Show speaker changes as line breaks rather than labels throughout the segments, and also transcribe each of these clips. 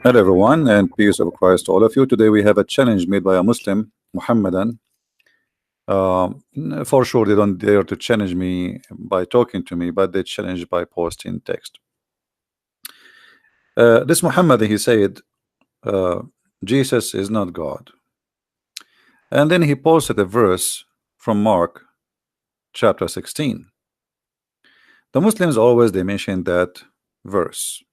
Hello everyone, and peace of Christ to all of you. Today we have a challenge made by a Muslim, Mohammedan. For sure they don't dare to challenge me by talking to me, but they challenge by posting text. This Muhammad, he said, uh, Jesus is not God. And then he posted a verse from Mark chapter 16. The Muslims always they mention that verse.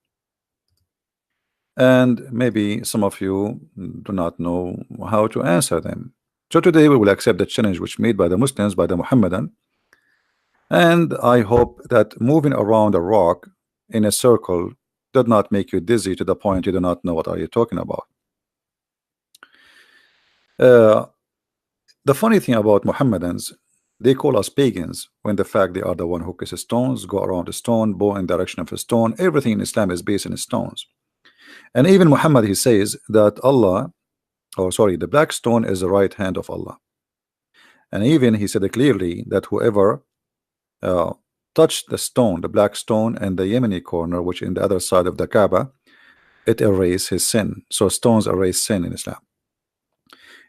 And maybe some of you do not know how to answer them. So today we will accept the challenge which made by the Muslims, by the Muhammadan, and I hope that moving around a rock in a circle does not make you dizzy to the point you do not know what are you talking about. The funny thing about Muhammadans, they call us pagans when the fact they are the one who kisses stones, go around a stone, bow in direction of a stone. Everything in Islam is based in stones. And even Muhammad, he says that Allah, or sorry, the black stone is the right hand of Allah. And even he said clearly that whoever touched the stone, the black stone, and the Yemeni corner, which in the other side of the Kaaba, it erases his sin. So stones erase sin in Islam.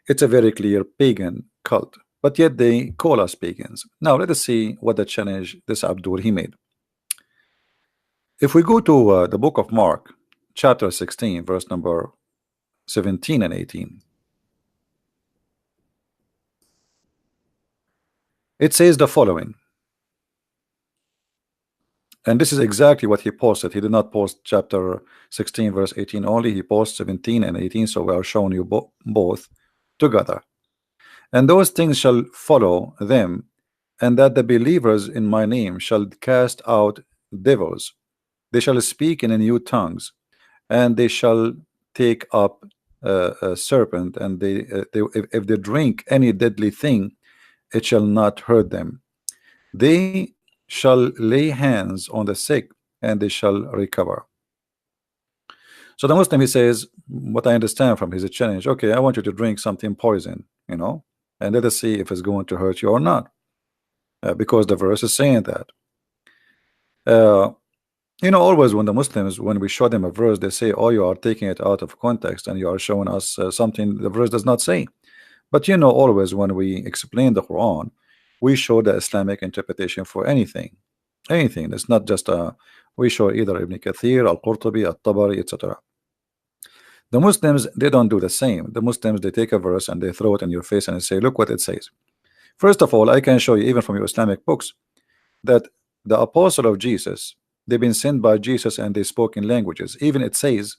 It's a very clear pagan cult, but yet they call us pagans. Now let us see what the challenge this Abdul he made. If we go to the book of Mark, chapter 16, verse number 17 and 18, it says the following, and this is exactly what he posted. He did not post chapter 16 verse 18 only, he posted 17 and 18, so we are showing you both together. And those things shall follow them, and that the believers in my name shall cast out devils, they shall speak in new tongues, and they shall take up a serpent, and if they drink any deadly thing, it shall not hurt them. They shall lay hands on the sick, and they shall recover. So the Muslim, he says, what I understand from his challenge, okay, I want you to drink something poison, you know, and let us see if it's going to hurt you or not, because the verse is saying that. You know, always when the Muslims, when we show them a verse, they say, oh, you are taking it out of context and you are showing us something the verse does not say. But you know, always when we explain the Quran, we show the Islamic interpretation for anything. It's not just we show either Ibn Kathir, Al-Qurtubi, Al-Tabari, etc. The Muslims, they don't do the same. The Muslims, they take a verse and they throw it in your face and they say, look what it says. First of all, I can show you even from your Islamic books that the apostle of Jesus, they've been sent by Jesus and they spoke in languages. Even it says,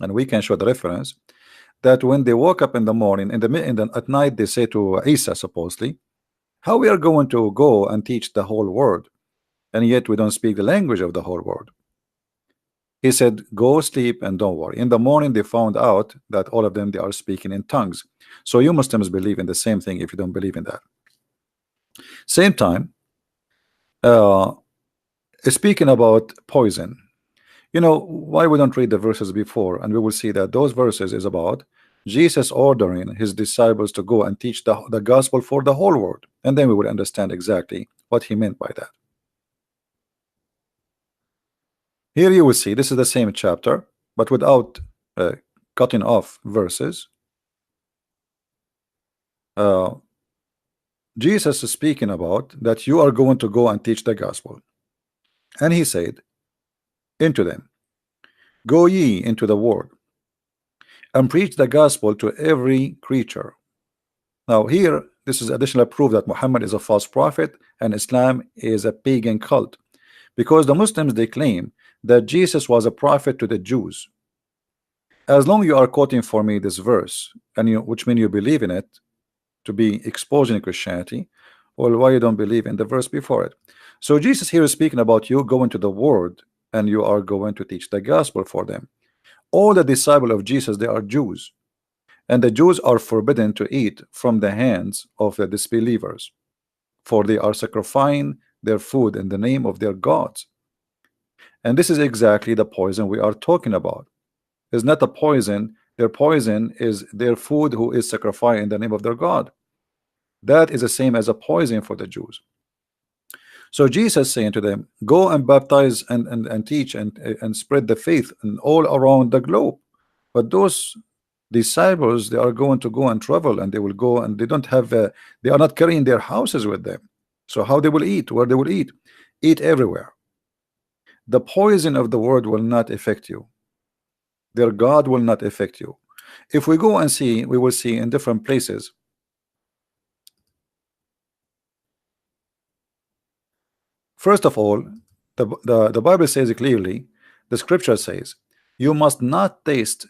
and we can show the reference, that when they woke up in the morning, at night, they say to Isa, supposedly, how we are going to go and teach the whole world, and yet we don't speak the language of the whole world. He said, go sleep and don't worry. In the morning, they found out that all of them, they are speaking in tongues. So you Muslims believe in the same thing if you don't believe in that. Same time, speaking about poison, you know, why we don't read the verses before, and we will see that those verses is about Jesus ordering his disciples to go and teach the gospel for the whole world, and then we will understand exactly what he meant by that. Here you will see this is the same chapter, but without cutting off verses. Jesus is speaking about that you are going to go and teach the gospel, and he said into them, go ye into the world and preach the gospel to every creature. Now here, this is additional proof that Muhammad is a false prophet and Islam is a pagan cult, because the Muslims, they claim that Jesus was a prophet to the Jews. As long you are quoting for me this verse, and which means you believe in it to be exposing Christianity, well, why you don't believe in the verse before it? So Jesus here is speaking about you going to the world and you are going to teach the gospel for them. All the disciples of Jesus, they are Jews, and the Jews are forbidden to eat from the hands of the disbelievers, for they are sacrificing their food in the name of their gods. And this is exactly the poison we are talking about. It's not a poison. Their poison is their food who is sacrificed in the name of their God. That is the same as a poison for the Jews. So Jesus saying to them, go and baptize and teach and spread the faith and all around the globe. But those disciples, they are going to go and travel, and they will go, and they don't have they are not carrying their houses with them. So how they will eat? Where they will eat? Eat everywhere. The poison of the world will not affect you. Their God will not affect you. If we go and see, we will see in different places. First of all, the Bible says it clearly. The scripture says you must not test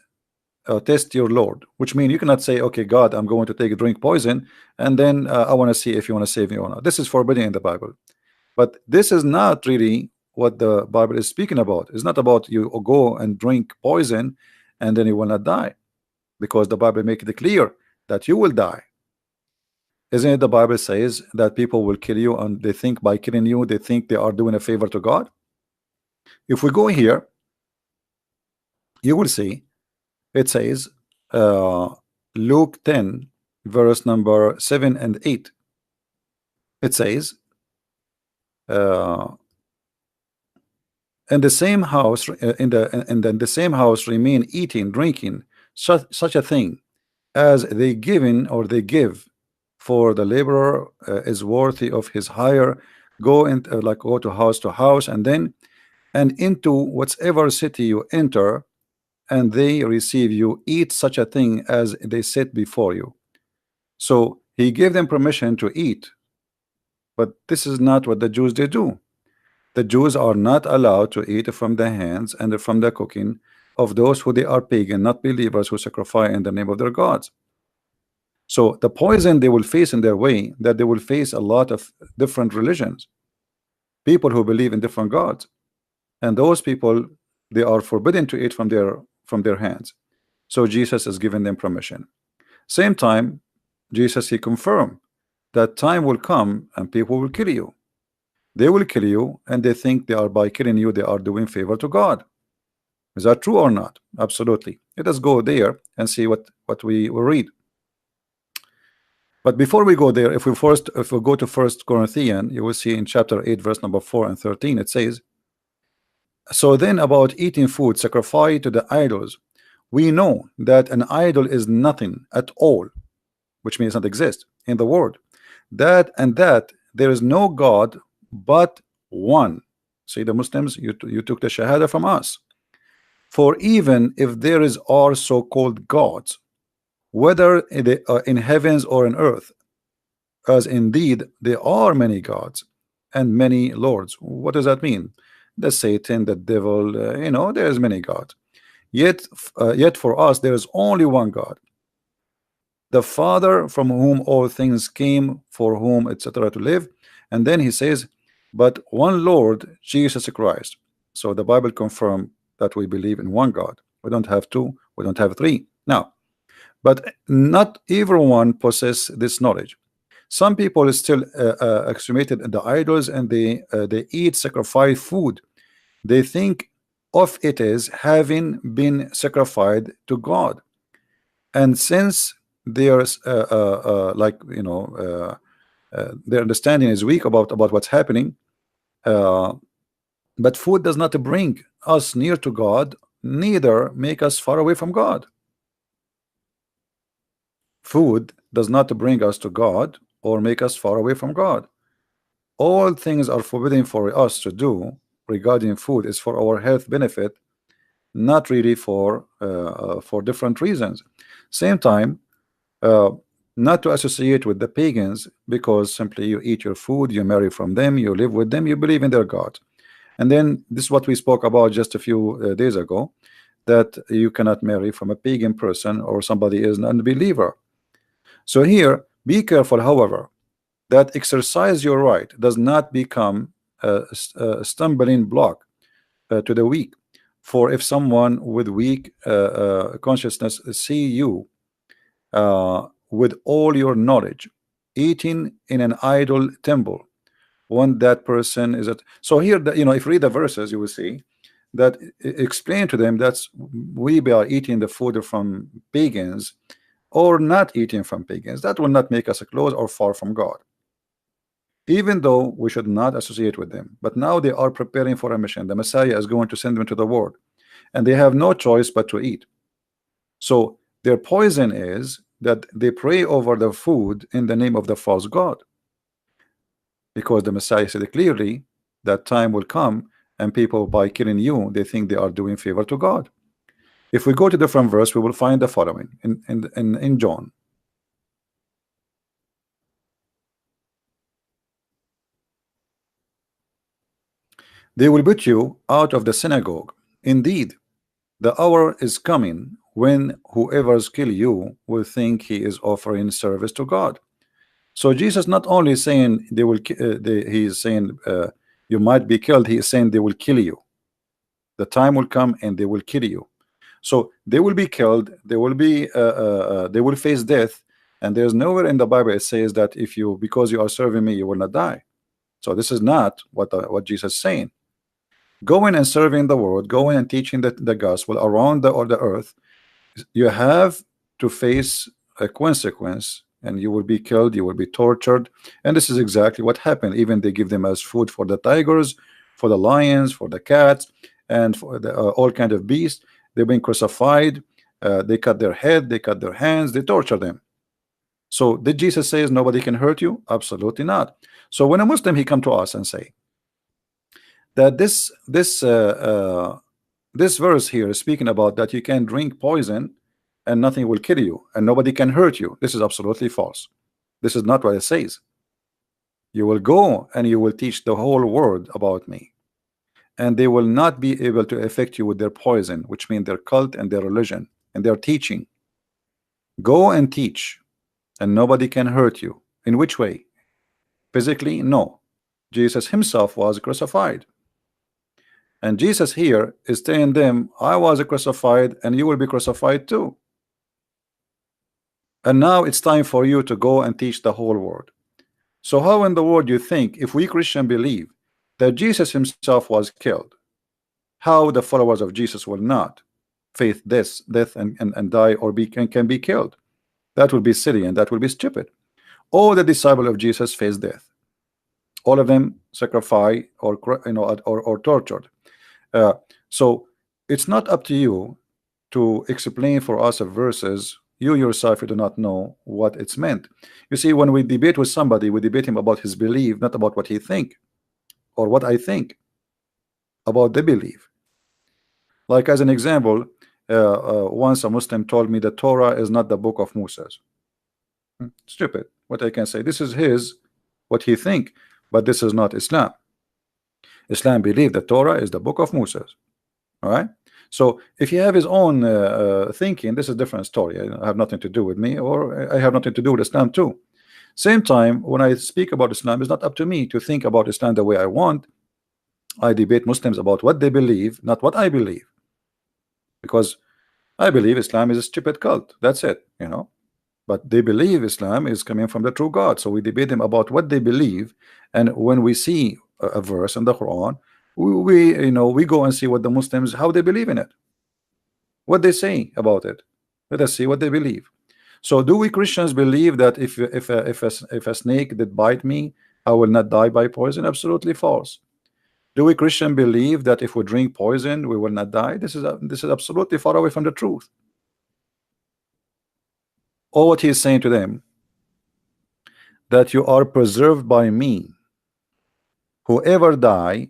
your Lord, which means you cannot say, okay, God, I'm going to take a drink poison, and then I want to see if you want to save me or not. This is forbidden in the Bible. But this is not really what the Bible is speaking about. It's not about you go and drink poison and then you will not die, because the Bible makes it clear that you will die. Isn't it the Bible says that people will kill you, and they think by killing you they think they are doing a favor to God? If we go here, you will see it says Luke 10 verse number 7 and 8. It says in the same house in the same house remain eating, drinking, such a thing as they given or they give, for the laborer is worthy of his hire. Go and go to house, and then and into whatsoever city you enter, and they receive you, eat such a thing as they set before you. So he gave them permission to eat, but this is not what the Jews they do. The Jews are not allowed to eat from the hands and from the cooking of those who they are pagan, not believers, who sacrifice in the name of their gods. So the poison they will face in their way, that they will face a lot of different religions, people who believe in different gods, and those people, they are forbidden to eat from their hands. So Jesus is giving them permission. Same time, Jesus, he confirmed that time will come and people will kill you. They will kill you, and they think they are, by killing you, they are doing favor to God. Is that true or not? Absolutely. Let us go there and see what we will read. But before we go there, if we go to 1 Corinthians, you will see in chapter 8 verse number 4 and 13, it says, so then about eating food sacrificed to the idols, we know that an idol is nothing at all, which means not exist in the world, that there is no God but one. See, the Muslims, you took the shahada from us. For even if there are so-called gods, whether in heavens or in earth, as indeed there are many gods and many lords. What does that mean? The Satan, the devil, there's many gods. Yet for us there is only one God, the Father, from whom all things came, for whom etc. to live. And then he says, but one Lord Jesus Christ. So the Bible confirms that we believe in one God. We don't have two, we don't have three. Now, but not everyone possess this knowledge. Some people still extremated in the idols, and they eat sacrificed food. They think of it as having been sacrificed to God, and since there's their understanding is weak about what's happening, but food does not bring us near to God, neither make us far away from God. Food does not bring us to God or make us far away from God. All things are forbidden for us to do regarding food is for our health benefit, not really for different reasons. Same time, not to associate with the pagans, because simply you eat your food, you marry from them, you live with them, you believe in their God. And then this is what we spoke about just a few days ago, that you cannot marry from a pagan person or somebody is an unbeliever. So here, be careful, however, that exercise your right does not become a stumbling block to the weak. For if someone with weak consciousness see you with all your knowledge eating in an idol temple, when that person is at, so here, if you read the verses, you will see that explain to them that we are eating the food from pagans or not eating from pagans. That will not make us close or far from God, even though we should not associate with them. But now they are preparing for a mission. The Messiah is going to send them to the world, and they have no choice but to eat. So their poison is that they pray over the food in the name of the false god, because the Messiah said clearly that time will come and people, by killing you, they think they are doing favor to God. If we go to different verse, we will find the following in John. They will put you out of the synagogue. Indeed, the hour is coming when whoever's kill you will think he is offering service to God. So Jesus not only saying they will, he is saying you might be killed. He is saying they will kill you. The time will come and they will kill you. So they will be killed. They will be they will face death. And there's nowhere in the Bible it says that if you, because you are serving me, you will not die. So this is not what Jesus is saying. Going and serving the world, going and teaching the gospel around the earth, you have to face a consequence, and you will be killed, you will be tortured. And this is exactly what happened. Even they give them as food for the tigers, for the lions, for the cats, and for the, all kind of beasts. They've been crucified. They cut their head, they cut their hands, they torture them. So did Jesus say nobody can hurt you? Absolutely not. So when a Muslim he come to us and say that this verse here is speaking about that you can drink poison and nothing will kill you and nobody can hurt you, this is absolutely false. This is not what it says. You will go and you will teach the whole world about me, and they will not be able to affect you with their poison, which means their cult and their religion and their teaching. Go and teach and nobody can hurt you. In which way? Physically? No. Jesus himself was crucified. And Jesus here is telling them, I was crucified and you will be crucified too. And now it's time for you to go and teach the whole world. So how in the world you think, if we Christian believe that Jesus himself was killed, how the followers of Jesus will not face death and die or can be killed? That will be silly and that will be stupid. All the disciples of Jesus faced death. All of them sacrificed or or tortured. Uh, so it's not up to you to explain for us a verses you yourself you do not know what it's meant. You see, when we debate with somebody, we debate him about his belief, not about what he think or what I think about the belief. Like as an example, once a Muslim told me the Torah is not the book of Moses. Stupid. What I can say, this is his what he think, but this is not Islam. Islam believe the Torah is the book of Moses. All right. So if you have his own thinking, this is a different story. I have nothing to do with me, or I have nothing to do with Islam too. Same time, when I speak about Islam, it's not up to me to think about Islam the way I want. I debate Muslims about what they believe, not what I believe, because I believe Islam is a stupid cult. That's it, you know. But they believe Islam is coming from the true God. So we debate them about what they believe, and when we see a verse in the Quran, we go and see what the Muslims, how they believe in it, what they say about it. Let us see what they believe. So do we Christians believe that if a snake did bite me, I will not die by poison? Absolutely false. Do we Christian believe that if we drink poison we will not die? This is absolutely far away from the truth. All what he is saying to them, that you are preserved by me, whoever die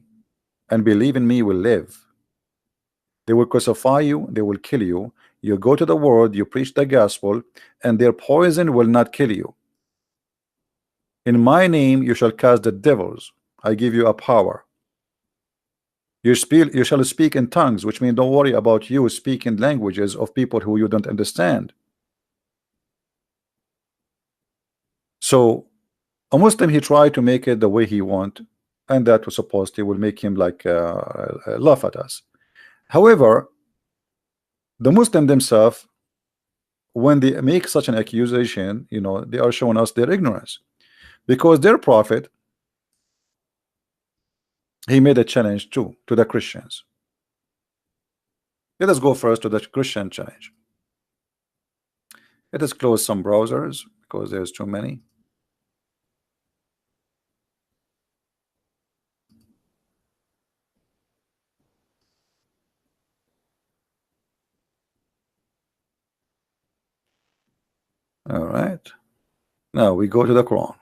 and believe in me will live. They will crucify you, they will kill you. You go to the world, you preach the gospel, and their poison will not kill you. In my name you shall cast the devils. I give you a power. You shall speak in tongues, which means don't worry about you speaking languages of people who you don't understand. So a Muslim, he tried to make it the way he want, and that was supposed to will make him like laugh at us. However, the Muslim themselves, when they make such an accusation, they are showing us their ignorance, because their prophet, he made a challenge too to the Christians. Let us go first to the Christian challenge. Let us close some browsers because there's too many. All right. Now we go to the Quran.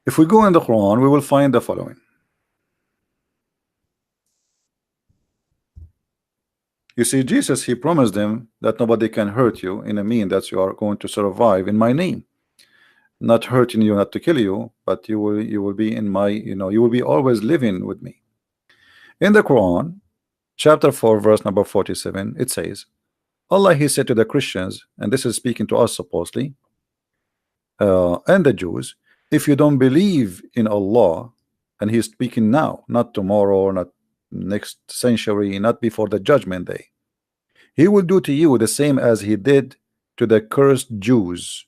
If we go in the Quran, we will find the following. You see, Jesus, he promised them that nobody can hurt you in a mean that you are going to survive in my name. Not hurting you, not to kill you, but you will be in my, you will be always living with me. In the Quran, chapter 4, verse number 47, it says, Allah, he said to the Christians, and this is speaking to us supposedly, and the Jews, if you don't believe in Allah, and he's speaking now, not tomorrow, not next century, not before the judgment day, he will do to you the same as he did to the cursed Jews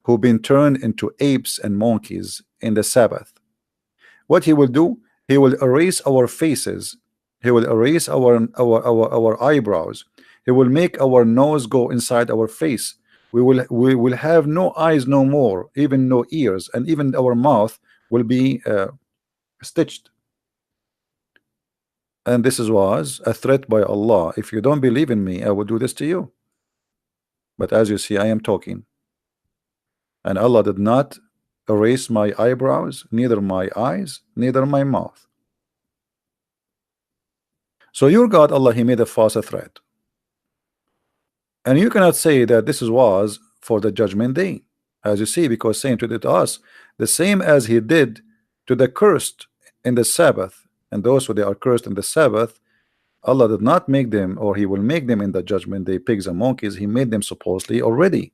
who've been turned into apes and monkeys in the Sabbath. What he will do, he will erase our faces, he will erase our eyebrows, he will make our nose go inside our face. We will have no eyes no more, even no ears, and even our mouth will be stitched. And this was a threat by Allah. If you don't believe in me, I will do this to you. But as you see, I am talking, and Allah did not erase my eyebrows, neither my eyes, neither my mouth. So your God, Allah, he made a false threat, and you cannot say that this was for the judgment day, as you see, because saying to us the same as he did to the cursed in the Sabbath, and those who they are cursed in the Sabbath, Allah did not make them, or he will make them in the judgment day, pigs and monkeys. He made them supposedly already.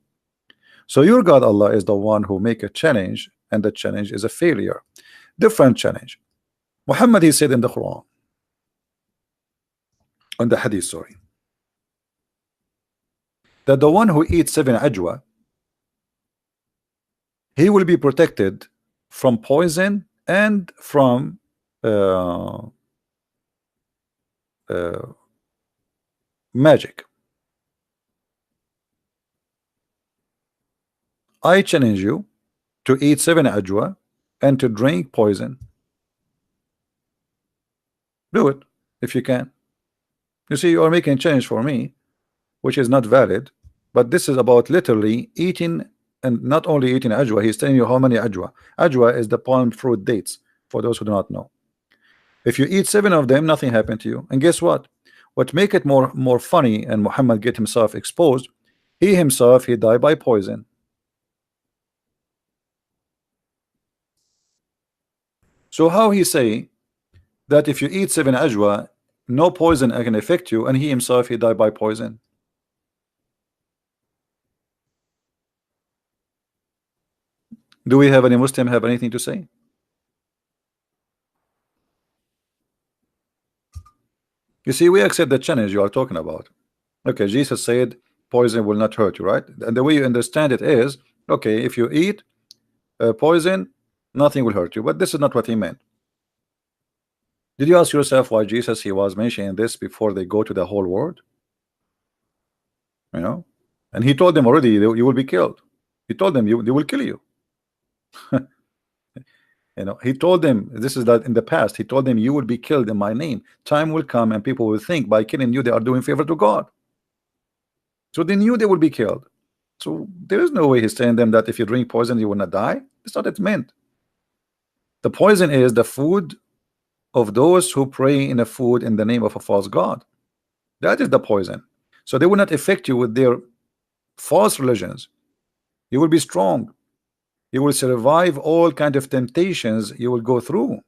So your God, Allah, is the one who make a challenge, and the challenge is a failure. Different challenge. Muhammad, he said in the Quran, on the Hadith, sorry, that the one who eats 7 ajwa, he will be protected from poison and from magic. I challenge you to eat 7 ajwa and to drink poison. Do it if you can. You see, you are making a challenge for me, which is not valid, but this is about literally eating, and not only eating ajwa. He's telling you how many ajwa. Ajwa is the palm fruit dates, for those who do not know. If you eat 7 of them, nothing happened to you. And guess what? What make it more funny, and Muhammad get himself exposed, he himself, he died by poison. So how he say that if you eat 7 ajwa, no poison can affect you, and he himself, he died by poison? Do we have any Muslim have anything to say? You see, we accept the challenge you are talking about. Okay, Jesus said poison will not hurt you, right? And the way you understand it is, okay, if you eat poison, nothing will hurt you. But this is not what he meant. Did you ask yourself why Jesus, he was mentioning this before they go to the whole world? You know, and he told them already, you will be killed. He told them they will kill you. You know, he told them, this is that in the past, he told them you will be killed in my name. Time will come and people will think by killing you they are doing favor to God. So they knew they will be killed. So there is no way he's telling them that if you drink poison you will not die. That's not what it meant. The poison is the food of those who pray in a food in the name of a false god. That is the poison. So they will not affect you with their false religions. You will be strong. You will survive all kind of temptations you will go through.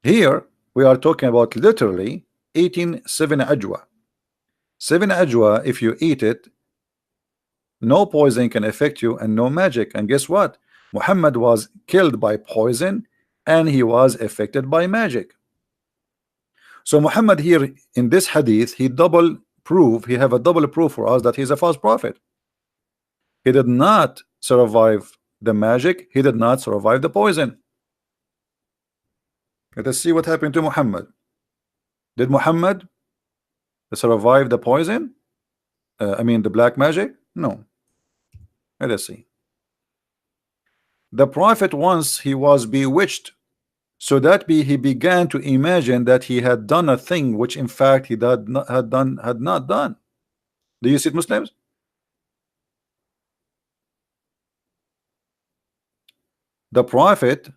Here we are talking about literally eating 7 ajwa. 7 ajwa, if you eat it, no poison can affect you and no magic. And guess what? Muhammad was killed by poison and he was affected by magic. So Muhammad here in this hadith, he have a double proof for us that he's a false prophet. He did not survive the magic, he did not survive the poison. Let us see what happened to Muhammad. Did Muhammad survive the poison? I mean the black magic? No. Let us see. The prophet, once he was bewitched, so that he began to imagine that he had done a thing which in fact he had not done. Do you see it, Muslims? The prophet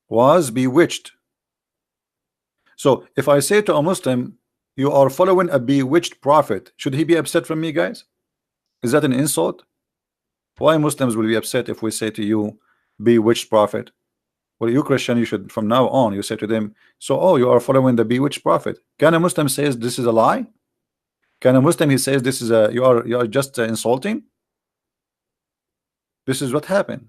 was bewitched. So if I say to a Muslim, you are following a bewitched prophet, should he be upset from me, guys? Is that an insult? Why Muslims will be upset if we say to you, bewitched prophet? Well, you Christian, you should from now on, you say to them, so oh, you are following the bewitched prophet. Can a Muslim says this is a lie? Can a Muslim he says this is a you are just insulting? This is what happened.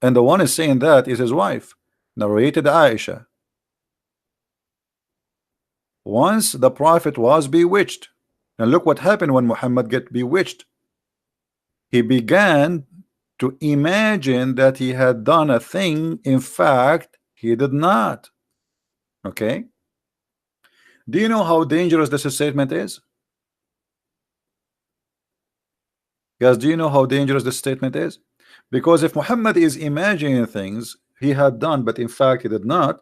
And the one is saying that is his wife, narrated Aisha. Once the prophet was bewitched. And look what happened when Muhammad get bewitched. He began to imagine that he had done a thing. In fact, he did not. Okay. Do you know how dangerous this statement is? Guys, do you know how dangerous this statement is? Because if Muhammad is imagining things he had done, but in fact he did not,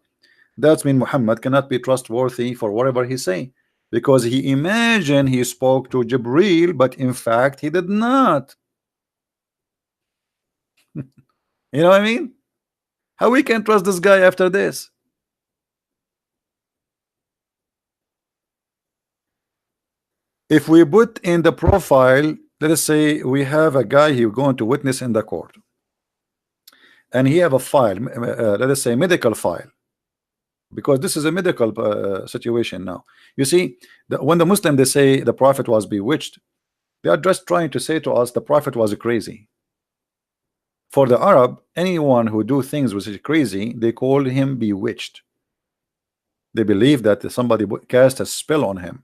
that means Muhammad cannot be trustworthy for whatever he say. Because he imagined he spoke to Jibril, but in fact he did not. You know what I mean? How we can trust this guy after this? If we put in the profile, let us say we have a guy who going to witness in the court, and he have a file, let us say medical file, because this is a medical situation now. You see, when the Muslim they say the prophet was bewitched, they are just trying to say to us the prophet was crazy. For the Arab, anyone who do things which is crazy, they call him bewitched. They believe that somebody cast a spell on him.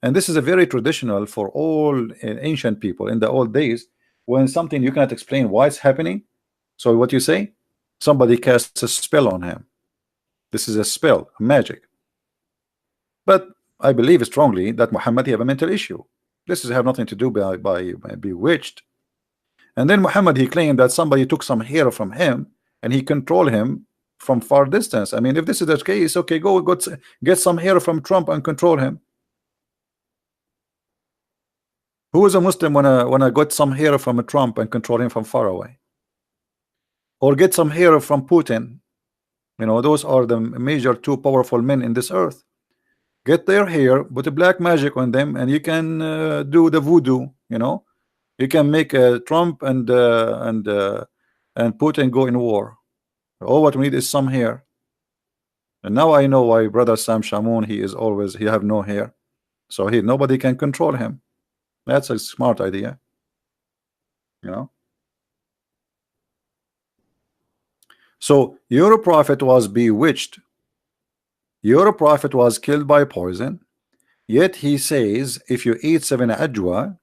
And this is a very traditional for all ancient people in the old days. When something you cannot explain why it's happening, so what you say, somebody casts a spell on him. This is a spell, a magic. But I believe strongly that Muhammad have a mental issue. This is have nothing to do by bewitched. And then Muhammad he claimed that somebody took some hair from him and he controlled him from far distance. I mean, if this is the case, okay, go get some hair from Trump and control him. Who is a Muslim when I got some hair from a Trump and control him from far away? Or get some hair from Putin? You know, those are the major two powerful men in this earth. Get their hair, put a black magic on them, and you can do the voodoo. You know, you can make Trump and Putin go in war. All what we need is some hair. And now I know why brother Sam Shamoun he have no hair, so nobody can control him. That's a smart idea, you know. So your prophet was bewitched. Your prophet was killed by poison. Yet he says if you eat 7 ajwa,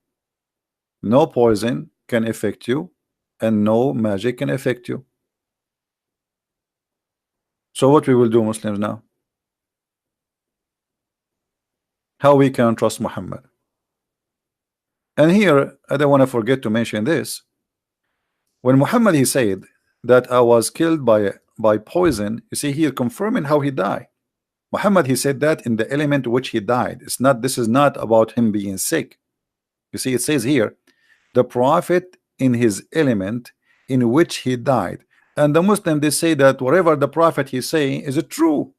no poison can affect you and no magic can affect you. So what we will do, Muslims, now? How we can trust Muhammad? And here I don't want to forget to mention this. When Muhammad he said that I was killed by poison, you see here confirming how he died. Muhammad he said that in the element which he died. This is not about him being sick. You see, it says here the prophet in his element in which he died. And the Muslim they say that whatever the prophet he saying is it true.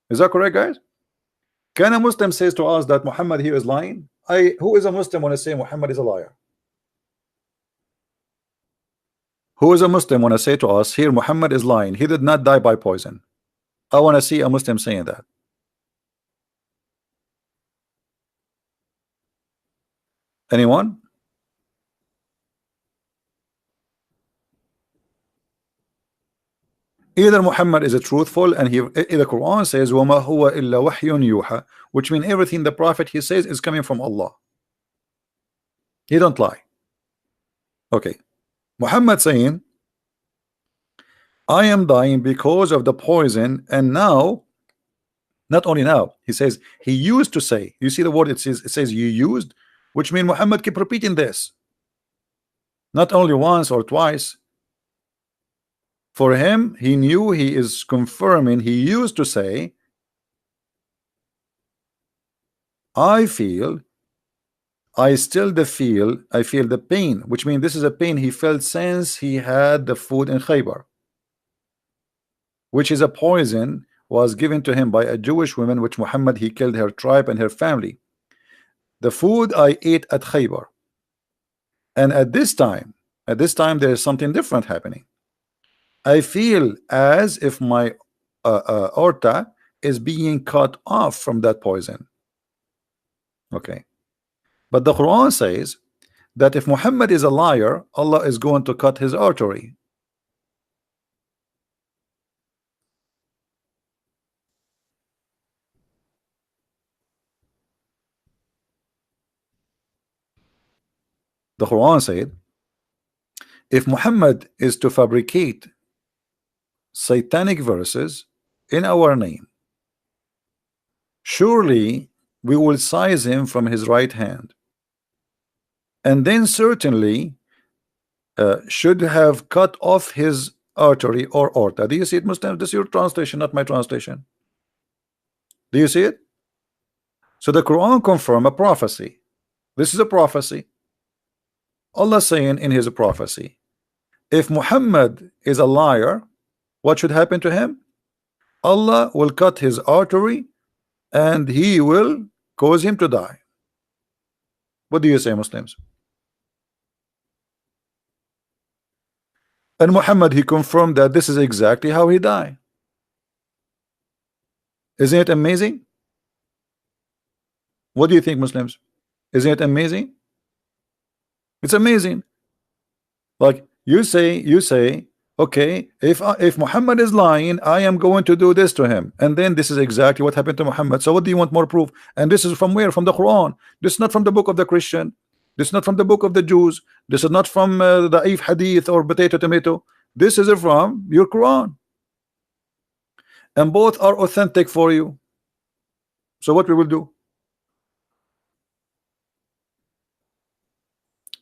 Is that correct, guys? Can a Muslim says to us that Muhammad here is lying? Who is a Muslim when I say Muhammad is a liar? Who is a Muslim when I say to us here Muhammad is lying, he did not die by poison? I want to see a Muslim saying that. Anyone? Either Muhammad is a truthful and the Quran says وَمَا هُوَ إِلَّا وَحْيٌ يُوحَى, which means everything the prophet he says is coming from Allah. He don't lie. Okay. Muhammad saying I am dying because of the poison, and now, not only now, he says he used to say, you see the word it says you used, which means Muhammad keep repeating this not only once or twice. For him, he knew he is confirming he used to say I feel I feel the pain, which means this is a pain he felt since he had the food in Khaybar, which is a poison was given to him by a Jewish woman, which Muhammad he killed her tribe and her family. The food I ate at Khaybar, and at this time there is something different happening. I feel as if my aorta is being cut off from that poison. Okay, but the Quran says that if Muhammad is a liar, Allah is going to cut his artery. The Quran said if Muhammad is to fabricate satanic verses in our name, surely we will seize him from his right hand, and then certainly should have cut off his artery or aorta. Do you see it, Muslim? This is your translation, not my translation. Do you see it? So the Quran confirm a prophecy. This is a prophecy. Allah saying in his prophecy, if Muhammad is a liar, what should happen to him? Allah will cut his artery and he will cause him to die. What do you say, Muslims? And Muhammad he confirmed that this is exactly how he died. Isn't it amazing? What do you think, Muslims? Isn't it amazing? It's amazing. Like you say, okay, if Muhammad is lying, I am going to do this to him, and then this is exactly what happened to Muhammad. So what do you want more proof? And this is from where? From the Quran. This is not from the book of the Christian. This is not from the book of the Jews. This is not from the If Hadith or potato tomato. This is from your Quran, and both are authentic for you. So what we will do?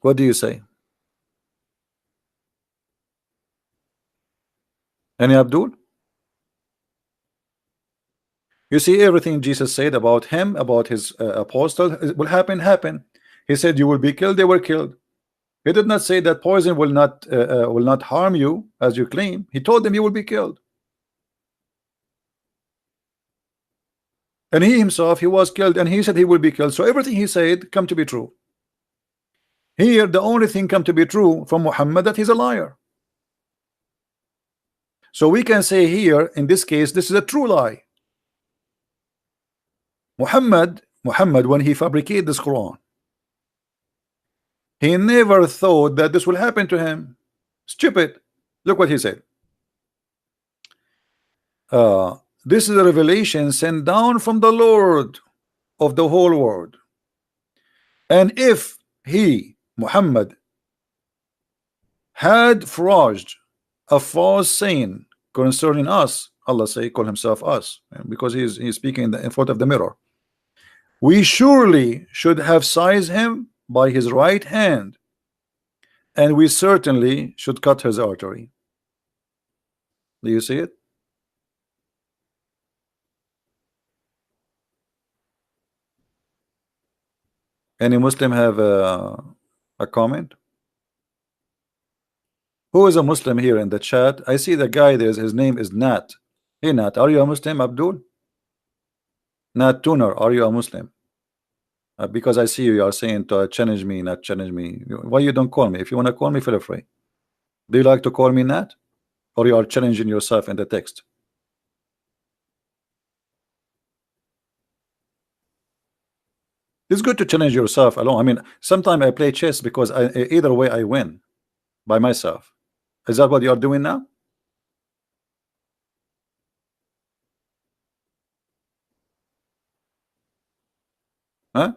What do you say? Any Abdul? You see, everything Jesus said about him, about his apostle, will happen. He said you will be killed. They were killed. He did not say that poison will not harm you as you claim. He told them you will be killed. And he himself, he was killed, and he said he will be killed. So everything he said come to be true. Here, the only thing come to be true from Muhammad that he's a liar. So we can say here, in this case, this is a true lie. Muhammad, when he fabricated this Quran, he never thought that this will happen to him. Stupid. Look what he said. This is a revelation sent down from the Lord of the whole world. And if he, Muhammad, had forged a false saying concerning us, Allah say, call himself us, because he's speaking in front of the mirror, we surely should have seized him by his right hand, and we certainly should cut his artery. Do you see it? Any Muslim have a comment? Who is a Muslim here in the chat? I see the guy there, his name is Nat. Hey Nat, are you a Muslim, Abdul? Nat Tuner, are you a Muslim? Because I see you are saying to challenge me, not challenge me. Why you don't call me? If you want to call me, feel free. Do you like to call me Nat? Or you are challenging yourself in the text? It's good to challenge yourself alone. I mean, sometimes I play chess because either way I win by myself. Is that what you are doing now? Huh?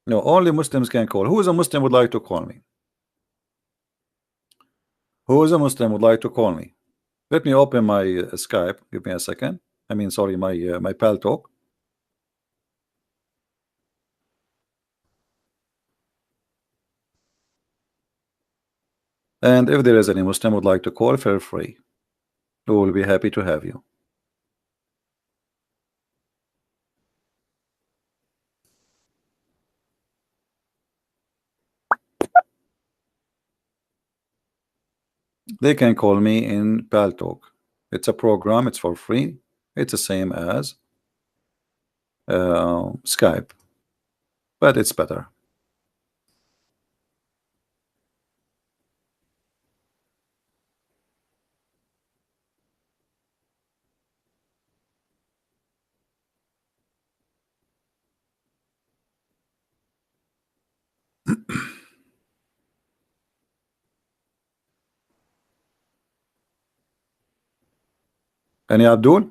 No, only Muslims can call. Who is a Muslim would like to call me? Who is a Muslim would like to call me? Let me open my Skype. Give me a second. I mean, sorry, my pal talk. And if there is any Muslim would like to call, feel free. We will be happy to have you. They can call me in Paltalk. It's a program, it's for free. It's the same as Skype, but it's better. Any Abdul?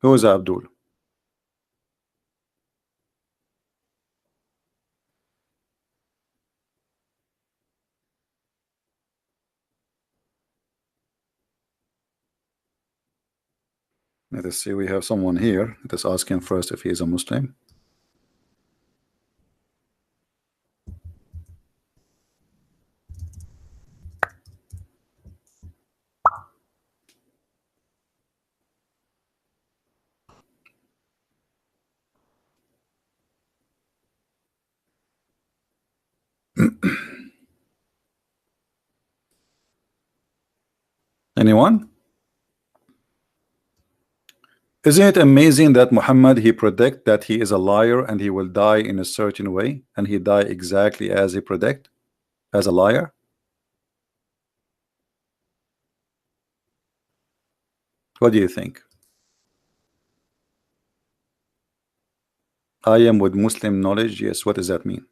Who is Abdul? Let us see, we have someone here. Let us ask him first if he is a Muslim. Anyone? Isn't it amazing that Muhammad, he predict that he is a liar and he will die in a certain way, and he die exactly as he predict, as a liar? What do you think? I am with Muslim knowledge. Yes, what does that mean?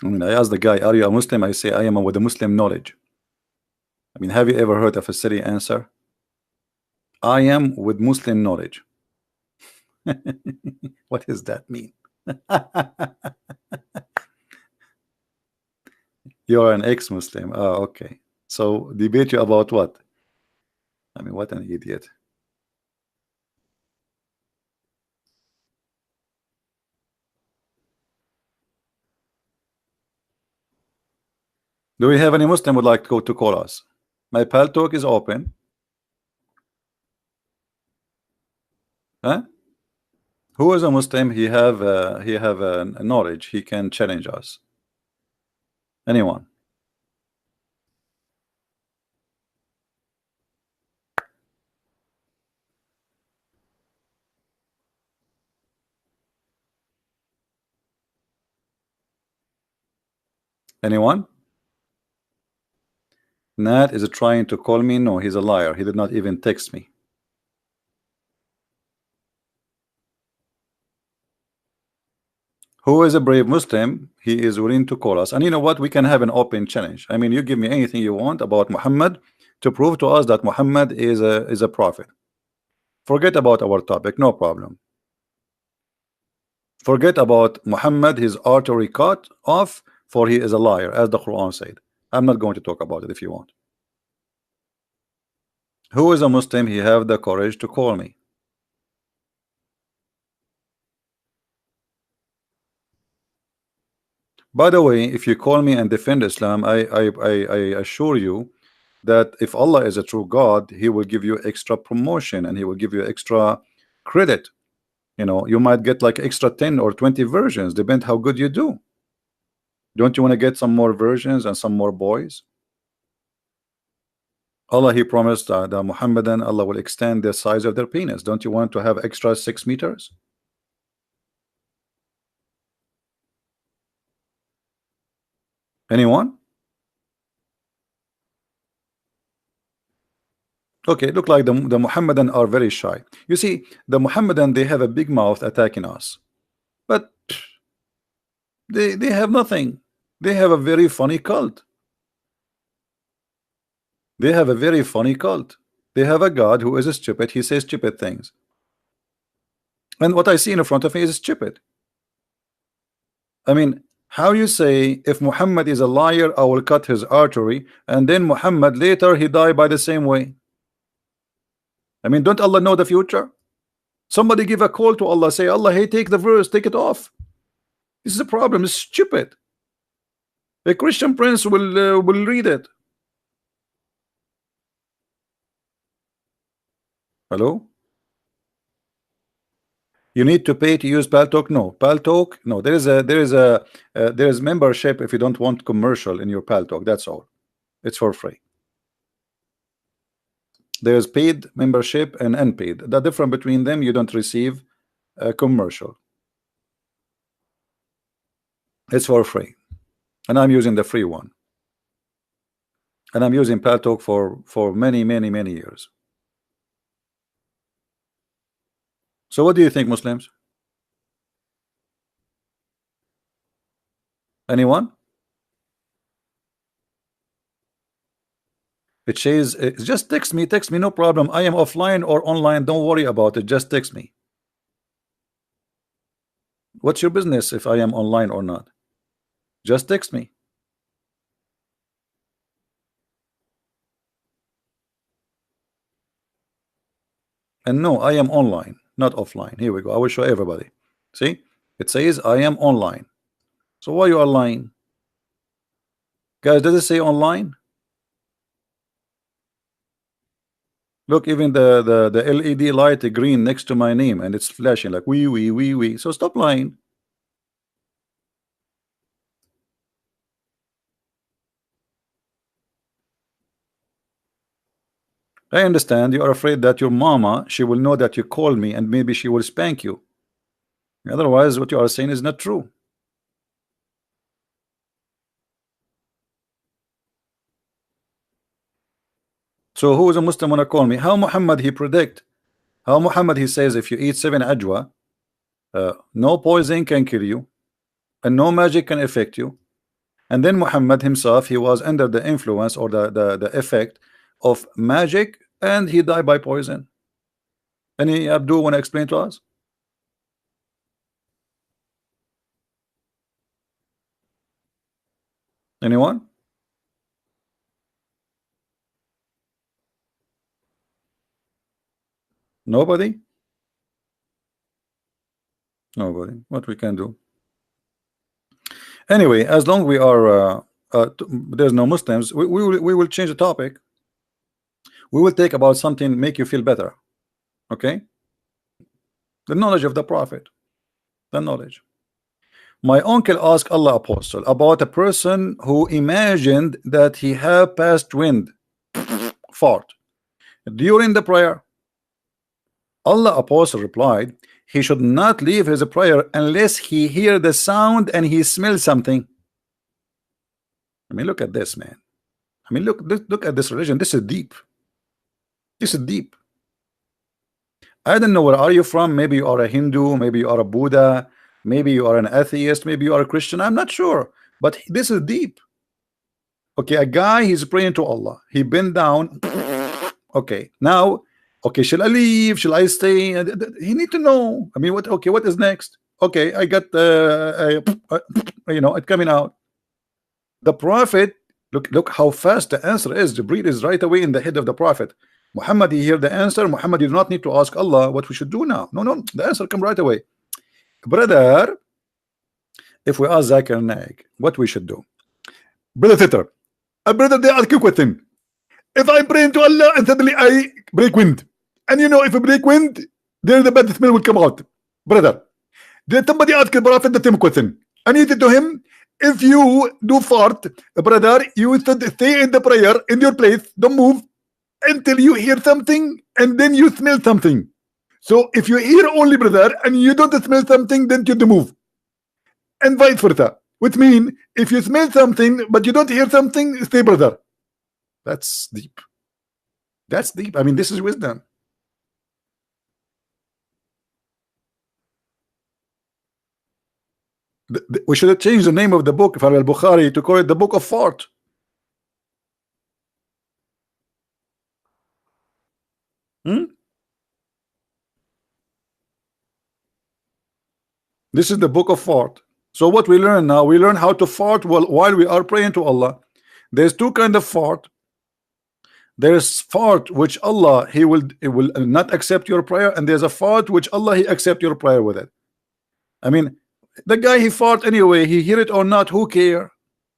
I mean, I asked the guy, are you a Muslim? I say, I am with the Muslim knowledge. I mean, have you ever heard of a silly answer? I am with Muslim knowledge. What does that mean? You're an ex-Muslim. Oh, okay. So debate you about what? I mean, what an idiot. Do we have any Muslim would like to go to call us? My pal talk is open. Huh? Who is a Muslim? He have a knowledge. He can challenge us. Anyone? Anyone? Nat is trying to call me. No, he's a liar. He did not even text me. Who is a brave Muslim? He is willing to call us. And you know what? We can have an open challenge. I mean, you give me anything you want about Muhammad to prove to us that Muhammad is a prophet. Forget about our topic. No problem. Forget about Muhammad, his artery cut off, for he is a liar, as the Quran said. I'm not going to talk about it if you want. Who is a Muslim? He have the courage to call me. By the way, if you call me and defend Islam, I assure you that if Allah is a true God, he will give you extra promotion and he will give you extra credit. You know, you might get like extra 10 or 20 versions, depend how good you do. Don't you want to get some more versions and some more boys? Allah, he promised the Mohammedan, Allah will extend the size of their penis. Don't you want to have extra 6 meters? Anyone? Okay, look like the Mohammedan are very shy. You see, the Mohammedan, they have a big mouth attacking us, but they have nothing. They have a very funny cult. They have a very funny cult. They have a God who is stupid. He says stupid things, and what I see in front of me is stupid. I mean, How you say if Muhammad is a liar, I will cut his artery, and then Muhammad later he died by the same way? I mean, don't Allah know the future? Somebody give a call to Allah, say, Allah, hey, take the verse, take it off. This is a problem. It's stupid. A Christian prince will read it. Hello? You need to pay to use Paltalk? No, Paltalk. No, there is membership if you don't want commercial in your Paltalk. That's all. It's for free. There's paid membership and unpaid. The difference between them, you don't receive a commercial. It's for free, and I'm using the free one, and I'm using Paltalk for many years. So what do you think, Muslims? Anyone? It says just text me, no problem. I am offline or online, don't worry about it, just text me. What's your business if I am online or not? Just text me. And no, I am online, not offline. Here we go. I will show everybody. See, it says I am online. So why you are lying, guys? Does it say online? Look, even the LED light green next to my name, and it's flashing like we. So stop lying. I understand you are afraid that your mama, she will know that you call me and maybe she will spank you. Otherwise, what you are saying is not true. So who is a Muslim wanna call me? How Muhammad he predict? How Muhammad he says if you eat 7 ajwa, no poison can kill you, and no magic can affect you. And then Muhammad himself, he was under the influence or the effect of magic, and he died by poison. Any Abdul want to explain to us? Anyone? Nobody? Nobody. What we can do? Anyway, as long we are there's no Muslims, we will change the topic. We will take about something make you feel better. Okay? The knowledge of the Prophet. The knowledge. My uncle asked Allah Apostle about a person who imagined that he had past wind fart during the prayer. Allah Apostle replied, he should not leave his prayer unless he hear the sound and he smells something. I mean, look at this, man. I mean, look at this religion. This is deep. This is deep. I don't know where are you from. Maybe you are a Hindu, maybe you are a Buddha, maybe you are an atheist, maybe you are a Christian. I'm not sure, but this is deep. Okay, a guy, he's praying to Allah. He bent down. Okay, now, okay, shall I leave? Shall I stay? He need to know. I mean, what? Okay, what is next? Okay, I got you know, it coming out. The Prophet, look how fast the answer is. Jibreel is right away in the head of the Prophet. Muhammad, he hear the answer. Muhammad, you do not need to ask Allah what we should do now. No, the answer come right away. Brother, if we ask Zakir Naik what we should do, brother Titter, a brother, they ask you a question. If I pray to Allah and suddenly I break wind, and you know, if I break wind, then the bad smell will come out. Brother, did somebody ask the Prophet the same question? And he said to him, if you do fart, brother, you should stay in the prayer in your place, don't move until you hear something and then you smell something. So if you hear only, brother, and you don't smell something, then you move, and vice versa. Which means if you smell something but you don't hear something, stay, brother. That's deep. That's deep. I mean, this is wisdom. We should have changed the name of the book, Farah al-Bukhari, to call it the Book of Fart. This is the Book of Fart. So what we learn now, we learn how to fart while we are praying to Allah. There's two kind of fart. There's fart which Allah he will not accept your prayer, and there's a fart which Allah he accept your prayer with it. I mean, the guy he fart anyway, he hear it or not, who care?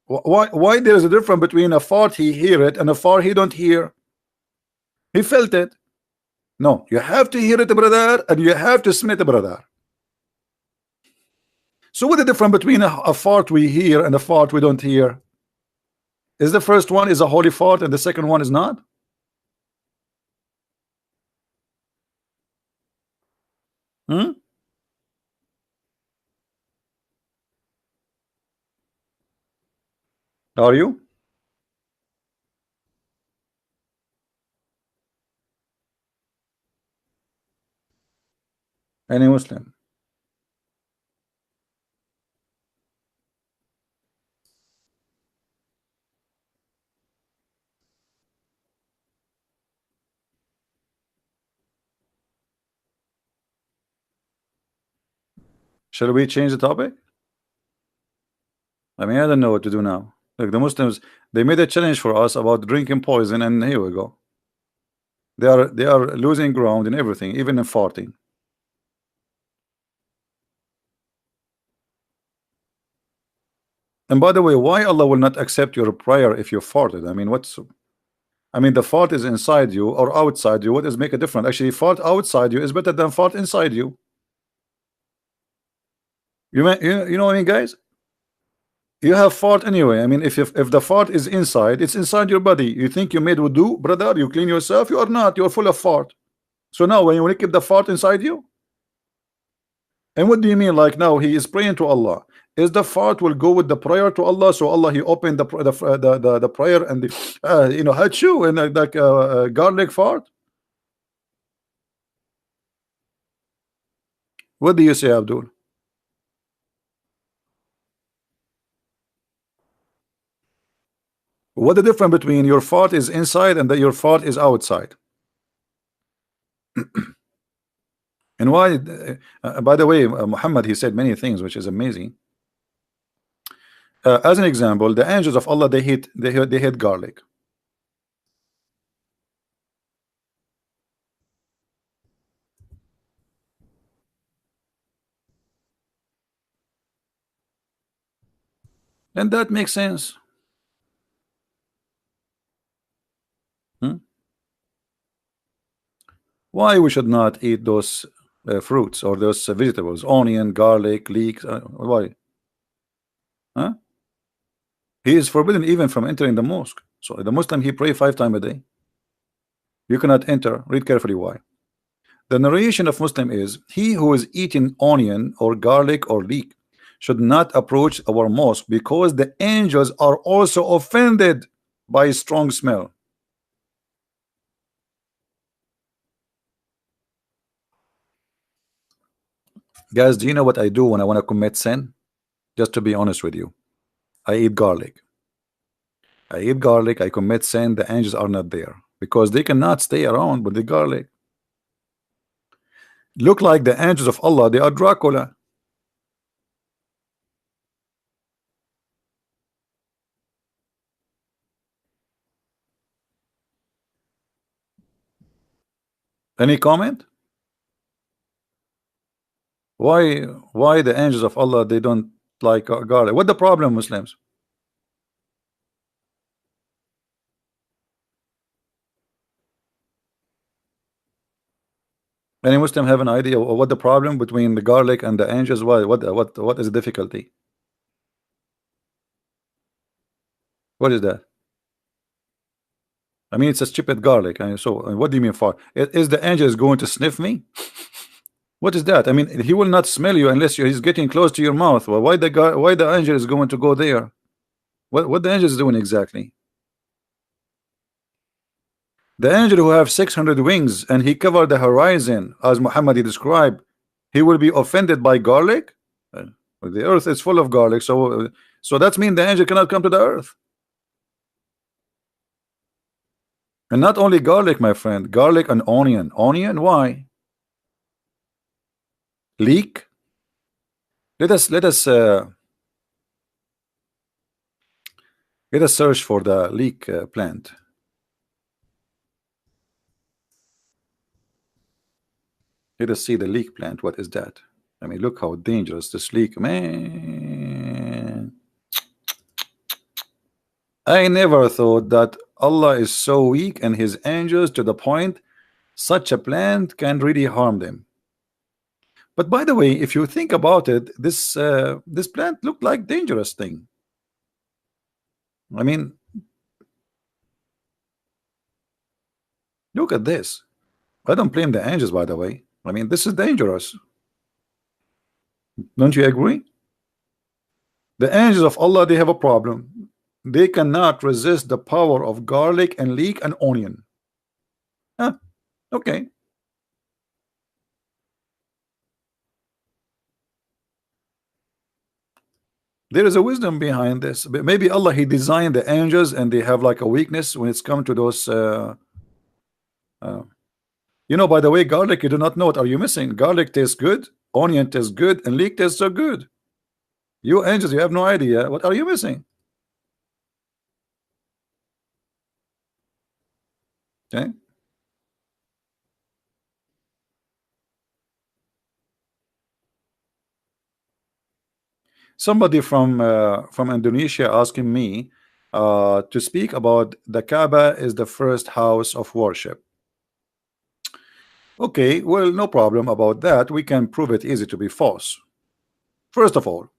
Why there's a difference between a fart he hear it and a fart he don't hear? He felt it. No, you have to hear it, brother, and you have to smell it, brother. So what the difference between a fart we hear and a fart we don't hear? Is the first one is a holy fart and the second one is not? Hmm? Are you? Any Muslim? Shall we change the topic? I mean, I don't know what to do now. Like the Muslims, they made a challenge for us about drinking poison, and here we go. They are losing ground in everything, even in farting. And by the way, why Allah will not accept your prayer if you farted? I mean, I mean, the fart is inside you or outside you. What does make a difference? Actually, fart outside you is better than fart inside you. You know what I mean, guys? You have fart anyway. I mean, if the fart is inside, it's inside your body. You think you made wudu, brother? You clean yourself? You are not. You are full of fart. So now, when you keep the fart inside you, and what do you mean? Like now, he is praying to Allah. Is the fart will go with the prayer to Allah? So Allah he opened the prayer and the hachu and like garlic fart. What do you say, Abdul? What the difference between your fart is inside and that your fart is outside? And why? By the way, Muhammad he said many things which is amazing. As an example, the angels of Allah they hate garlic. And that makes sense. Hmm? Why we should not eat those fruits or those vegetables, onion, garlic, leeks? Why? Huh? He is forbidden even from entering the mosque. So the Muslim he pray 5 times a day. You cannot enter. Read carefully why. The narration of Muslim is he who is eating onion or garlic or leek should not approach our mosque because the angels are also offended by strong smell. Guys, do you know what I do when I want to commit sin? Just to be honest with you, I eat garlic. I commit sin. The angels are not there because they cannot stay around with the garlic. Look like the angels of Allah, they are Dracula. Any comment? Why the angels of Allah they don't like garlic? What the problem, Muslims? Any Muslim have an idea of what the problem between the garlic and the angels? Why? What is the difficulty? What is that? I mean, it's a stupid garlic. And so, what do you mean for? Is the angel going to sniff me? What is that? I mean, he will not smell you unless he's getting close to your mouth. Well, why the angel is going to go there? What the angel is doing exactly? The angel who have 600 wings and he covered the horizon as Muhammad described, he will be offended by garlic. The earth is full of garlic, so that means the angel cannot come to the earth. And not only garlic, my friend, garlic and onion. Onion, why? Leek. Let us Let us search for the leek plant. Let us see the leek plant. What is that? I mean, look how dangerous this leek, man. I never thought that Allah is so weak and his angels to the point such a plant can really harm them. But by the way, if you think about it, this plant looked like dangerous thing. I mean, look at this. I don't blame the angels, by the way. I mean, this is dangerous. Don't you agree? The angels of Allah, they have a problem. They cannot resist the power of garlic and leek and onion. Huh? Okay. There is a wisdom behind this. But maybe Allah, he designed the angels and they have like a weakness when it's come to those you know, by the way, garlic, you do not know what are you missing. Garlic tastes good, onion tastes good, and leek tastes so good. You angels, you have no idea. What are you missing? Okay. Somebody from Indonesia asking me to speak about the Kaaba is the first house of worship. Okay, well, no problem about that. We can prove it easy to be false. First of all,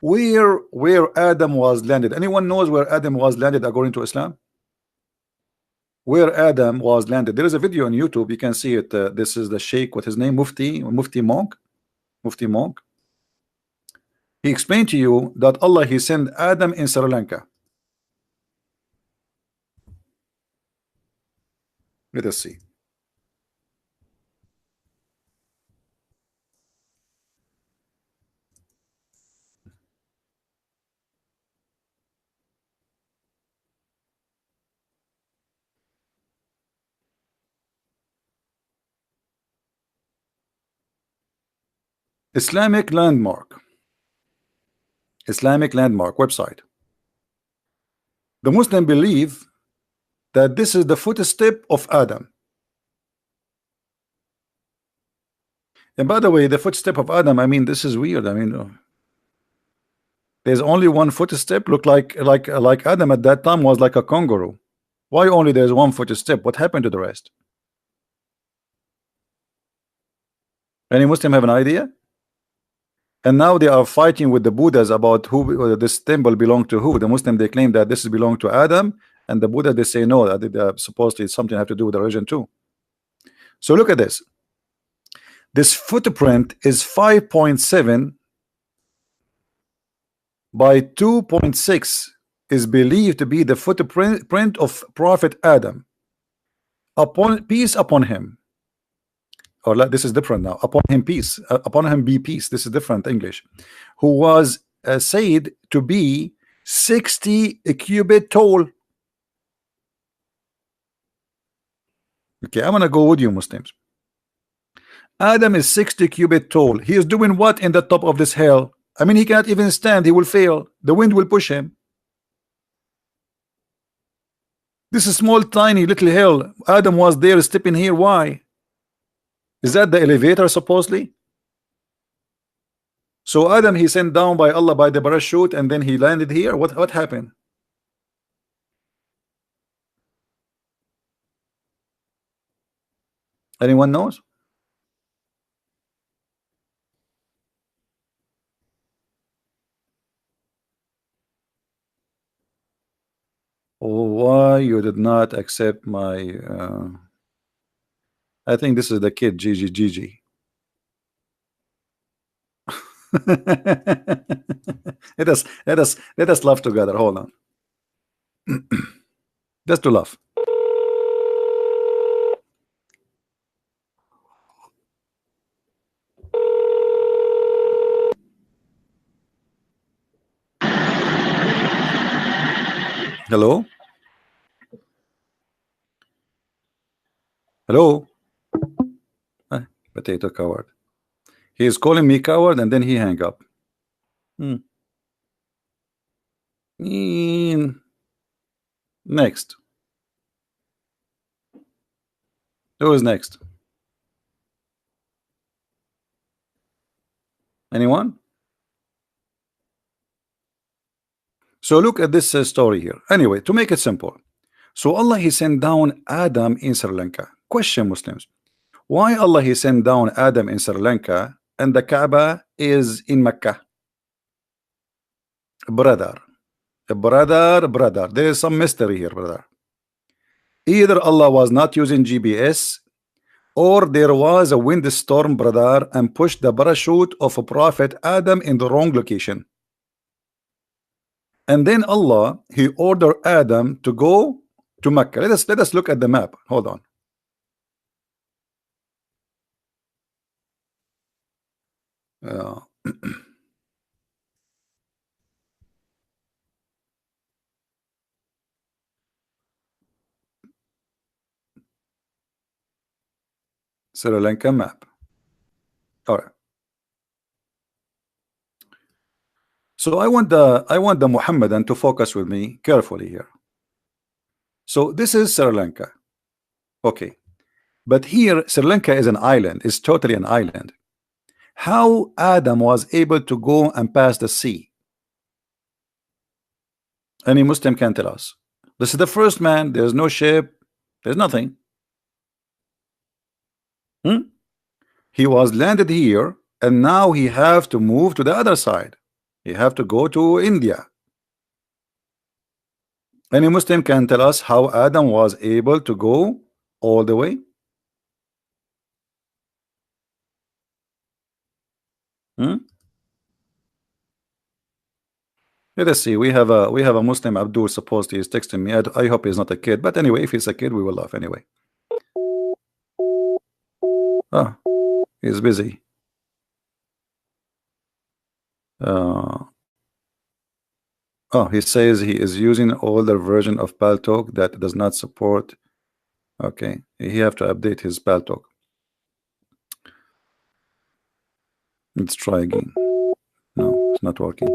where Adam was landed. Anyone knows where Adam was landed according to Islam? Where Adam was landed. There is a video on YouTube. You can see it. This is the Sheikh. What his name? Mufti Monk. Mufti Monk. He explained to you that Allah, he sent Adam in Sri Lanka. Let us see. Islamic landmark. Islamic landmark website. The Muslim believe that this is the footstep of Adam. And by the way, the footstep of Adam, I mean, this is weird. I mean, there's only one footstep. Look like Adam at that time was like a kangaroo. Why only there's one footstep? What happened to the rest? Any Muslim have an idea? And now they are fighting with the Buddhas about who this temple belonged to who. The Muslim, they claim that this belonged to Adam, and the Buddha, they say no, that supposedly something have to do with the religion too. So look at this. This footprint is 5.7 by 2.6, is believed to be the footprint of Prophet Adam. Upon peace upon him. Or this is different now. Upon him peace. Upon him be peace. This is different English. Who was said to be 60 cubit tall. Okay, I'm gonna go with you, Muslims. Adam is 60 cubit tall. He is doing what in the top of this hill? I mean, he cannot even stand. He will fail. The wind will push him. This is small, tiny, little hill. Adam was there stepping here. Why? Is that the elevator supposedly? So Adam, he sent down by Allah by the parachute, and then he landed here. What happened? Anyone knows? Why you did not accept my I think this is the kid Gigi. let us laugh together. Hold on. Just to laugh. Hello? Hello? Potato coward. He is calling me coward and then he hang up. Mm, next. Who is next? Anyone? So look at this story here. Anyway, to make it simple. So Allah He sent down Adam in Sri Lanka. Question, Muslims. Why Allah He sent down Adam in Sri Lanka and the Kaaba is in Mecca? Brother. There is some mystery here, brother. Either Allah was not using GPS or there was a windstorm, brother, and pushed the parachute of a Prophet Adam in the wrong location. And then Allah He ordered Adam to go to Mecca. Let us look at the map. Hold on. Uh, Sri Lanka map. All right. So I want the Mohammedan to focus with me carefully here. So this is Sri Lanka. Okay. But here Sri Lanka is an island, is totally an island. How Adam was able to go and pass the sea? Any Muslim can tell us. This is the first man, there's no ship, there's nothing. He was landed here and now he have to move to the other side. He have to go to India. Any Muslim can tell us how Adam was able to go all the way? Let us see. We have a Muslim Abdul supposedly is texting me. I hope he's not a kid, but anyway, if he's a kid, we will laugh anyway. Oh, he's busy. Oh, he says he is using older version of Paltalk that does not support. Okay, he have to update his Paltalk. Let's try again. No, it's not working.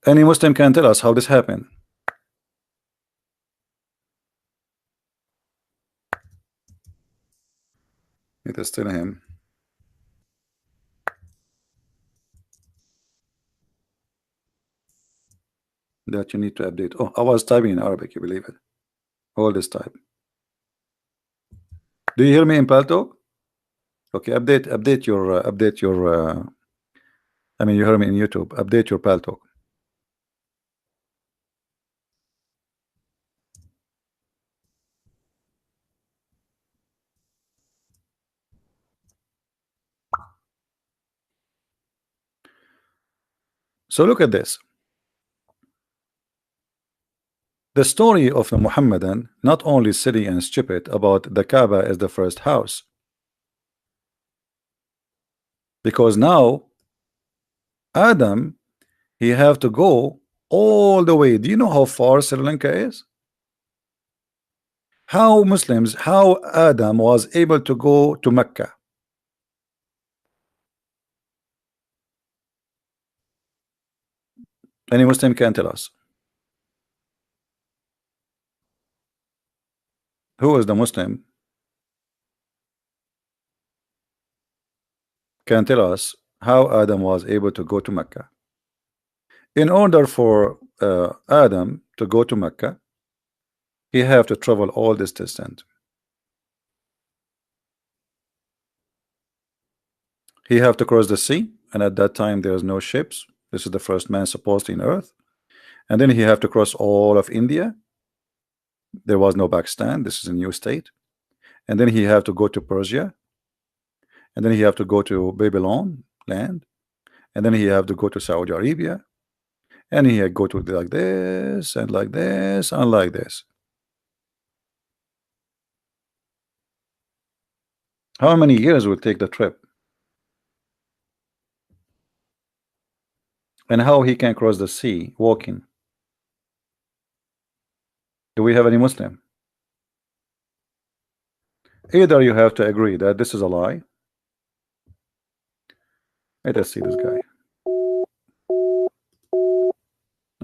Any Muslim can tell us how this happened. It is still him. That you need to update. Oh, I was typing in Arabic, you believe it? All this type. Do you hear me in Paltalk? Okay, update your I mean, you heard me in YouTube. Update your Paltalk. So look at this. The story of the Mohammedan not only silly and stupid about the Kaaba as the first house, because now Adam he have to go all the way. Do you know how far Sri Lanka is? How Adam was able to go to Mecca? Any Muslim can tell us. Who is the Muslim can tell us how Adam was able to go to Mecca? In order for Adam to go to Mecca, he have to travel all this distance. He have to cross the sea, and at that time there's no ships. This is the first man supposedly in earth. And then he have to cross all of India. There was no Pakistan. This is a new state. And then he have to go to Persia. And then he have to go to Babylon land. And then he have to go to Saudi Arabia. And he go to like this and like this and like this. How many years will take the trip? And how he can cross the sea walking? Do we have any Muslim? Either you have to agree that this is a lie. Let us see this guy.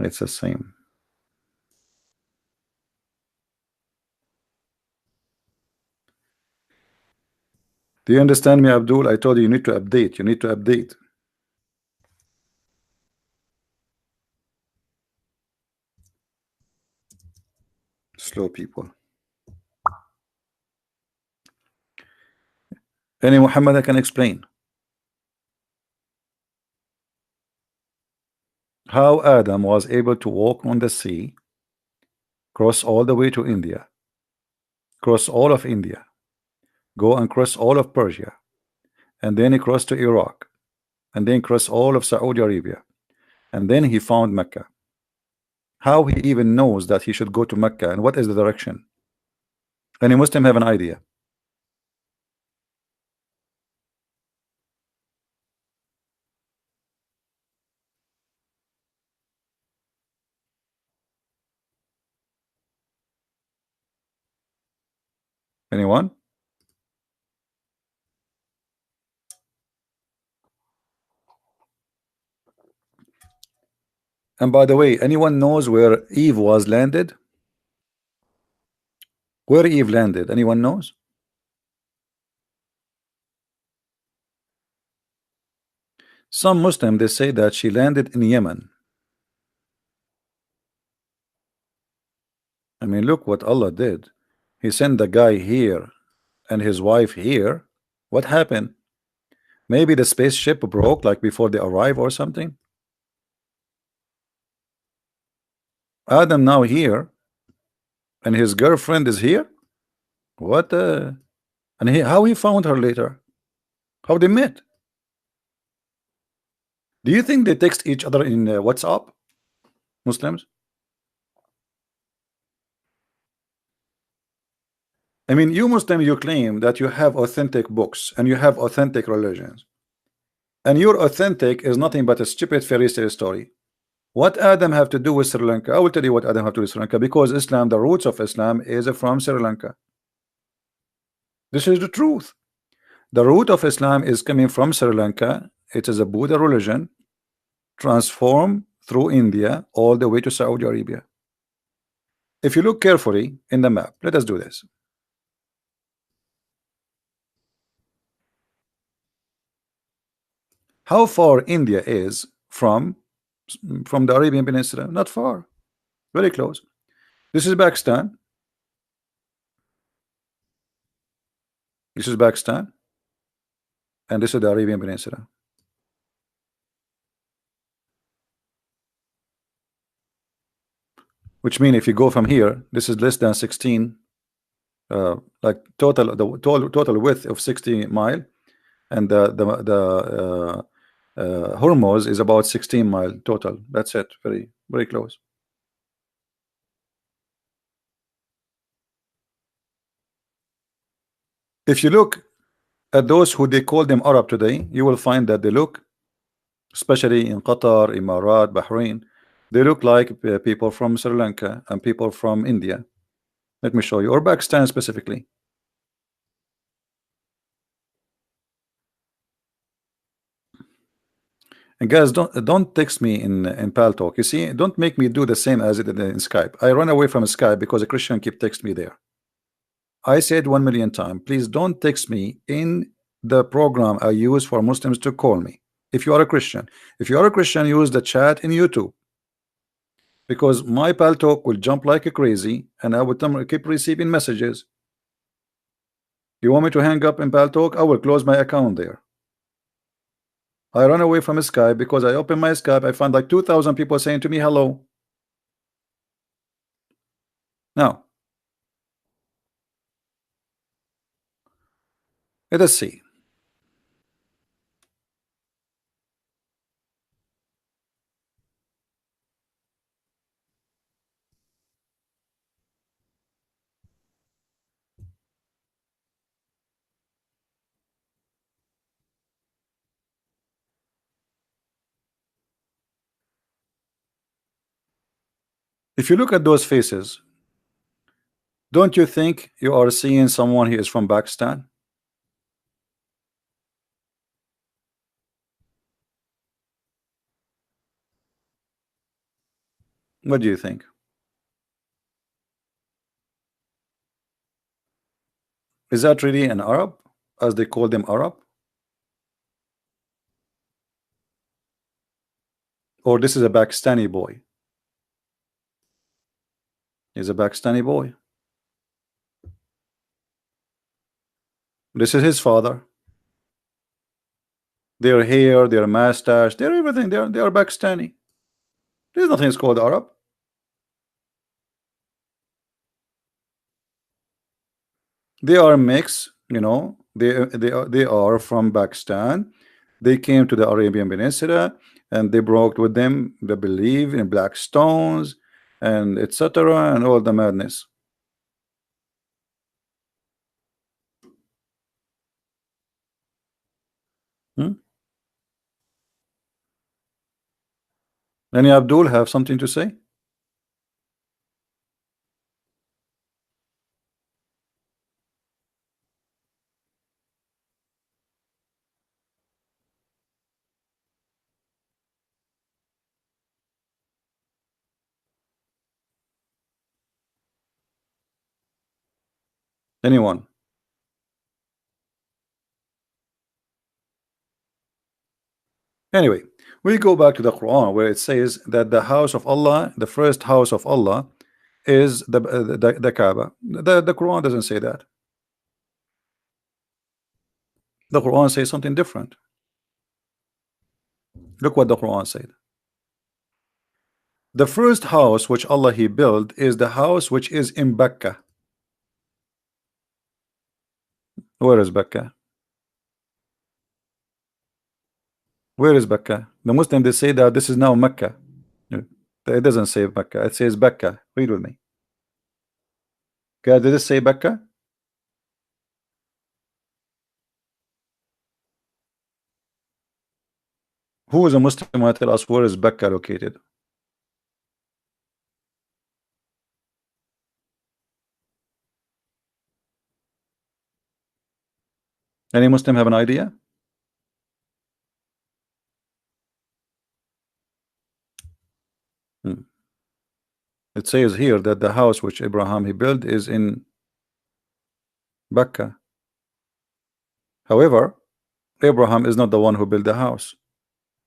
It's the same. Do you understand me, Abdul? I told you, you need to update. You need to update. Slow people. Any Muhammad I can explain how Adam was able to walk on the sea, cross all the way to India, cross all of India, go and cross all of Persia, and then he crossed to Iraq, and then cross all of Saudi Arabia, and then he found Mecca. How he even knows that he should go to Mecca and what is the direction? Any Muslim have an idea? Anyone? And by the way, anyone knows where Eve was landed? Where Eve landed? Anyone knows? Some Muslim they say that she landed in Yemen. I mean, look what Allah did. He sent the guy here and his wife here. What happened? Maybe the spaceship broke like before they arrive or something. Adam now here and his girlfriend is here. What? And how he found her later? How they met? Do you think they text each other in WhatsApp? Muslims? I mean, you Muslim, you claim that you have authentic books and you have authentic religions, and your authentic is nothing but a stupid fairy tale story. What Adam have to do with Sri Lanka? I will tell you what Adam have to do with Sri Lanka, because Islam, the roots of Islam is from Sri Lanka. This is the truth. The root of Islam is coming from Sri Lanka. It is a Buddha religion transformed through India all the way to Saudi Arabia. If you look carefully in the map, let us do this. How far India is from the Arabian Peninsula? Not far, very close. This is Pakistan. This is Pakistan, and this is the Arabian Peninsula. Which means if you go from here, this is less than 16, like total width of 60 mile, and the Hormuz is about 16 mile total. That's it. Very close. If you look at those who they call them Arab today, you will find that they look, especially in Qatar, Emirat, Bahrain, they look like people from Sri Lanka and people from India. Let me show you, or Pakistan specifically. And guys, don't text me in Pal Talk. You see, don't make me do the same as it did in Skype. I run away from Skype because a Christian keep text me there. I said 1,000,000 times, please don't text me in the program I use for Muslims to call me. If you are a Christian, use the chat in YouTube, because my Pal Talk will jump like a crazy, and I will keep receiving messages. You want me to hang up in Pal Talk? I will close my account there. I run away from Skype because I open my Skype, I find like 2,000 people saying to me hello. Now, let us see. If you look at those faces, don't you think you are seeing someone who is from Pakistan? What do you think? Is that really an Arab, as they call them Arab, or this is a Pakistani boy? He's a Pakistani boy. This is his father. Their hair, their mustache, their everything. They are Pakistani. There's nothing is called Arab. They are mixed. They are from Pakistan. They came to the Arabian Peninsula and they brought with them the belief in black stones and etc. and all the madness. Hmm? Any Abdul have something to say? Anyone? Anyway, we go back to the Quran where it says that the house of Allah, the first house of Allah, is the Kaaba. The Quran doesn't say that. The Quran says something different. Look what the Quran said. The first house which Allah He built is the house which is in Mecca. Where is Mecca? Where is Mecca? The Muslim they say that this is now Mecca. It doesn't say Mecca. It says Mecca. Read with me. Okay, did it say Mecca? Who is a Muslim who tell us where is Mecca located? Any Muslim have an idea? Hmm. It says here that the house which Abraham he built is in Mecca. However, Abraham is not the one who built the house.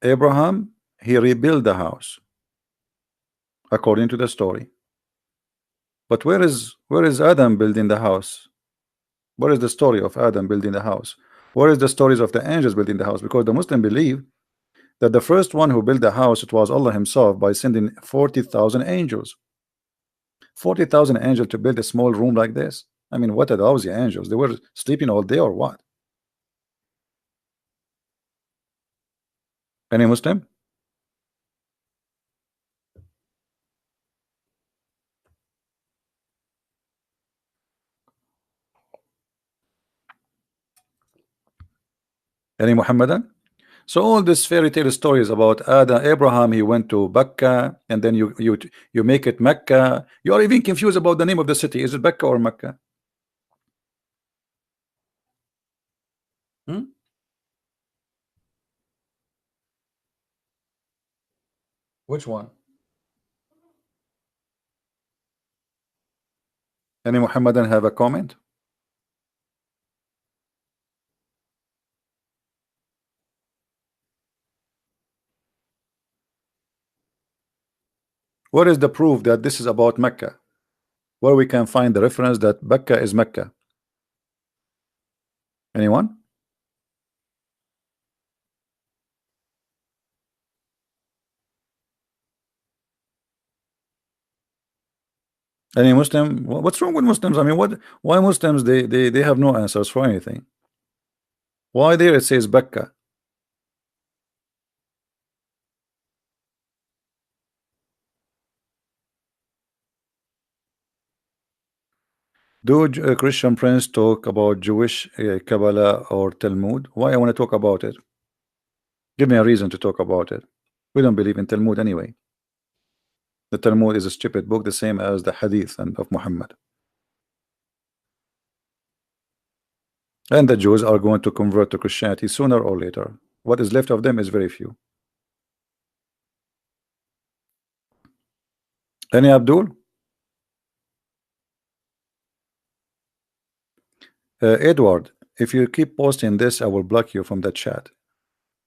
Abraham he rebuilt the house according to the story. But where is Adam building the house? What is the story of Adam building the house? What is the stories of the angels building the house? Because the Muslim believe that the first one who built the house it was Allah himself by sending 40,000 angels. 40,000 angels to build a small room like this. I mean, what are those angels? They were sleeping all day or what? Any Muslim? Any Muhammadan? So all these fairy tale stories about Adam, Abraham, he went to Mecca, and then you make it Mecca. You are even confused about the name of the city. Is it Mecca or Mecca? Hmm? Which one? Any Muhammadan have a comment? What is the proof that this is about Mecca? Where we can find the reference that Mecca is Mecca? Anyone? Any Muslim? What's wrong with Muslims? I mean, why Muslims they have no answers for anything? Why there it says Mecca? Do Christian Prince talk about Jewish Kabbalah or Talmud? Why I want to talk about it? Give me a reason to talk about it. We don't believe in Talmud anyway. The Talmud is a stupid book, the same as the Hadith and of Muhammad. And the Jews are going to convert to Christianity sooner or later. What is left of them is very few. Any Abdul? Edward, if you keep posting this, I will block you from the chat.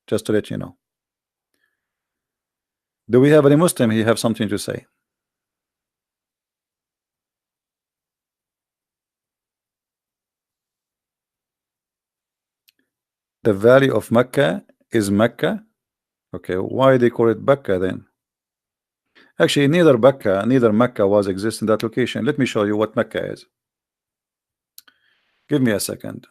Just to let you know. Do we have any Muslim? He have something to say. The valley of Mecca is Mecca. Okay, why they call it Becca then? Actually, neither Becca, neither Mecca was exist in that location. Let me show you what Mecca is. Give me a second.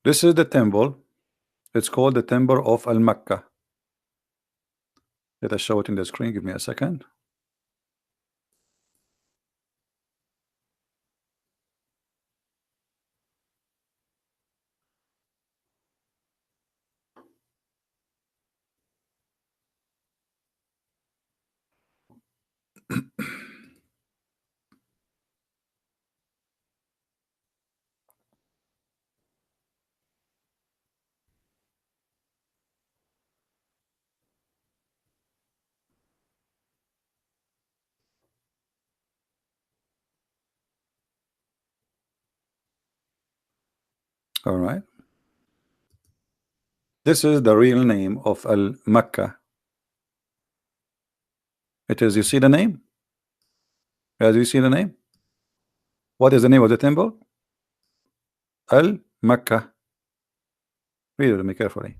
This is the temple. It's called the Temple of Al Mecca. Let us show it in the screen. Give me a second. All right. This is the real name of Al Mecca. It is. You see the name? As you see the name. What is the name of the temple? Al Mecca. Read it me carefully.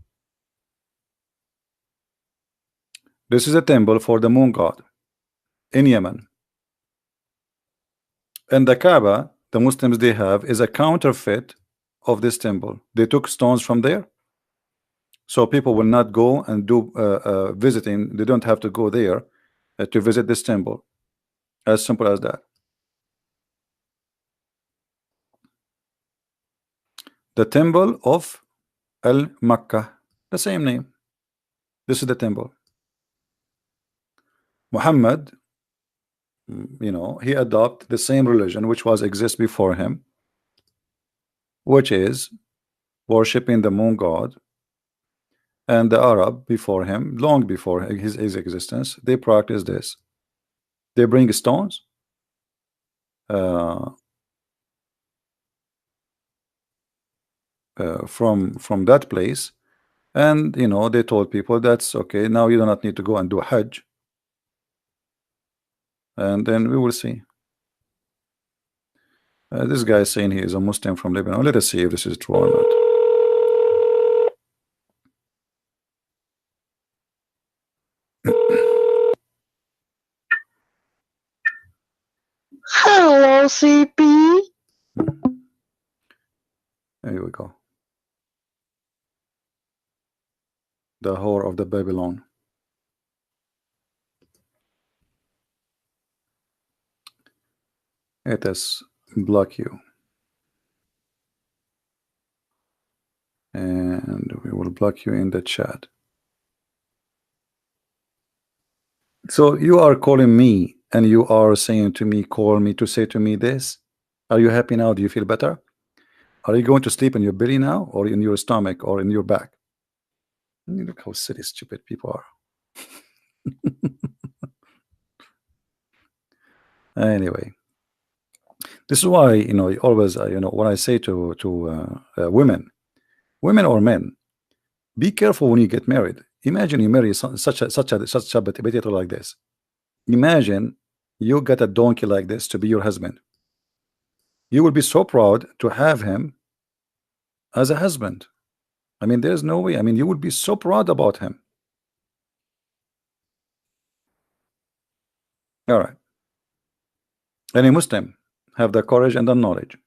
This is a temple for the moon god in Yemen. And the Kaaba, the Muslims they have, is a counterfeit of this temple. They took stones from there, so people will not go and do visiting. They don't have to go there to visit this temple. As simple as that. The temple of Al Makkah, the same name. This is the temple. Muhammad, you know, he adopted the same religion which was exist before him, which is worshiping the moon god. And the Arab before him, long before his existence, they practice this. They bring stones uh, from that place, and you know, they told people that's okay. Now you do not need to go and do Hajj, and then we will see. This guy is saying he is a Muslim from Lebanon. Let us see if this is true or not.
Hello, CP.
Here we go. The whore of the Babylon. Let us block you, and we will block you in the chat. So you are calling me and you are saying to me, call me to say to me this. Are you happy now? Do you feel better? Are you going to sleep in your belly now, or in your stomach, or in your back? Look how silly, stupid people are. Anyway, this is why, you know, always, you know, when I say to women or men, be careful when you get married. Imagine you marry such a potato like this. Imagine you get a donkey like this to be your husband. You will be so proud to have him as a husband. I mean, there's no way. I mean, you would be so proud about him. All right. Any Muslim have the courage and the knowledge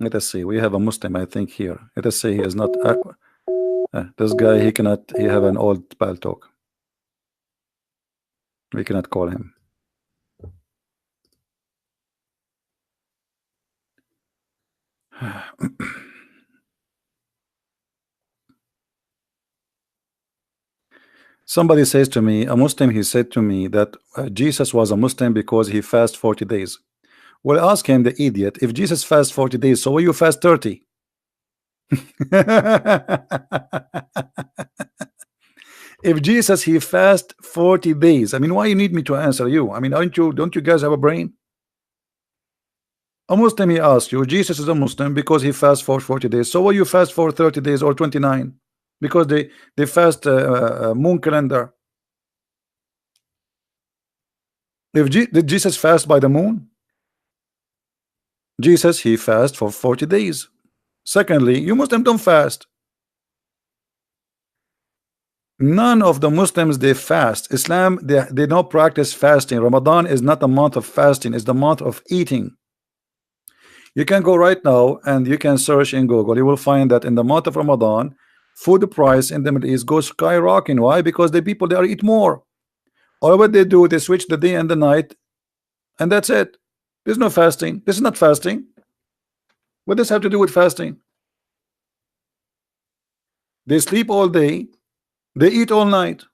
Let us see. We have a Muslim, I think, here. Let us say he is not. This guy, he cannot. He have an old pal talk. We cannot call him. Somebody says to me, a Muslim, he said to me that Jesus was a Muslim because he fast 40 days. Well, ask him, the idiot, if Jesus fast 40 days, so why you fast 30? If Jesus he fast 40 days, I mean, why you need me to answer you? I mean, don't you guys have a brain? A Muslim, he asks you, Jesus is a Muslim because he fasts for 40 days. So why you fast for 30 days or 29? Because they fast moon calendar. Did Jesus fast by the moon? Jesus he fast for 40 days. Secondly, you Muslims don't fast. None of the Muslims they fast. Islam they don't practice fasting. Ramadan is not a month of fasting, it's the month of eating. You can go right now and you can search in Google. You will find that in the month of Ramadan, food price in the Middle East goes skyrocketing. Why? Because the people there eat more. All what they do, they switch the day and the night, and that's it. There's no fasting. This is not fasting. What does this have to do with fasting? They sleep all day, they eat all night.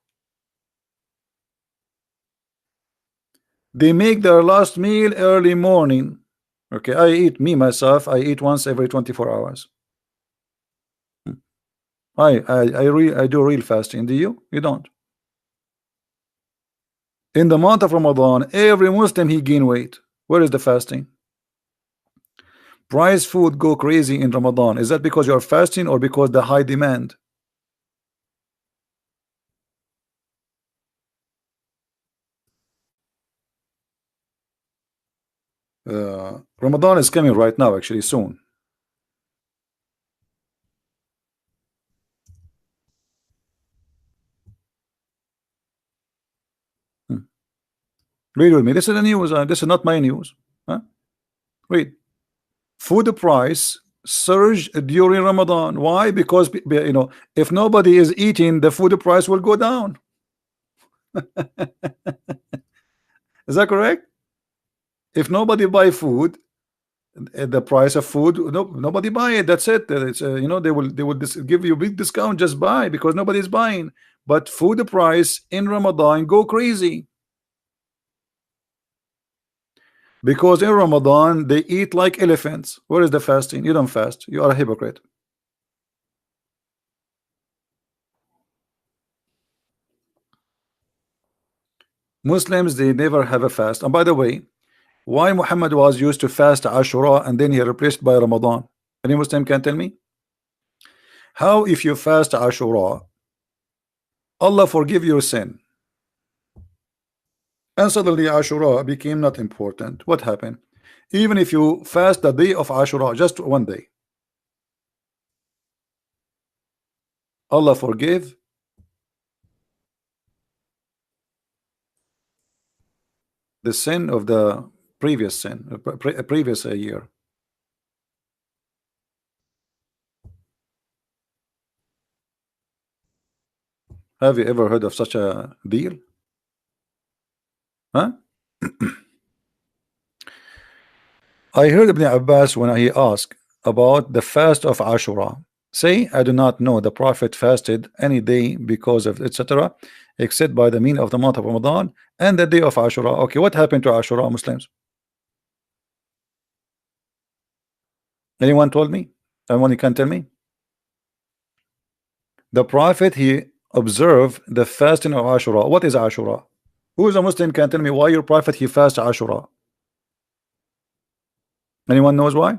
They make their last meal early morning. Okay, I eat myself. I eat once every 24 hours. I do real fasting. Do you? You don't. In the month of Ramadan, every Muslim he gain weight. Where is the fasting? Price food go crazy in Ramadan. Is that because you are fasting or because the high demand? Ramadan is coming right now, actually soon. Read with me. This is the news. This is not my news. Huh? Read. Food price surge during Ramadan. Why? Because you know, if nobody is eating, the food price will go down. Is that correct? If nobody buy food, the price of food, nobody buy it. That's it. It's you know, they will give you a big discount. Just buy because nobody's buying. But food price in Ramadan go crazy. Because in Ramadan they eat like elephants. Where is the fasting? You don't fast. You are a hypocrite. Muslims they never have a fast. And by the way, why Muhammad was used to fast Ashura and then he replaced by Ramadan? Any Muslim can tell me? How if you fast Ashura, Allah forgive your sin, and suddenly Ashura became not important? What happened? Even if you fast the day of Ashura, just one day, Allah forgive the sin of the previous sin, previous year. Have you ever heard of such a deal? Huh? I heard Ibn Abbas when he asked about the fast of Ashura. Say, I do not know the Prophet fasted any day because of etc. except by the mean of the month of Ramadan and the day of Ashura. Okay, what happened to Ashura, Muslims? Anyone told me? Anyone can tell me? The Prophet he observed the fasting of Ashura. What is Ashura? Who is a Muslim can tell me why your Prophet he fast Ashura? Anyone knows why?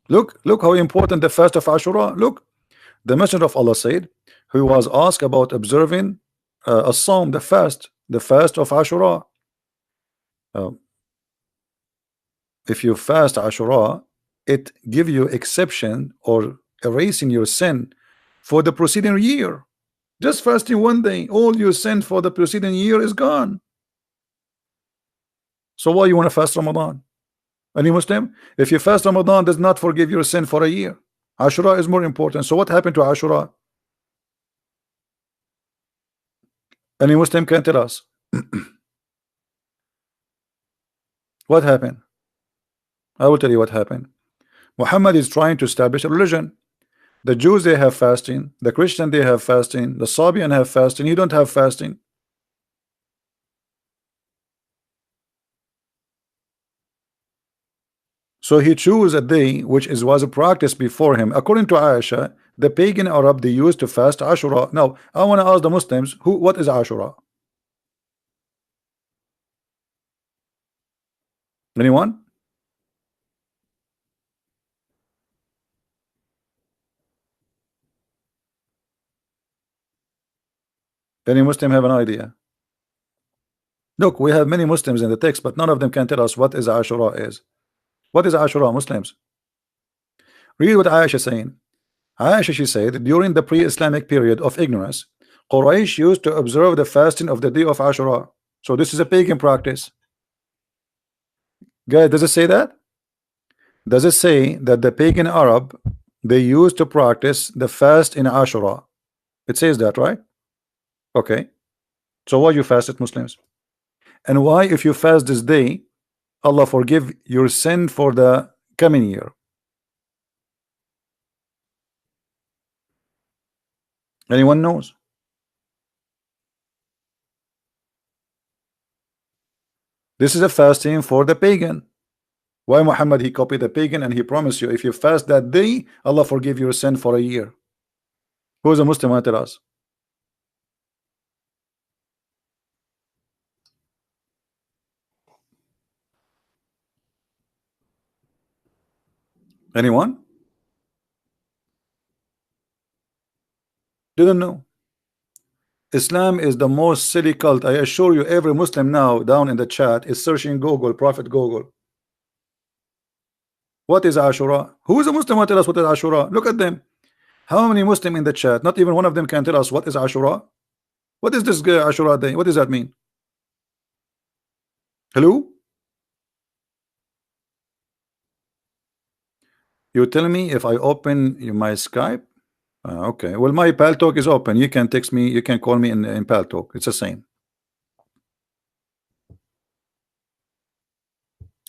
Look how important the fast of Ashura. Look, the Messenger of Allah said, who was asked about observing a psalm, the fast of Ashura. Uh, if you fast Ashura, it give you exception or erasing your sin for the preceding year. Just fasting one day, all your sin for the preceding year is gone. So why you want to fast Ramadan? Any Muslim? If you fast Ramadan, does not forgive your sin for a year. Ashura is more important. So what happened to Ashura? Any Muslim can tell us. What happened? I will tell you what happened. Muhammad is trying to establish a religion. The Jews, they have fasting. The Christian, they have fasting. The Sabian have fasting. You don't have fasting. So he chose a day which was a practice before him. According to Aisha, the pagan Arab, they used to fast Ashura. Now, I want to ask the Muslims, what is Ashura? Anyone? Any Muslim have an idea? Look, we have many Muslims in the text, but none of them can tell us what is Ashura is. What is Ashura, Muslims? Read what Aisha is saying. Aisha, she said, during the pre-Islamic period of ignorance, Quraysh used to observe the fasting of the day of Ashura. So this is a pagan practice. Guys, does it say that? Does it say that the pagan Arab, they used to practice the fast in Ashura? It says that, right? Okay. So why you fast it, Muslims? And why, if you fast this day, Allah forgive your sin for the coming year? Anyone knows? This is a fasting for the pagan. Why Muhammad, he copied the pagan and he promised you if you fast that day, Allah forgive your sin for a year. Who is a Muslim? Tell us. Anyone? Didn't know. Islam is the most silly cult. I assure you, every Muslim now down in the chat is searching Google, Prophet Google. What is Ashura? Who is a Muslim? Tell us what is Ashura. Look at them. How many Muslim in the chat? Not even one of them can tell us what is Ashura. What is this Ashura day? What does that mean? Hello? You tell me if I open my Skype. Okay. Well, my Pal Talk is open. You can text me. You can call me in Pal Talk. It's the same.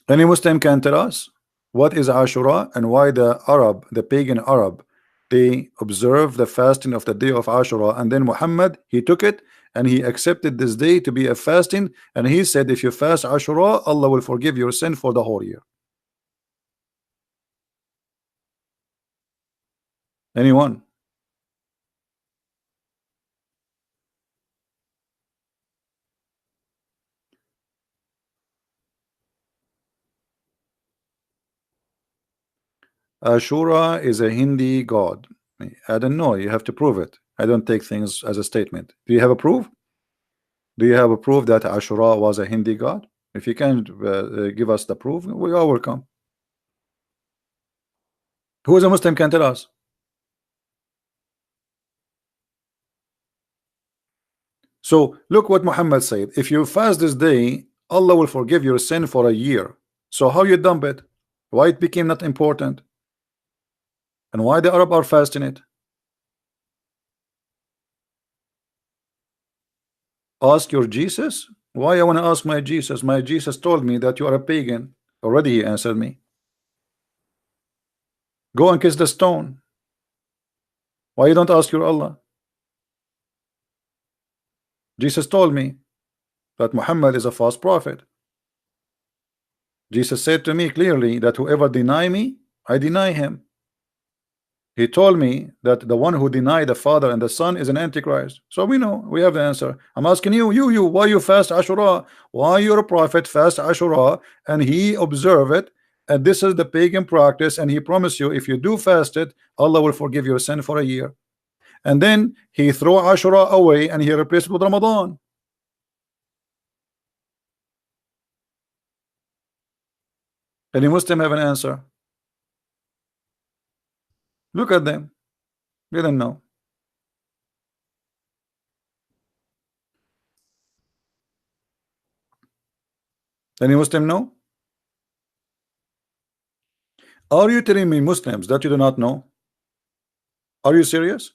Any Muslim can tell us what is Ashura and why the Arab, the pagan Arab, they observe the fasting of the day of Ashura, and then Muhammad, he took it and he accepted this day to be a fasting, and he said if you fast Ashura, Allah will forgive your sin for the whole year. Anyone? Ashura is a Hindi god. I don't know. You have to prove it. I don't take things as a statement. Do you have a proof? Do you have a proof that Ashura was a Hindi god? If you can give us the proof, we are welcome. Who is a Muslim can tell us? So look what Muhammad said. If you fast this day, Allah will forgive your sin for a year. So how you dump it? Why it became not important? And why the Arab are fasting it? Ask your Jesus. Why I want to ask my Jesus? My Jesus told me that you are a pagan. Already he answered me. Go and kiss the stone. Why you don't ask your Allah? Jesus told me that Muhammad is a false prophet. Jesus said to me clearly that whoever deny me, I deny him. He told me that the one who denied the Father and the Son is an Antichrist. So we know, we have the answer. I'm asking you, why you fast Ashura? Why your prophet fast Ashura and he observe it? And this is the pagan practice, and he promised you if you do fast it, Allah will forgive your sin for a year. And then he threw Ashura away and he replaced it with Ramadan. Any Muslim have an answer? Look at them. They don't know. Any Muslim know? Are you telling me, Muslims, that you do not know? Are you serious?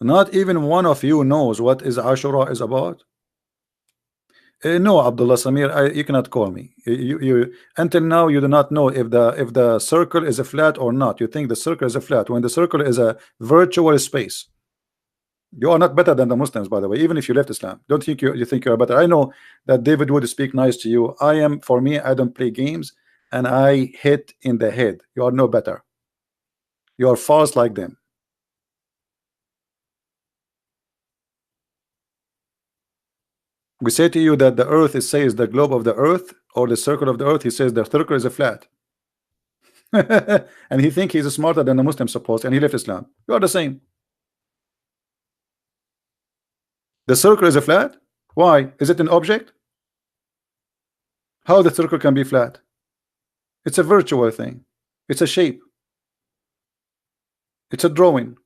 Not even one of you knows what is Ashura is about? No, Abdullah Samir, you cannot call me. Until now you do not know if the circle is a flat or not. You think the circle is a flat when the circle is a virtual space. You are not better than the Muslims, by the way, even if you left Islam. Don't think you think you're better. I know that David would speak nice to you. I am, for me, I don't play games and I hit in the head. You are no better. You are false like them. We say to you that the earth is says the globe of the earth or the circle of the earth. He says the circle is a flat. And he think he's smarter than the Muslims supposed, and he left Islam. You are the same. The circle is a flat. Why? Is it an object? How the circle can be flat? It's a virtual thing. It's a shape. It's a drawing.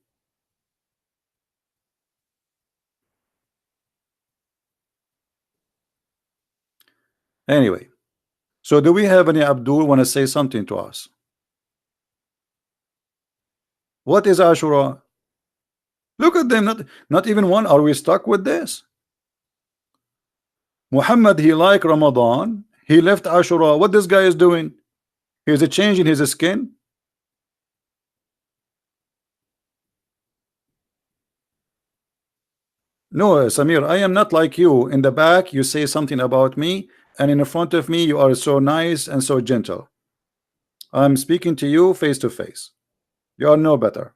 Anyway, so do we have any Abdul want to say something to us? What is Ashura? Look at them, not even one. Are we stuck with this? Muhammad, he like Ramadan, he left Ashura. What this guy is doing? He's a change in his skin. No, Samir, I am not like you. In the back you say something about me, and in front of me you are so nice and so gentle. I'm speaking to you face to face. You are no better.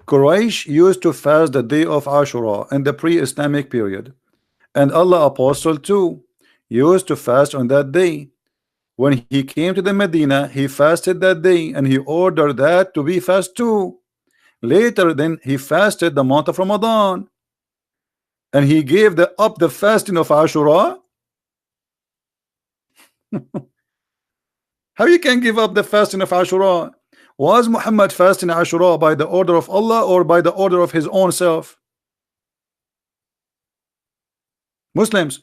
Quraysh used to fast the day of Ashura in the pre-Islamic period, and Allah Apostle too used to fast on that day. When he came to the Medina, he fasted that day, and he ordered that to be fast too. Later, then he fasted the month of Ramadan, and he gave up the fasting of Ashura. How you can give up the fasting of Ashura? Was Muhammad fasting Ashura by the order of Allah or by the order of his own self? Muslims,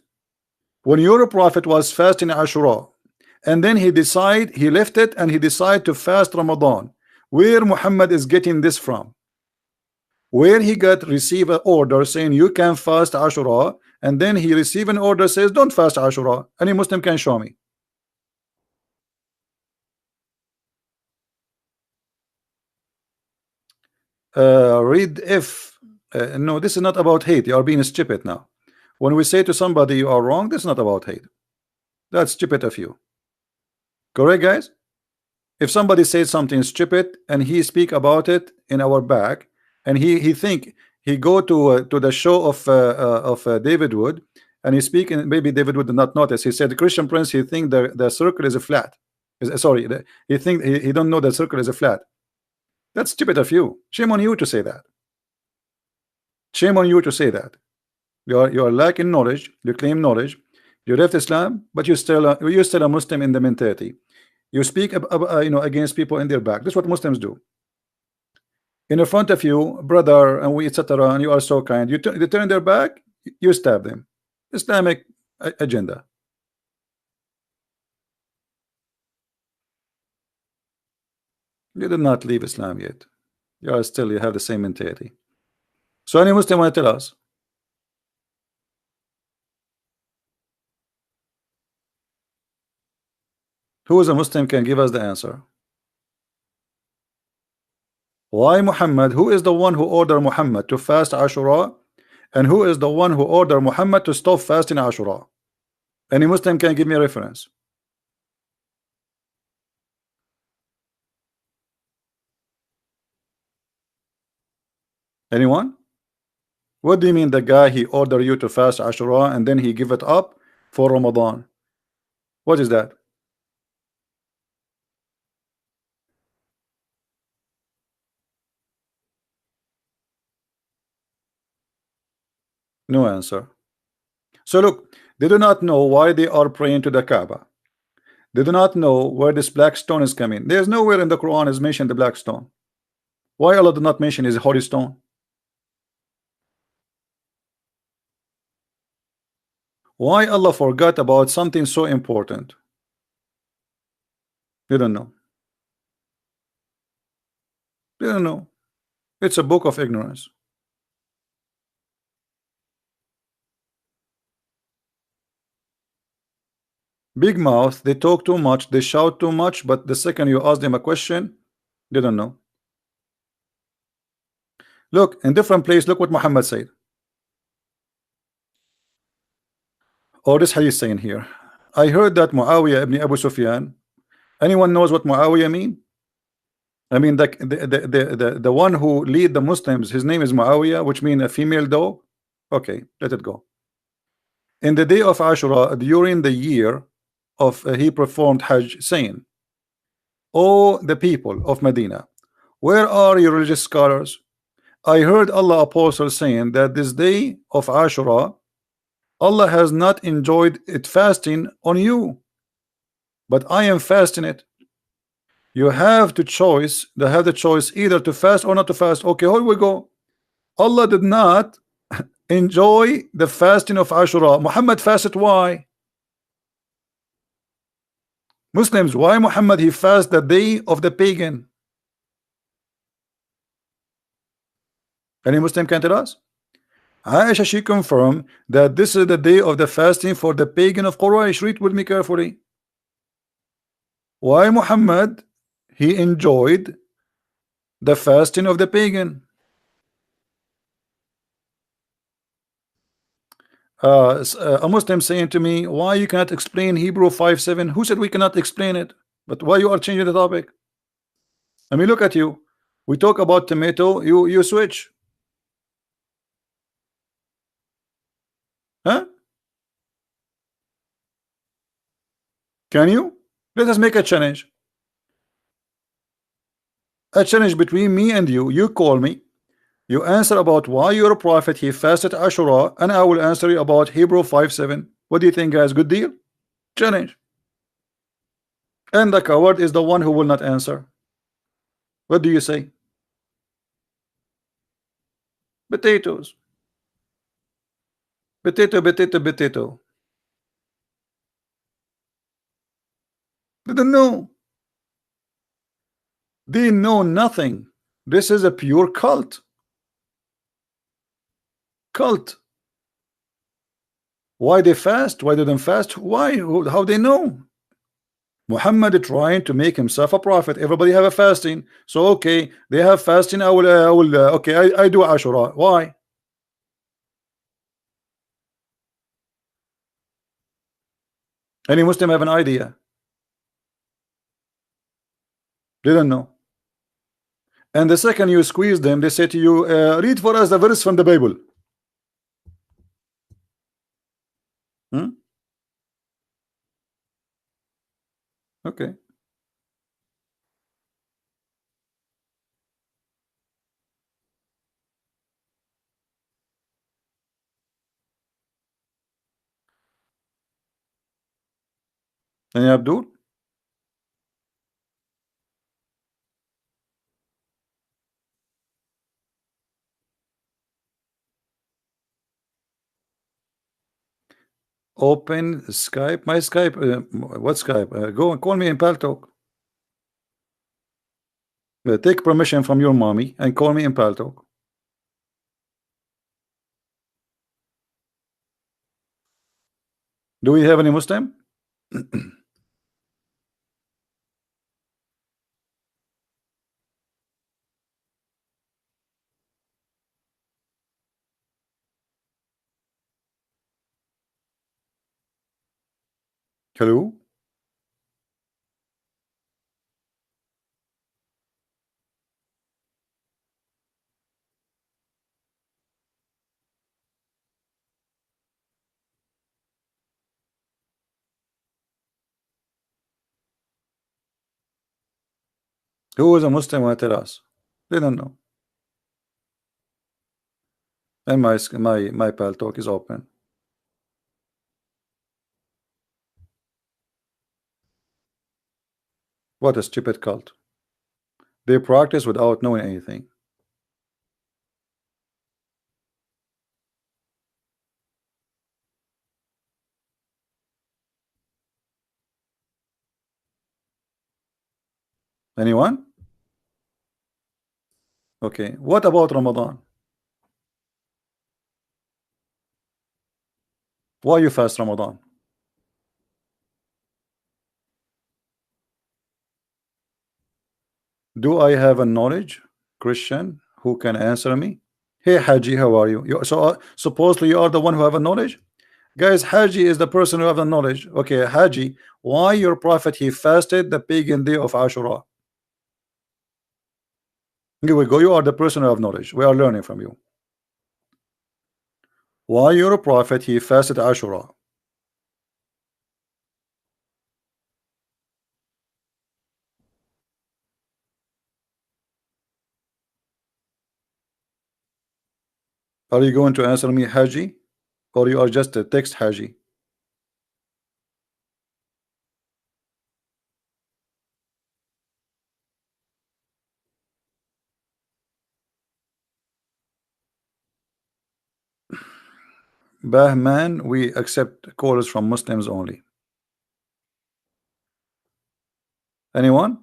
when your prophet was fasting Ashura, and then he left it and he decided to fast Ramadan, where Muhammad is getting this from? Where he receive an order saying you can fast Ashura, and then he receive an order says don't fast Ashura? Any Muslim can show me. Read if no, this is not about hate. You are being stupid now. When we say to somebody you are wrong, this is not about hate. That's stupid of you. Correct, guys? If somebody says something stupid and he speak about it in our back, and he think he go to the show of David Wood, and he speak, and maybe David Wood did not notice. He said the Christian Prince, he think the circle is a flat. Sorry, he think he don't know the circle is a flat. That's stupid of you. Shame on you to say that. Shame on you to say that. You are lacking knowledge. You claim knowledge. You left Islam, but you're still a Muslim in the mentality. You speak against people in their back. That's what Muslims do. In front of you, brother, and we etc. And you are so kind. They turn their back. You stab them. Islamic agenda. You did not leave Islam yet. You have the same mentality. So any Muslim want to tell us? Who is a Muslim can give us the answer? Why Muhammad? Who is the one who ordered Muhammad to fast Ashura? And who is the one who ordered Muhammad to stop fasting Ashura? Any Muslim can give me a reference. Anyone? What do you mean the guy he ordered you to fast Ashura and then he give it up for Ramadan? What is that? No answer. So look, they do not know why they are praying to the Kaaba. They do not know where this black stone is coming. There's nowhere in the Quran is mentioned the black stone. Why Allah did not mention his holy stone? Why Allah forgot about something so important? You don't know. You don't know. It's a book of ignorance. Big mouth, they talk too much, they shout too much, but the second you ask them a question, they don't know. Look, in different place, look what Muhammad said. Or this hadith saying here. I heard that Muawiyah ibn Abu Sufyan. Anyone knows what Muawiyah mean? I mean the one who lead the Muslims, his name is Muawiyah, which means a female dog. Okay, let it go. In the day of Ashura, during the year of he performed Hajj, saying, "O the people of Medina, where are your religious scholars? I heard Allah apostle saying that this day of Ashura, Allah has not enjoyed it fasting on you, but I am fasting it. You have to choice. They have the choice either to fast or not to fast. Okay, here we go. Allah did not enjoy the fasting of Ashura. Muhammad fasted. Why? Muslims, why Muhammad he fast the day of the pagan? Any Muslim can tell us? Aisha, she confirmed that this is the day of the fasting for the pagan of Quraysh. Read with me carefully. Why Muhammad he enjoyed the fasting of the pagan? A Muslim saying to me, why you cannot explain Hebrew 5:7? Who said we cannot explain it? But why you are changing the topic? I mean, look at you. We talk about tomato, you switch. Huh? Can you? Let us make a challenge. A challenge between me and you. You call me. You answer about why your prophet he fasted Ashura, and I will answer you about Hebrew 5:7. What do you think, guys? Good deal? Challenge. And the coward is the one who will not answer. What do you say? Potatoes. Potato, potato, potato. They don't know. They know nothing. This is a pure cult. Cult. Why they fast? Why they don't fast? Why? How they know? Muhammad trying to make himself a prophet. Everybody have a fasting. So okay, they have fasting. I will. Okay, I do Ashura. Why? Any Muslim have an idea? They don't know. And the second you squeeze them, they say to you, read for us the verse from the Bible. Hmm? Okay. And Abdul? Open Skype. My Skype. What Skype? Go and call me in Paltalk. Take permission from your mommy and call me in Paltalk. Do we have any Muslim? Hello? Who is a Muslim will tell us? They don't know. And my Paltalk is open. What a stupid cult. They practice without knowing anything. Anyone? Okay. What about Ramadan? Why you fast Ramadan? Do I have a knowledge, Christian, who can answer me? Hey Haji, how are you? Supposedly you are the one who have a knowledge? Guys, Haji is the person who have the knowledge. Okay, Haji, why your prophet he fasted the pagan day of Ashura? Here we go. You are the person who have knowledge. We are learning from you. Why your prophet he fasted Ashura? Are you going to answer me, Haji? Or you are just a text Haji? Bahman, we accept calls from Muslims only. Anyone?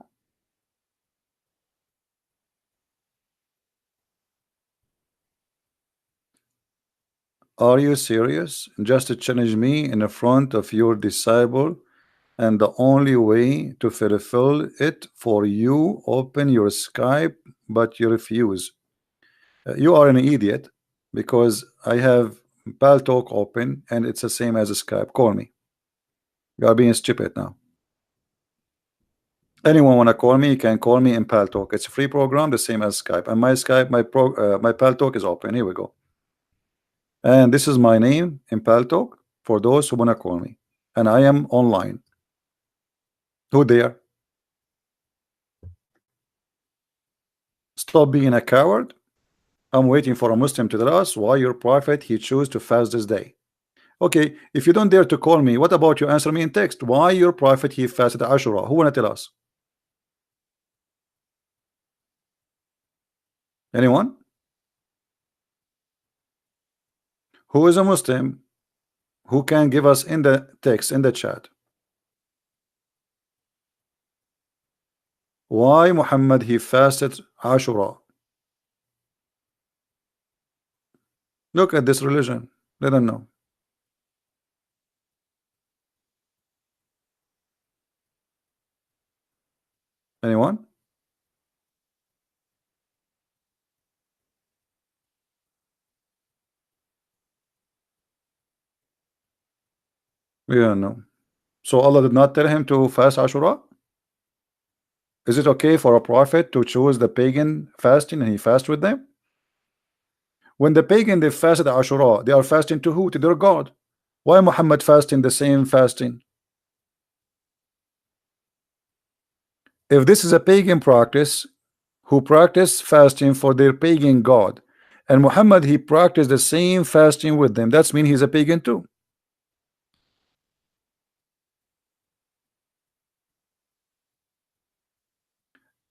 Are you serious? Just to challenge me in front of your disciple, and the only way to fulfill it for you, open your Skype, but you refuse. You are an idiot because I have Paltalk open and it's the same as a Skype. Call me. You are being stupid now. Anyone wanna call me? You can call me in Paltalk. It's a free program, the same as Skype. And my Skype, my Paltalk is open. Here we go. And this is my name in Paltalk for those who wanna call me. And I am online. Who there? Stop being a coward. I'm waiting for a Muslim to tell us why your prophet he chose to fast this day. Okay, if you don't dare to call me, what about you answer me in text? Why your prophet he fasted Ashura? Who wanna tell us? Anyone? Who is a Muslim who can give us in the text in the chat why Muhammad he fasted Ashura? Look at this religion. They don't know. Anyone? We don't know. So Allah did not tell him to fast Ashura? Is it okay for a prophet to choose the pagan fasting and he fast with them? When the pagan they fasted Ashura, they are fasting to who? To their God. Why Muhammad fasting the same fasting? If this is a pagan practice who practice fasting for their pagan God, and Muhammad he practiced the same fasting with them, that's mean he's a pagan too.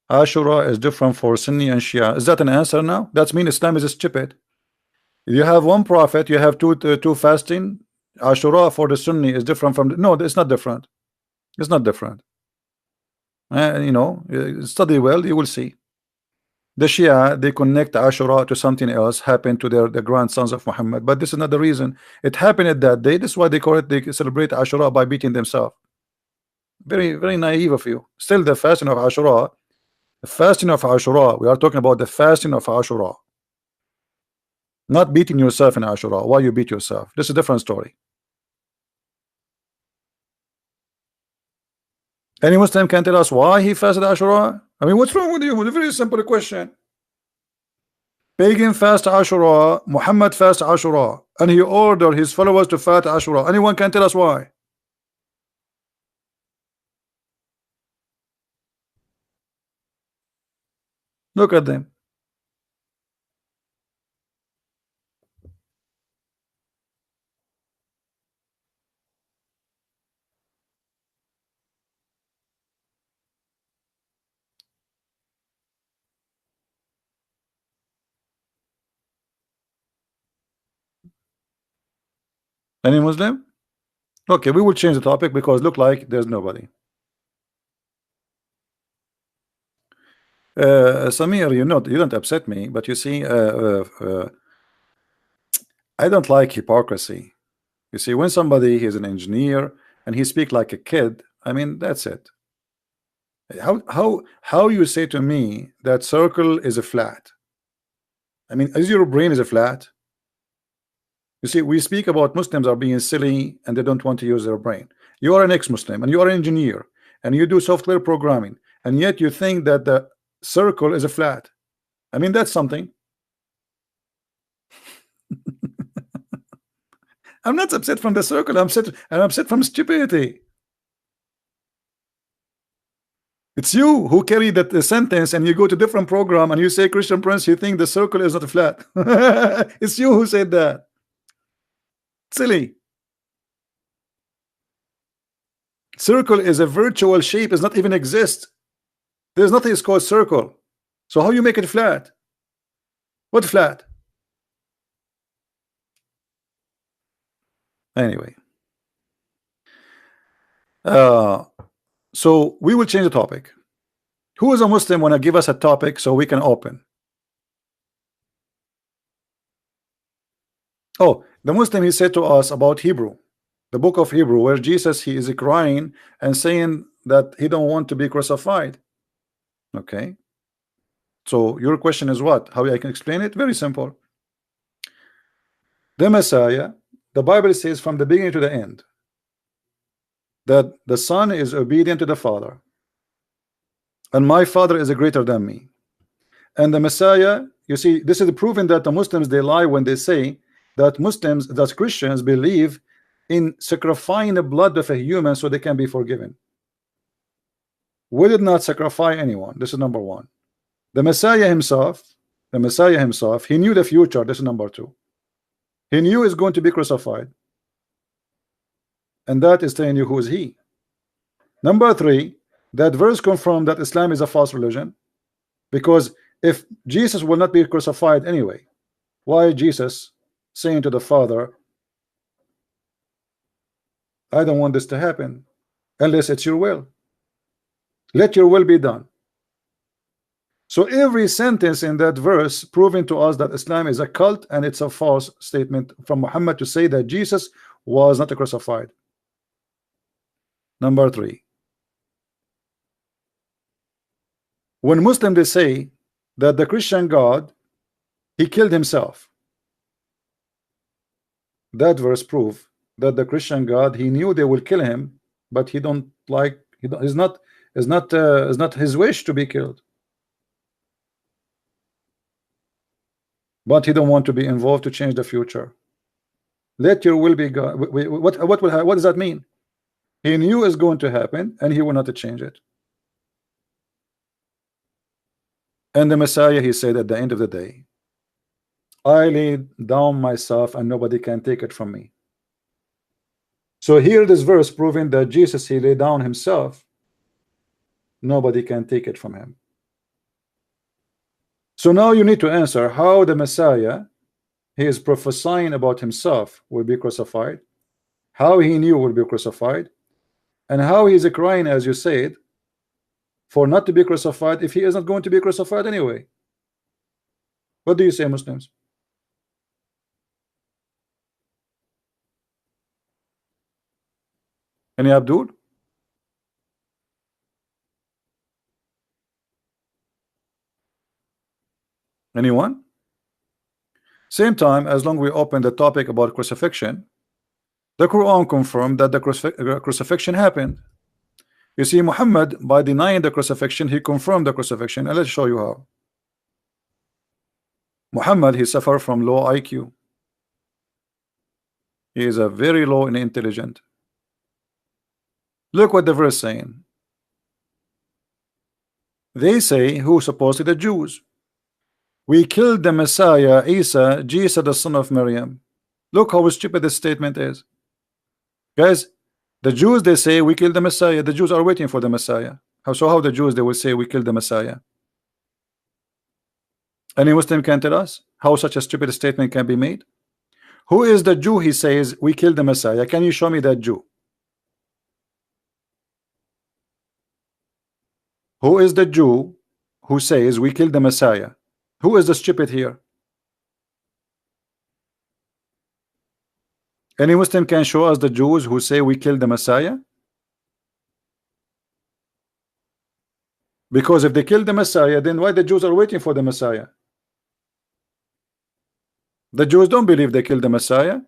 Ashura is different for Sunni and Shia. Is that an answer now? That means Islam is stupid. You have one prophet, you have two fasting. Ashura for the Sunni is different from no, it's not different. It's not different. Study well, you will see. The Shia they connect Ashura to something else happened to the grandsons of Muhammad, but this is not the reason. It happened at that day. This is why they call it. They celebrate Ashura by beating themselves. Very, very naive of you. Still, the fasting of Ashura. The fasting of Ashura, we are talking about the fasting of Ashura, not beating yourself in Ashura. Why you beat yourself? This is a different story. Any Muslim can tell us why he fasted Ashura? I mean, what's wrong with you? It's a very simple question. Pagan fast Ashura, Muhammad fast Ashura, and he ordered his followers to fast Ashura. Anyone can tell us why? Look at them. Any Muslim? Okay, we will change the topic because look like there's nobody. Samir, you don't upset me, but you see, I don't like hypocrisy. You see, when somebody is an engineer and he speak like a kid, I mean, that's it. How you say to me that circle is a flat? I mean, is your brain is a flat? You see, we speak about Muslims are being silly and they don't want to use their brain. You are an ex-Muslim and you are an engineer and you do software programming, and yet you think that the circle is a flat. I mean, that's something. I'm not upset from the circle. I'm upset from stupidity. It's you who carry that the sentence and you go to different program and you say, Christian Prince, you think the circle is not flat. It's you who said that. Silly. Circle is a virtual shape, does not even exist. There's nothing is called circle. So how you make it flat? What flat? Anyway. So we will change the topic. Who is a Muslim want to give us a topic so we can open? Oh, the Muslim, he said to us about Hebrew, the book of Hebrew, where Jesus, he is crying and saying that he don't want to be crucified. Okay. So your question is what? How I can explain it? Very simple. The Messiah, the Bible says from the beginning to the end, that the Son is obedient to the Father, and my Father is greater than me. And the Messiah, you see, this is proven that the Muslims, they lie when they say that Muslims, that Christians believe in sacrificing the blood of a human so they can be forgiven. We did not sacrifice anyone. This is number one. The Messiah himself, he knew the future. This is number two. He knew he's going to be crucified, and that is telling you who is he. Number three, that verse confirmed that Islam is a false religion, because if Jesus will not be crucified anyway, why Jesus saying to the Father, I don't want this to happen unless it's your will. Let your will be done. So every sentence in that verse proving to us that Islam is a cult and it's a false statement from Muhammad to say that Jesus was not crucified. Number three, when Muslims they say that the Christian God, he killed himself, that verse prove that the Christian God, he knew they will kill him, but he don't like, is not his wish to be killed, but he don't want to be involved to change the future. Let your will be God. What does that mean? He knew it's going to happen and he will not change it. And the Messiah, he said at the end of the day, I laid down myself and nobody can take it from me. So here this verse proving that Jesus, he laid down himself, nobody can take it from him. So now you need to answer how the Messiah, he is prophesying about himself will be crucified, how he knew will be crucified, and how he is crying, as you said, for not to be crucified if he is not going to be crucified anyway. What do you say, Muslims? Any Abdul? Anyone? Same time, as long we open the topic about crucifixion, the Quran confirmed that the crucifixion happened. You see, Muhammad, by denying the crucifixion, he confirmed the crucifixion, and let's show you how. Muhammad, he suffered from low IQ. He is a very low and intelligent. Look what the verse saying. They say, who supposedly the Jews, we killed the Messiah, Isa, Jesus, the son of Maryam. Look how stupid this statement is. Guys, the Jews, they say we killed the Messiah. The Jews are waiting for the Messiah. How the Jews, they will say we killed the Messiah? Any Muslim can tell us how such a stupid statement can be made? Who is the Jew, he says we killed the Messiah? Can you show me that Jew? Who is the Jew who says we killed the Messiah? Who is the stupid here? Any Muslim can show us the Jews who say we killed the Messiah? Because if they killed the Messiah, then why the Jews are waiting for the Messiah? The Jews don't believe they killed the Messiah.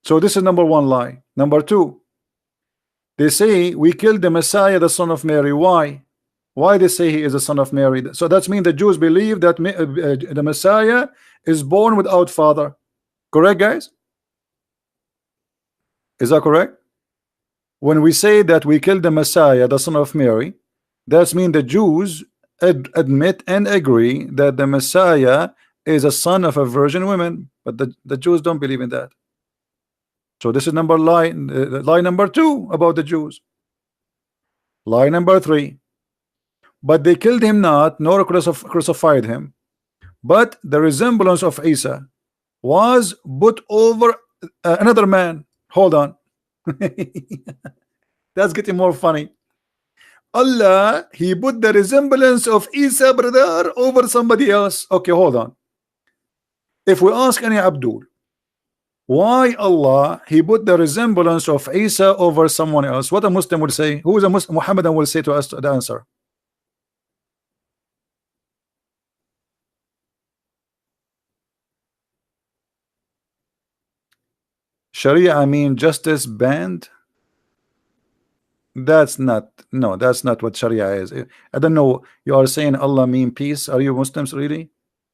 So this is number one lie. Number two, they say we killed the Messiah, the son of Mary. Why? Why they say he is the son of Mary? So that means the Jews believe that the Messiah is born without father. Correct, guys? Is that correct? When we say that we killed the Messiah, the son of Mary, that means the Jews admit and agree that the Messiah is a son of a virgin woman, but the Jews don't believe in that. So this is lie number two about the Jews. Lie number three, but they killed him not, nor crucified him, but the resemblance of Isa was put over another man. Hold on. That's getting more funny. Allah, he put the resemblance of Isa, brother, over somebody else. Okay, hold on. If we ask any Abdul, why Allah he put the resemblance of Isa over someone else, what a Muslim will say? Who is a Muslim? Mohammedan will say to us the answer. Sharia, I mean justice banned. That's not, no, that's not what Sharia is. I don't know, you are saying Allah mean peace. Are you Muslims really?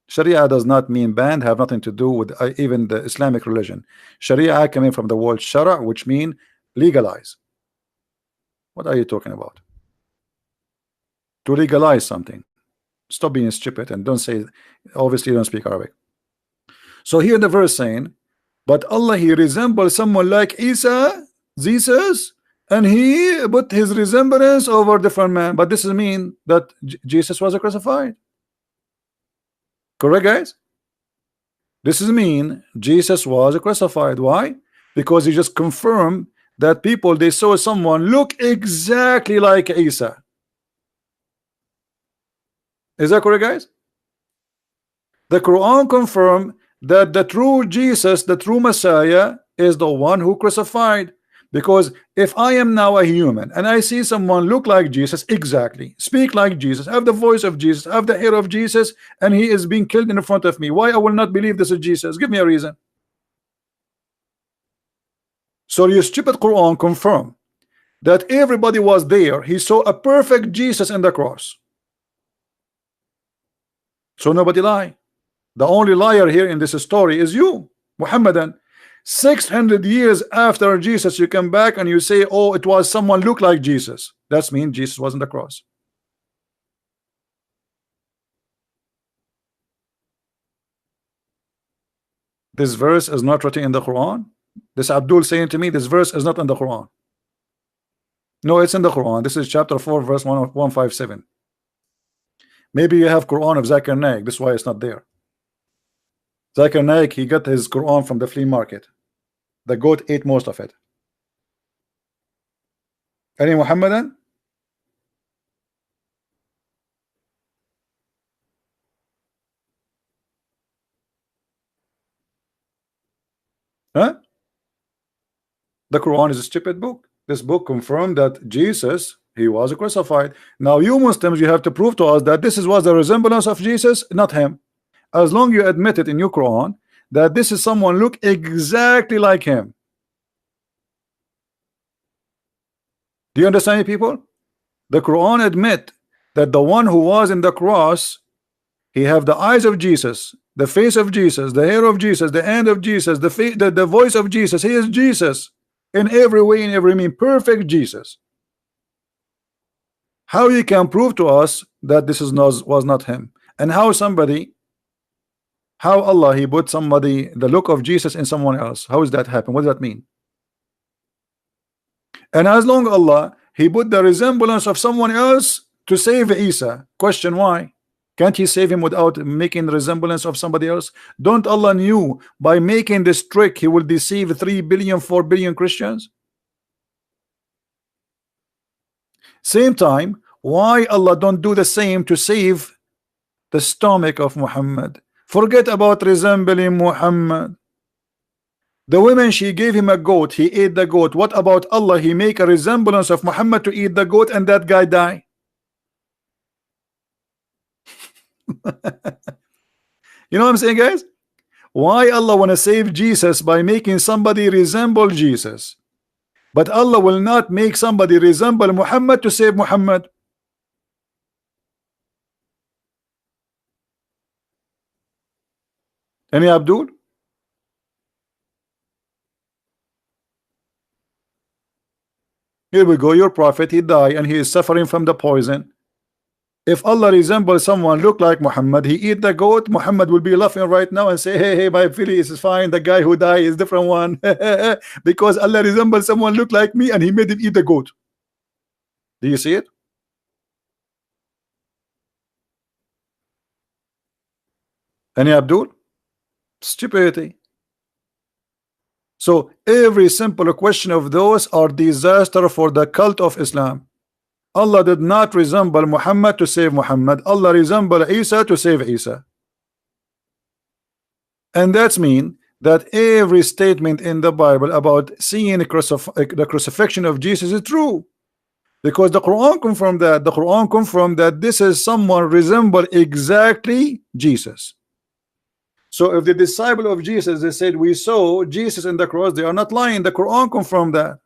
Sharia does not mean banned, have nothing to do with even the Islamic religion. Sharia coming from the word shara, which mean legalize. What are you talking about? To legalize something. Stop being stupid and don't say, obviously you don't speak Arabic. So here the verse saying, but Allah he resembles someone like Isa, Jesus, and he put his resemblance over different man. But this is mean that Jesus was crucified. Correct, guys? This is mean Jesus was crucified. Why? Because he just confirmed that people they saw someone look exactly like Isa. Is that correct, guys? The Quran confirmed that the true Jesus, the true Messiah, is the one who crucified. Because if I am now a human and I see someone look like Jesus exactly, speak like Jesus, have the voice of Jesus, have the hair of Jesus, and he is being killed in front of me, why I will not believe this is Jesus? Give me a reason. So your stupid Quran confirm that everybody was there. He saw a perfect Jesus in the cross. So nobody lie. The only liar here in this story is you, Muhammadan. 600 years after Jesus, you come back and you say, oh, it was someone look like Jesus. That means Jesus was on the cross. This verse is not written in the Quran. This Abdul saying to me, this verse is not in the Quran. No, it's in the Quran. This is chapter 4, verse 157. Maybe you have Quran of Zakir Naik. That's why it's not there. Zakir Naik, he got his Quran from the flea market. The goat ate most of it. Any Muhammadan? Huh? The Quran is a stupid book. This book confirmed that Jesus, he was crucified. Now you Muslims, you have to prove to us that this was the resemblance of Jesus, not him. As long you admit it in your Quran that this is someone look exactly like him. Do you understand, people? The Quran admit that the one who was in the cross, he have the eyes of Jesus, the face of Jesus, the hair of Jesus, the hand of Jesus, the voice of Jesus. He is Jesus in every way, in every mean, perfect Jesus. How you can prove to us that this was not him? And how Allah he put somebody the look of Jesus in someone else? How does that happen? What does that mean? And as long Allah he put the resemblance of someone else to save Isa, question why? Can't he save him without making the resemblance of somebody else? Don't Allah knew by making this trick he will deceive 3 billion, 4 billion Christians? Same time, Why Allah don't do the same to save the stomach of Muhammad? Forget about resembling Muhammad. The woman, she gave him a goat, he ate the goat. What about Allah? He make a resemblance of Muhammad to eat the goat, and that guy die. You know what I'm saying, guys? Why Allah want to save Jesus by making somebody resemble Jesus, but Allah will not make somebody resemble Muhammad to save Muhammad? Any Abdul? Here we go, your prophet, he died and he is suffering from the poison. If Allah resembles someone look like Muhammad, he eat the goat, Muhammad will be laughing right now and say, hey, my feelings is fine, the guy who died is different one. Because Allah resembles someone look like me and he made him eat the goat. Do you see it? Any Abdul? Stupidity. So every simple question of those are disaster for the cult of Islam. Allah did not resemble Muhammad to save Muhammad. Allah resembled Isa to save Isa. And that's mean that every statement in the Bible about seeing the crucifixion of Jesus is true. Because the Quran confirmed that. The Quran confirmed that this is someone resemble exactly Jesus. So if the disciple of Jesus, they said we saw Jesus in the cross, they are not lying. The Quran confirmed that.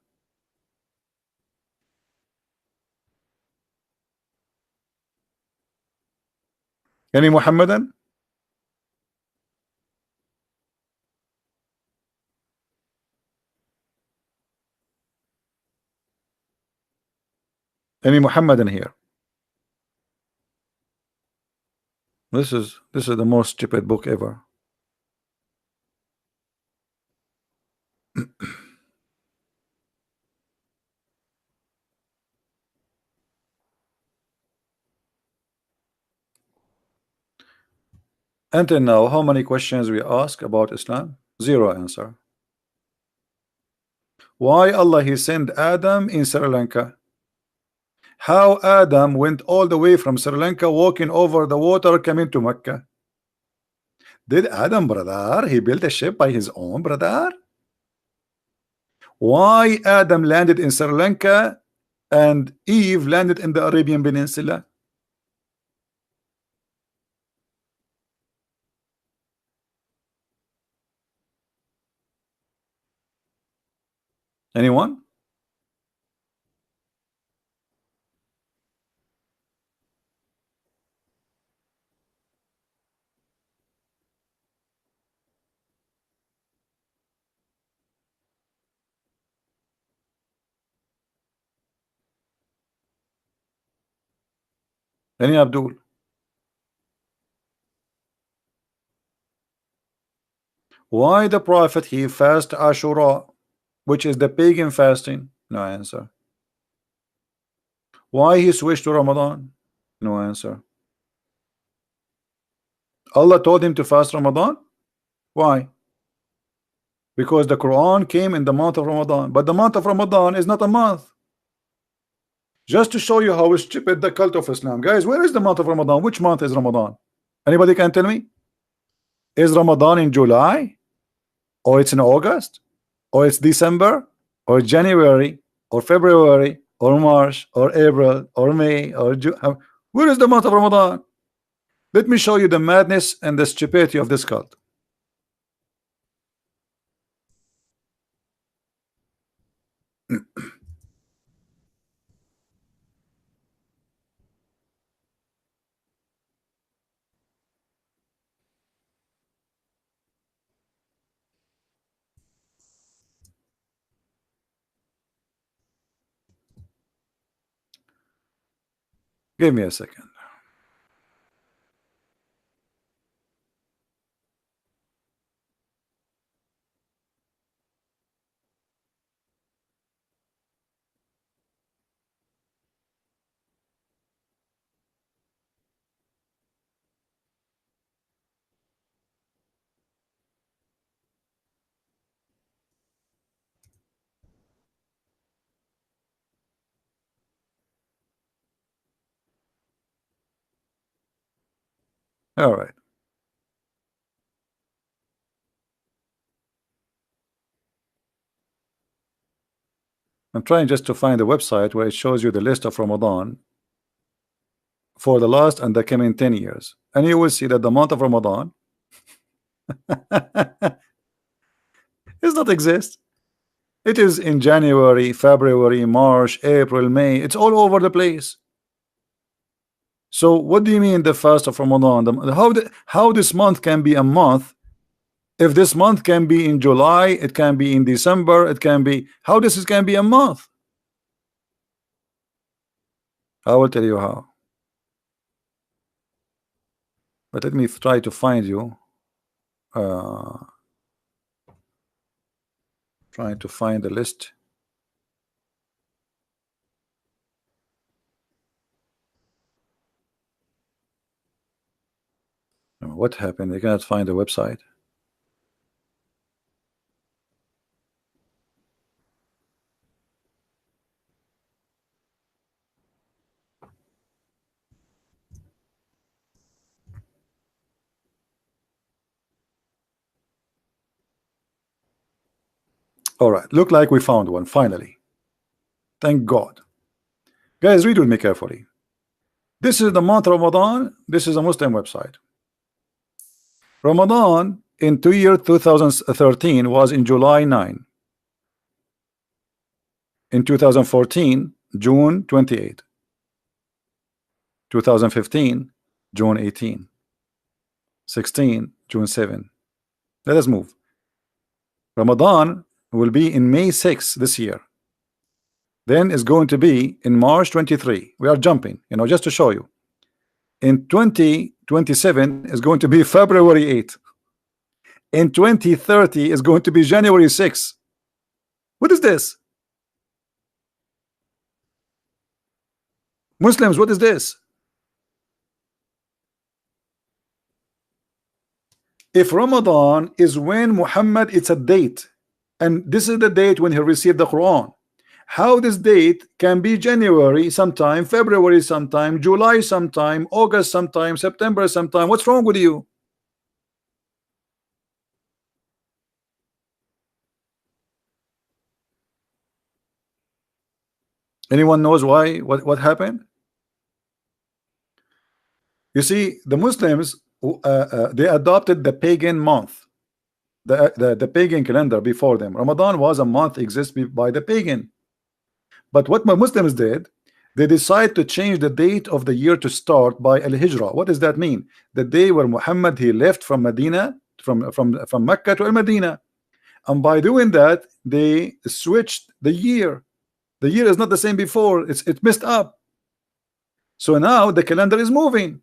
Any Mohammedan? Any Mohammedan here? This is the most stupid book ever. Until now, how many questions we ask about Islam? Zero answer. Why Allah he sent Adam in Sri Lanka? How Adam went all the way from Sri Lanka walking over the water coming to Mecca? Did Adam, brother, he built a ship by his own, brother? Why Adam landed in Sri Lanka and Eve landed in the Arabian Peninsula? Anyone? Any Abdul? Why the Prophet he fast Ashura, which is the pagan fasting? No answer. Why he switched to Ramadan? No answer. Allah told him to fast Ramadan? Why? Because the Quran came in the month of Ramadan, but the month of Ramadan is not a month. Just to show you how stupid the cult of Islam. Guys, where is the month of Ramadan? Which month is Ramadan? Anybody can tell me? Is Ramadan in July? Or it's in August? Or it's December? Or January? Or February? Or March? Or April? Or May? Or June? Where is the month of Ramadan? Let me show you the madness and the stupidity of this cult. Give me a second. All right. I'm trying just to find a website where it shows you the list of Ramadan for the last and the coming 10 years, and you will see that the month of Ramadan does not exist. It is in January, February, March, April, May. It's all over the place. So what do you mean the fast of Ramadan? How this month can be a month? If this month can be in July, it can be in December, it can be, how this is can be a month? I will tell you how. But let me try to find you. Trying to find the list. What happened? I cannot find the website. All right, look like we found one finally. Thank God. Guys, read with me carefully. This is the month Ramadan. This is a Muslim website. Ramadan in 2013 was in July 9. In 2014, June 28. 2015, June 18. 16, June 7. Let us move. Ramadan will be in May 6 this year. Then is going to be in March 23. We are jumping, just to show you. In 2027 is going to be February 8. In 2030 is going to be January 6. What is this? Muslims, what is this? If Ramadan is when Muhammad, it's a date, and this is the date when he received the Quran, how this date can be January sometime, February sometime, July sometime, August sometime, September sometime? What's wrong with you? Anyone knows why? What happened? You see, the Muslims, they adopted the pagan month, the pagan calendar before them. Ramadan was a month existed by the pagan. But what my Muslims did, they decided to change the date of the year to start by Al-Hijrah. What does that mean? The day where Muhammad, he left from Medina, from Mecca to Al-Medina. And by doing that, they switched the year. The year is not the same before. It's messed up. So now the calendar is moving.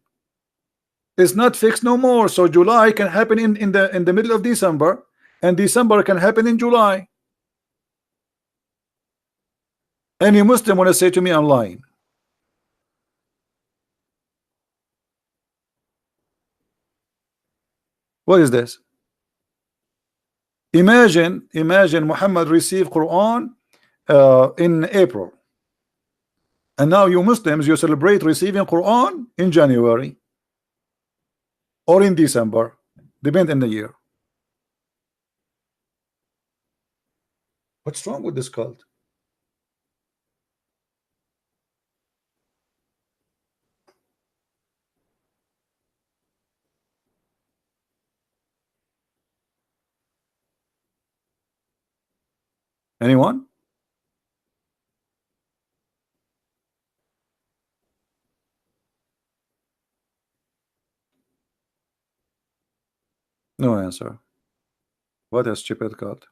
It's not fixed no more. So July can happen in the middle of December, and December can happen in July. Any Muslim want to say to me I'm lying? What is this? Imagine Muhammad received Quran in April, and now you Muslims, you celebrate receiving Quran in January or in December, depend on the year. What's wrong with this cult? Anyone? No answer. What a stupid cult.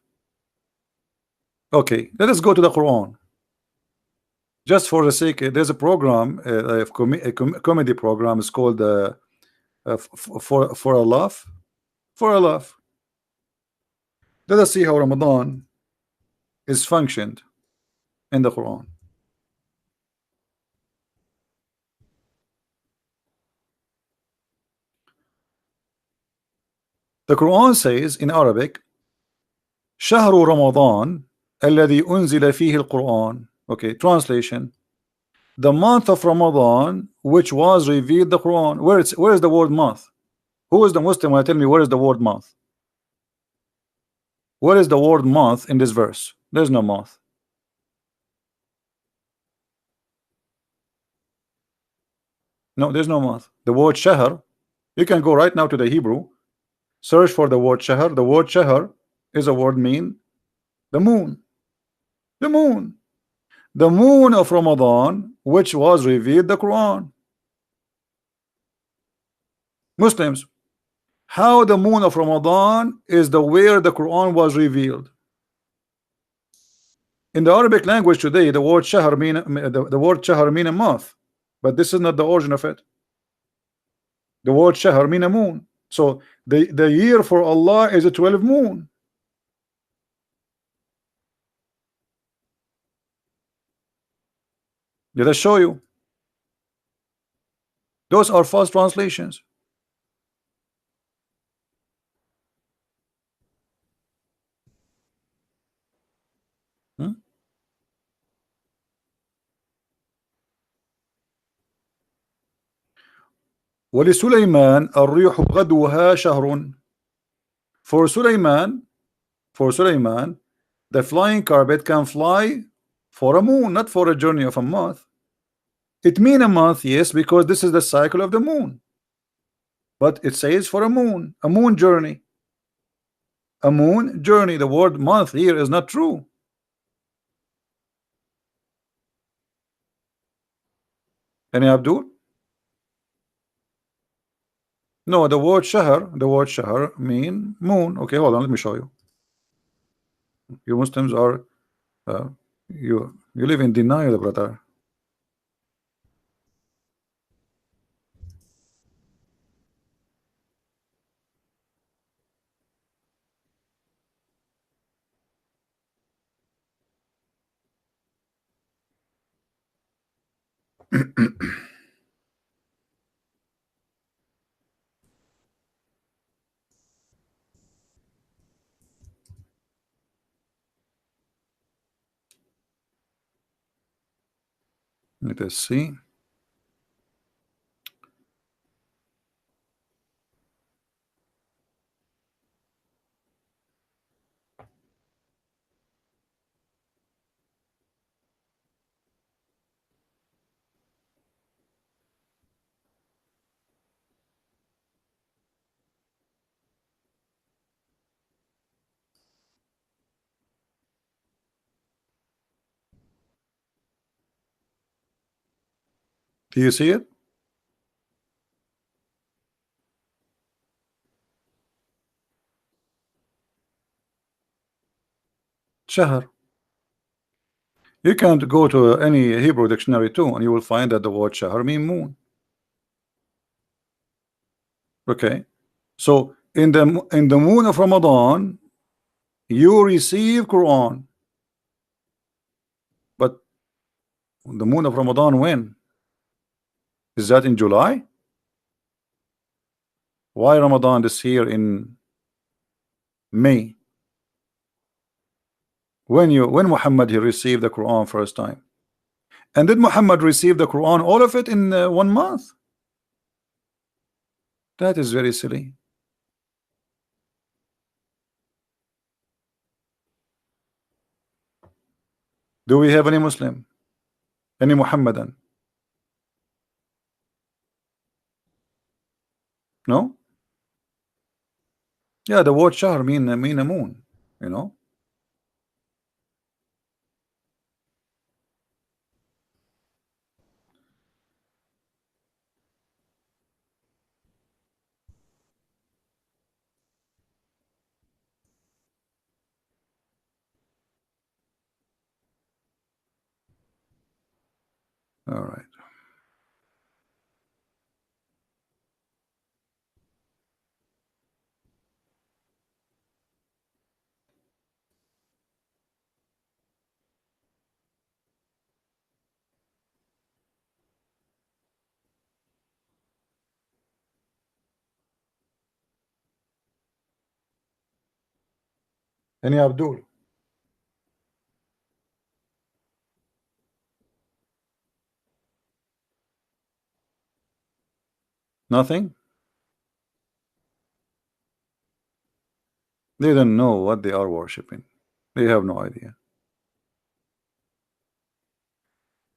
Okay, let us go to the Quran. Just for the sake, there's a program, a comedy program. It's called for a laugh. For a laugh. Let us see how Ramadan is functioned in the Quran. The Quran says in Arabic, شهر رمضان الذي أنزل فيه القرآن. Okay, translation: the month of Ramadan which was revealed the Quran. Where is the word month? Who is the Muslim when tell me where is the word month? Where is the word month in this verse? There's no month. No, there's no month. The word shahr, you can go right now to the Hebrew, search for the word shahr. The word shahr is a word mean the moon. The moon. The moon of Ramadan, which was revealed the Quran. Muslims, how the moon of Ramadan is the where the Quran was revealed. In the Arabic language today, the word shahr mean the word shahr mean a month, but this is not the origin of it. The word shahr mean a moon. So the year for Allah is a 12 moon. Did I show you? Those are false translations. Hmm? ولسليمان الريح غدوها شهر. For Sulaiman, the flying carpet can fly for a moon, not for a journey of a month. It mean a month, yes, because this is the cycle of the moon. But it says for a moon journey. A moon journey. The word month here is not true. Any Abdul? No, the word shahr mean moon. Okay, hold on, let me show you. You Muslims are you live in denial, brother. Let us see. Do you see it? Shahr. You can go to any Hebrew dictionary too, and you will find that the word shahr mean moon. Okay, so in the moon of Ramadan, you receive Quran, but the moon of Ramadan when? Is that in July? Why Ramadan this year in May? When Muhammad he received the Quran first time, and did Muhammad receive the Quran all of it in 1 month? That is very silly. Do we have any Muslim, any Muhammadan? No. Yeah, the word shahr mean a moon, you know. All right. Any Abdul? Nothing. They don't know what they are worshiping. They have no idea.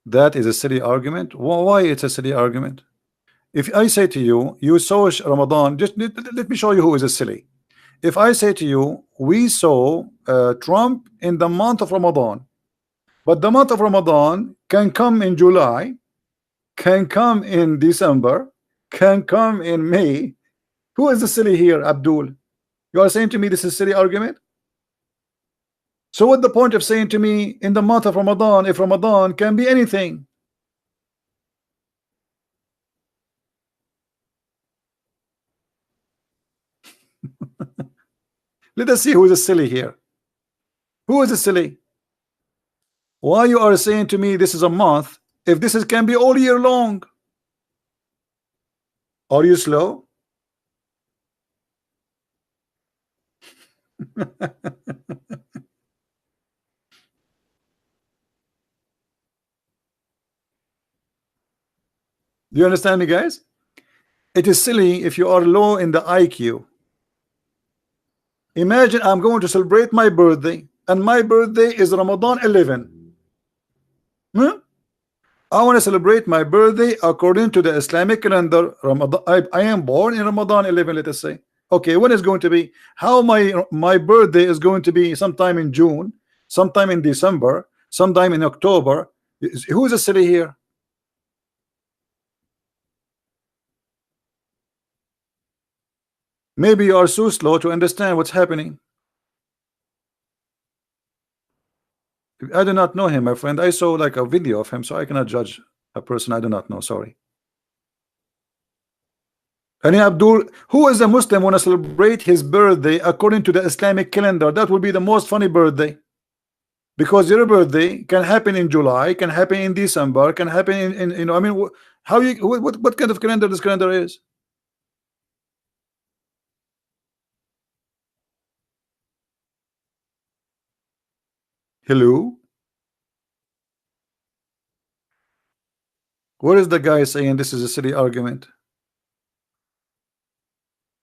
That is a silly argument. Why it's a silly argument? If I say to you, you saw Ramadan, just let me show you who is a silly. If I say to you, we saw Trump in the month of Ramadan, but the month of Ramadan can come in July, can come in December, can come in May. Who is the silly here, Abdul? You are saying to me this is a silly argument? So what the point of saying to me in the month of Ramadan, if Ramadan can be anything? Let us see who is a silly here. Who is a silly? Why you are saying to me this is a month if this is can be all year long? Are you slow? Do you understand me, guys? It is silly if you are low in the IQ. Imagine I'm going to celebrate my birthday, and my birthday is Ramadan 11. Hmm? I want to celebrate my birthday according to the Islamic calendar. Ramadan, I am born in Ramadan 11, let us say. Okay, when is going to be? How my birthday is going to be sometime in June, sometime in December, sometime in October. Who is a silly here? Maybe you are so slow to understand what's happening. I do not know him, my friend. I saw like a video of him, so I cannot judge a person I do not know. Sorry. And Abdul, who is a Muslim want to celebrate his birthday according to the Islamic calendar? That will be the most funny birthday. Because your birthday can happen in July, can happen in December, can happen in you know, I mean, how you what kind of calendar this calendar is? Hello? What is the guy saying this is a silly argument?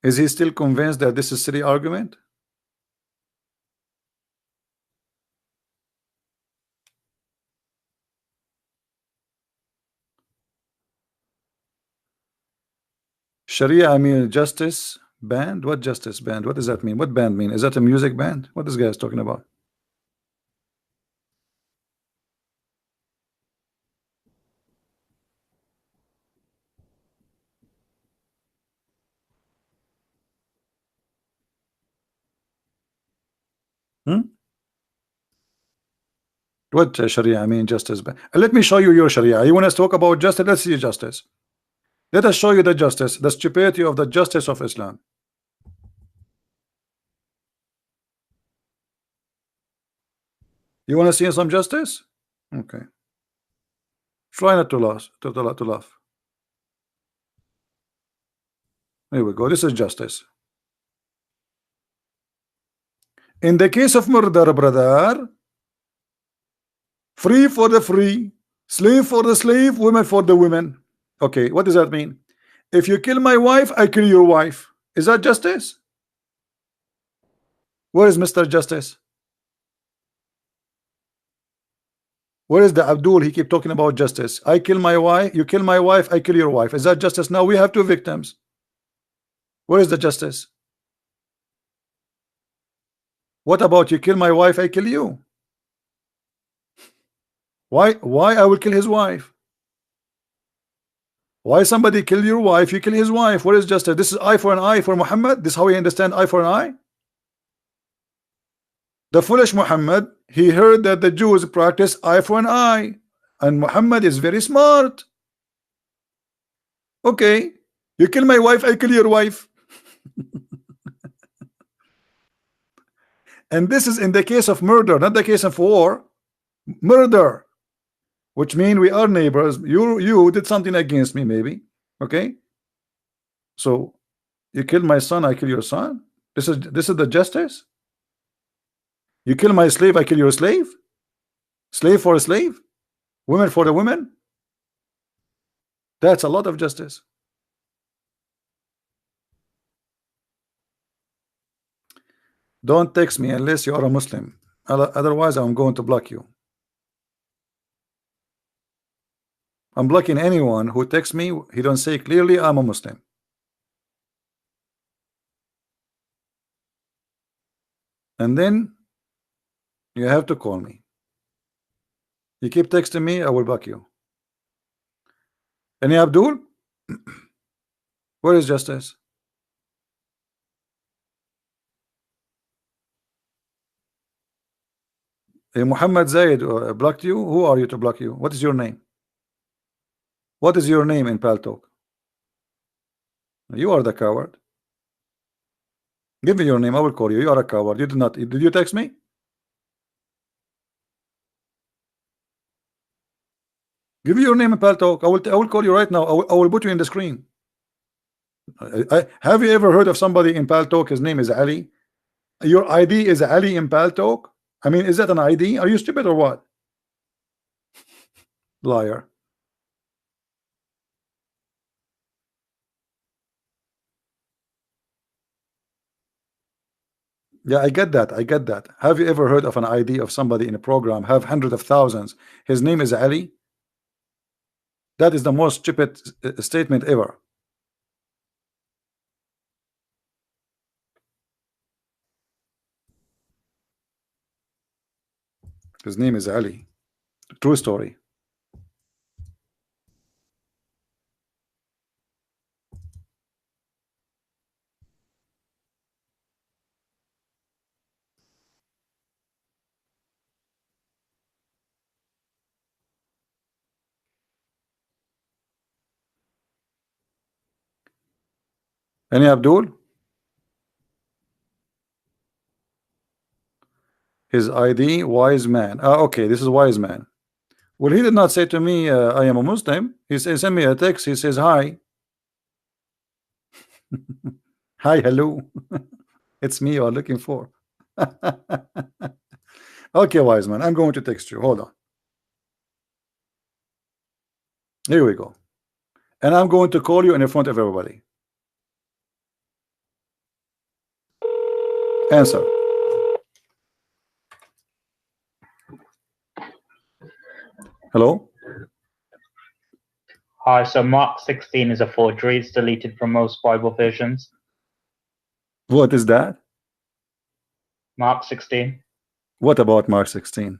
Is he still convinced that this is a silly argument? Sharia, I mean justice band? What justice band? What does that mean? What band mean? Is that a music band? What this guy is talking about? Hmm? What Sharia? I mean justice band. Let me show you your Sharia. You want us to talk about justice? Let's see justice. Let us show you the justice, the stupidity of the justice of Islam. You want to see some justice? Okay. Try not to laugh. To laugh. Here we go. This is justice. In the case of murder, brother, free for the free, slave for the slave, women for the women. Okay, what does that mean? If you kill my wife, I kill your wife. Is that justice? Where is Mr. Justice? Where is the Abdul? He keep talking about justice. I kill my wife, you kill my wife, I kill your wife. Is that justice? Now we have two victims. Where is the justice? What about you kill my wife, I kill you? Why I will kill his wife? Why somebody kill your wife, you kill his wife? Where is justice? This is eye for an eye for Muhammad. This is how we understand eye for an eye. The foolish Muhammad, he heard that the Jews practice eye for an eye, and Muhammad is very smart. Okay, you kill my wife, I kill your wife. And this is in the case of murder, not the case of war. Murder, which means we are neighbors. You did something against me, maybe. Okay, so you kill my son, I kill your son. This is the justice. You kill my slave, I kill your slave. Slave for a slave, women for the women. That's a lot of justice. Don't text me unless you are a Muslim. Otherwise, I'm going to block you. I'm blocking anyone who texts me. He don't say clearly I'm a Muslim. And then you have to call me. You keep texting me, I will block you. Any Abdul? Where is justice? Muhammad Zaid blocked you. Who are you to block you? What is your name? What is your name in Paltalk? You are the coward. Give me your name. I will call you. You are a coward. You did not. Did you text me? Give me your name in Paltalk. I will call you right now. I will put you in the screen. Have you ever heard of somebody in Paltalk? His name is Ali. Your ID is Ali in Paltalk. I mean, is that an ID? Are you stupid or what? Liar. Yeah, I get that. I get that. Have you ever heard of an ID of somebody in a program have hundreds of thousands? His name is Ali. That is the most stupid statement ever. His name is Ali. True story. Any Abdul? His ID, wise man. Okay, this is wise man. Well, he did not say to me, I am a Muslim. He sent me a text. He says, hi. Hi, hello. It's me you are looking for. Okay, wise man, I'm going to text you. Hold on. Here we go. And I'm going to call you in front of everybody. Answer. Hello?
Hi, so Mark 16 is a forgery. It's deleted from most Bible versions.
What is that?
Mark 16.
What about Mark 16?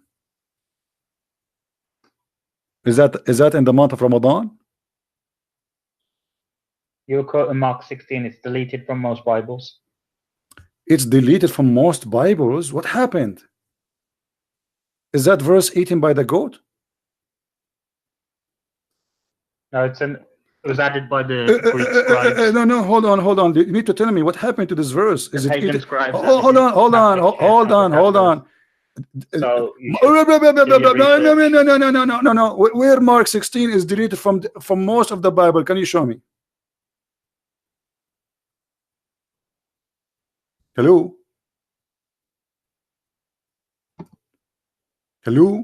Is that in the month of Ramadan?
You're quoting Mark 16. It's deleted from most Bibles.
It's deleted from most Bibles. What happened? Is that verse eaten by the goat?
No, it was added by the Greek scribes.
No, hold on. You need to tell me what happened to this verse. Is it eaten?
Scribes
Hold on.
So
No. Where Mark 16 is deleted from most of the Bible? Can you show me? Hello? Hello?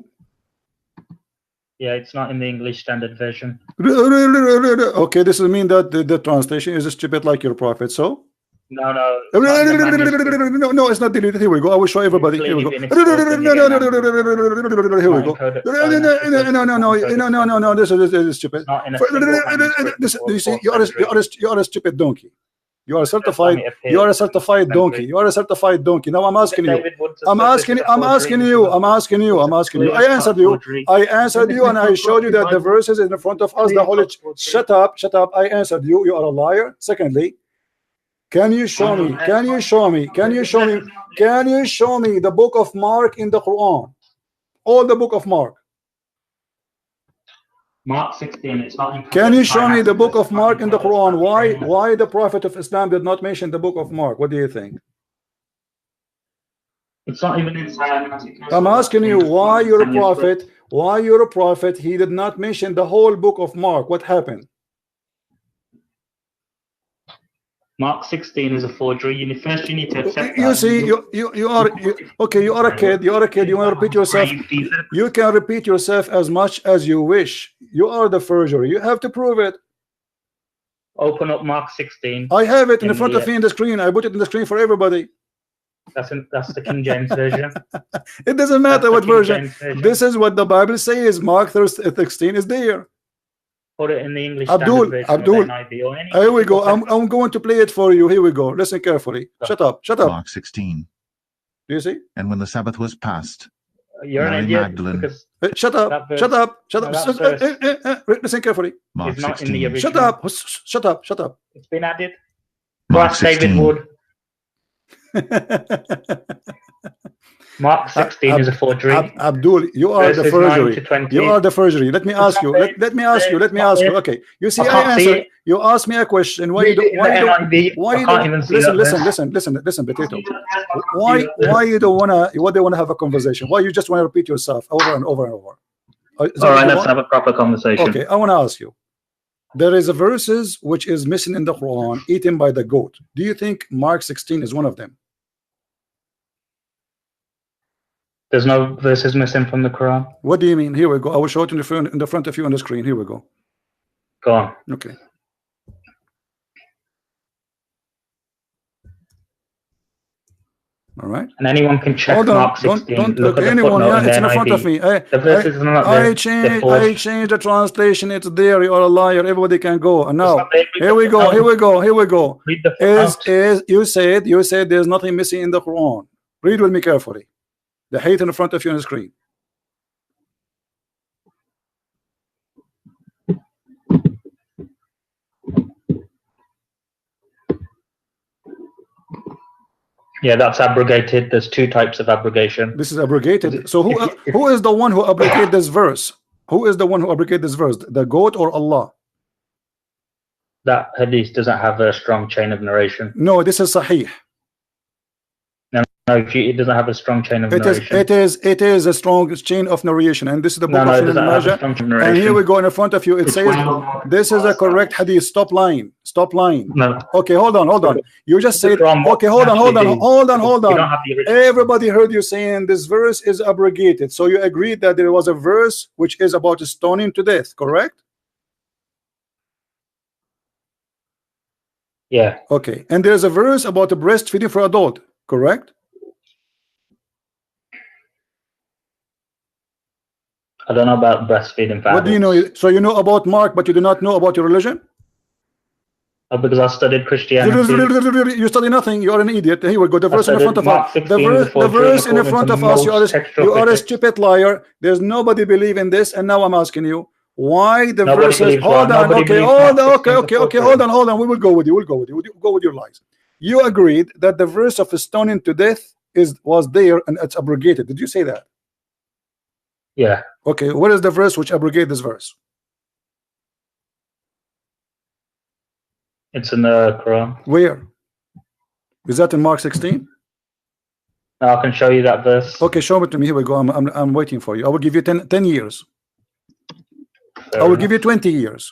Yeah, it's not in the English Standard Version.
Okay, this will mean that the translation is stupid like your prophet. So
no,
no, it's not deleted. Here we go. I will show everybody. Here we go. Here we go. No. This is stupid. You see, you are a stupid donkey. You are certified. You are a certified donkey. You are a certified donkey. Now I'm asking you. I'm asking you. I answered you, and I showed you that the verses in front of us. The Holy. Shut up. I answered you. You are a liar. Secondly, can you show me the book of Mark in the Quran? All the book of Mark.
Mark 16. It's not.
Can you show me the book of Mark in the Quran? Why the Prophet of Islam did not mention the book of Mark? What do you think?
It's not even inside.
I'm asking you why you're a prophet. He did not mention the whole book of Mark. What happened?
Mark 16 is a forgery. You need to accept
you see, you are a kid. You want to repeat yourself. You can repeat yourself as much as you wish. You are the forgery. You have to prove it.
Open up Mark 16.
I have it in front of me in the screen. I put it in the screen for everybody.
That's the King James version.
It doesn't matter
That's
what
the King
version.
James version.
This is what the Bible says. Mark 16 is there.
Put it in the English
Abdul,
Standard Version
Abdul,
or the NIV or any.
Here we go. I'm going to play it for you. Here we go. Listen carefully. Shut up. Shut up.
Mark 16.
Do you see?
And when the Sabbath was past,
You're an
Mary
idiot
Magdalene.
because
Shut up.
That verse-
Shut up. Shut
no,
up.
that verse-
Listen carefully.
Mark
it's not in the
16.
original.
Shut up. Shut up. Shut up.
It's been added.
Mark
Ask David
16.
Wood. Mark 16 is a forgery.
Abdul, you are the
Verses 9
forgery.
to 20.
You are the forgery. Let me ask you. Let me ask you. Let me ask you. Okay. You see,
I
I
can't see
answered.
it.
You asked me a question. Why you
Read
do?
it in
Why
the
you don't?
NIV.
Why
I
you
can't
don't?
even see
Listen,
that
listen,
verse.
listen, potato. Why you don't wanna? Why they wanna have a conversation? Why you just wanna repeat yourself over and over and over? Is that
All
what
right,
you
let's
want?
have a proper conversation.
Okay, I wanna ask you. There is a verses which is missing in the Quran, eaten by the goat. Do you think Mark 16 is one of them?
There's no verses missing from the Quran.
What do you mean? Here we go. I will show it in the front of you on the screen. Here we go.
Go on.
Okay. All right.
And anyone can check
Hold on.
Mark 16.
Don't
look
look
at the
anyone.
footnote
Yeah,
in
it's
the
in front of
NIV.
me.
The verses are not there.
I changed the translation. It's there. You are a liar. Everybody can go. And now,
not there.
here we go. Here we go. Here we go.
Read the footnote.
Is you said there's nothing missing in the Quran. Read with me carefully. The hate in front of you on the screen.
Yeah, that's abrogated. There's two types of abrogation.
This is abrogated. So who is the one who abrogated this verse? Who is the one who abrogated this verse? The goat or Allah?
That hadith doesn't have a strong chain of narration.
No, this is Sahih.
No, it doesn't have a strong chain of
It
narration.
is a strong chain of narration, and this is the book
No,
of
it doesn't have a
Majah.
strong chain of
And
narration.
here we go in front of you. It says this is a correct hadith. Stop lying. Stop lying.
No.
Okay, hold on. You just said
Quran,
okay. Hold on.
You don't have the original.
Everybody heard you saying this verse is abrogated. So you agreed that there was a verse which is about stoning to death, correct?
Yeah.
Okay, and there's a verse about the breastfeeding for adult, correct?
I don't know about breastfeeding for
What do you
adults.
know? So you know about Mark, but you do not know about your religion?
Because I studied Christianity.
You study nothing. You are an idiot. Here we go. The verse in front of us. The verse in front of us. You are a stupid liar. There's nobody believe in this. And now I'm asking you why the
Nobody
verse is.
believes
Hold
what?
on.
Nobody
Okay.
believes
Hold on.
Mark
Okay.
16
Okay.
is
Okay.
forgery.
Hold on. We will go with you. We'll go with you. Go with your lies. You agreed that the verse of stoning to death was there and it's abrogated. Did you say that?
Yeah.
Okay. What is the verse which abrogates this verse?
It's in the Quran.
Where? Is that in Mark 16?
Now I can show you that verse.
Okay, show it to me. Here we go. I'm waiting for you. I will give you 10 years.
Fair
I will
enough.
give you 20 years.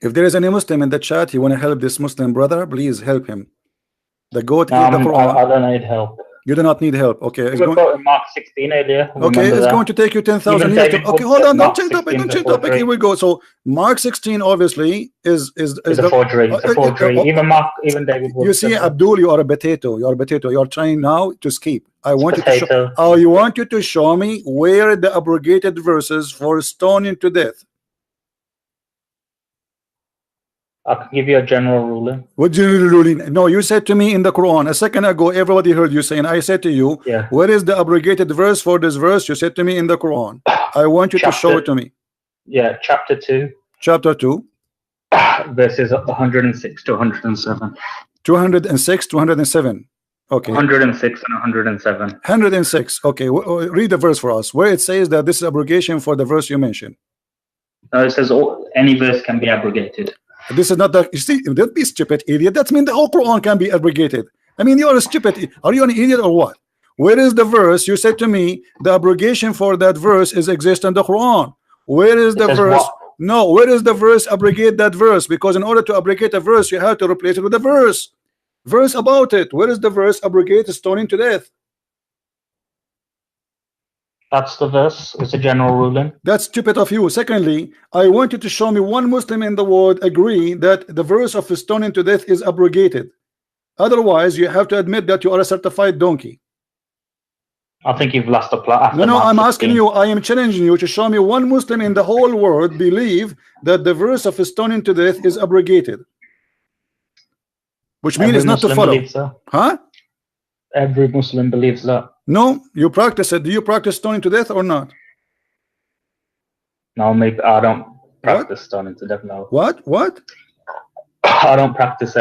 If there is any Muslim in the chat, you want to help this Muslim brother, please help him. The goat
No,
eat the Quran.
I don't need help.
You do not need help. Okay,
We
it's
were
going.
quoting Mark 16 earlier.
Okay,
Remember
it's
that?
going to take you 10,000
Even
years.
David
Okay,
Wood
hold
said
on. Don't
Mark
change topic.
16
Don't
is
change
a
topic.
forgery.
Here we go. So Mark 16 obviously is
It's a forgery. It's a forgery. Even David Wood
You see,
said that.
Abdul, you are a potato. You are a potato. You are trying now to escape. I want you to show.
Potato.
Oh, you want you to show me where the abrogated verses for stoning to death.
I can give you a general ruling.
What general ruling? No, you said to me in the Quran a second ago. Everybody heard you saying. I said to you,
Yeah.
where is the abrogated verse for this verse? You said to me in the Quran. I want you to show it to me.
Yeah, chapter 2,
Chapter 2,
verses 106 to 107.
206, 207. Okay.
106 and 107.
106. Okay. Read the verse for us where it says that this is abrogation for the verse you mentioned.
No, it says any verse can be abrogated.
This is not the. You see, don't be stupid, idiot. That means the whole Quran can be abrogated. I mean, you are a stupid. Are you an idiot or what? Where is the verse? You said to me the abrogation for that verse is exist in the Quran. Where is the
says
verse?
what?
No, where is the verse abrogate that verse? Because in order to abrogate a verse, you have to replace it with a verse. Verse about it. Where is the verse abrogate stoning to death?
That's the verse. It's a general ruling.
That's stupid of you. Secondly, I want you to show me one Muslim in the world agree that the verse of stoning to death is abrogated. Otherwise, you have to admit that you are a certified donkey.
I think you've lost the plot.
No, no, I'm asking you, I am challenging you to show me one Muslim in the whole world believe that the verse of stoning to death is abrogated. Which means it's not to follow.
So.
Huh?
Every Muslim believes that.
No, you practice it. Do you practice stoning to death or not?
No, maybe I don't practice stoning to death. No.
What? What?
I don't practice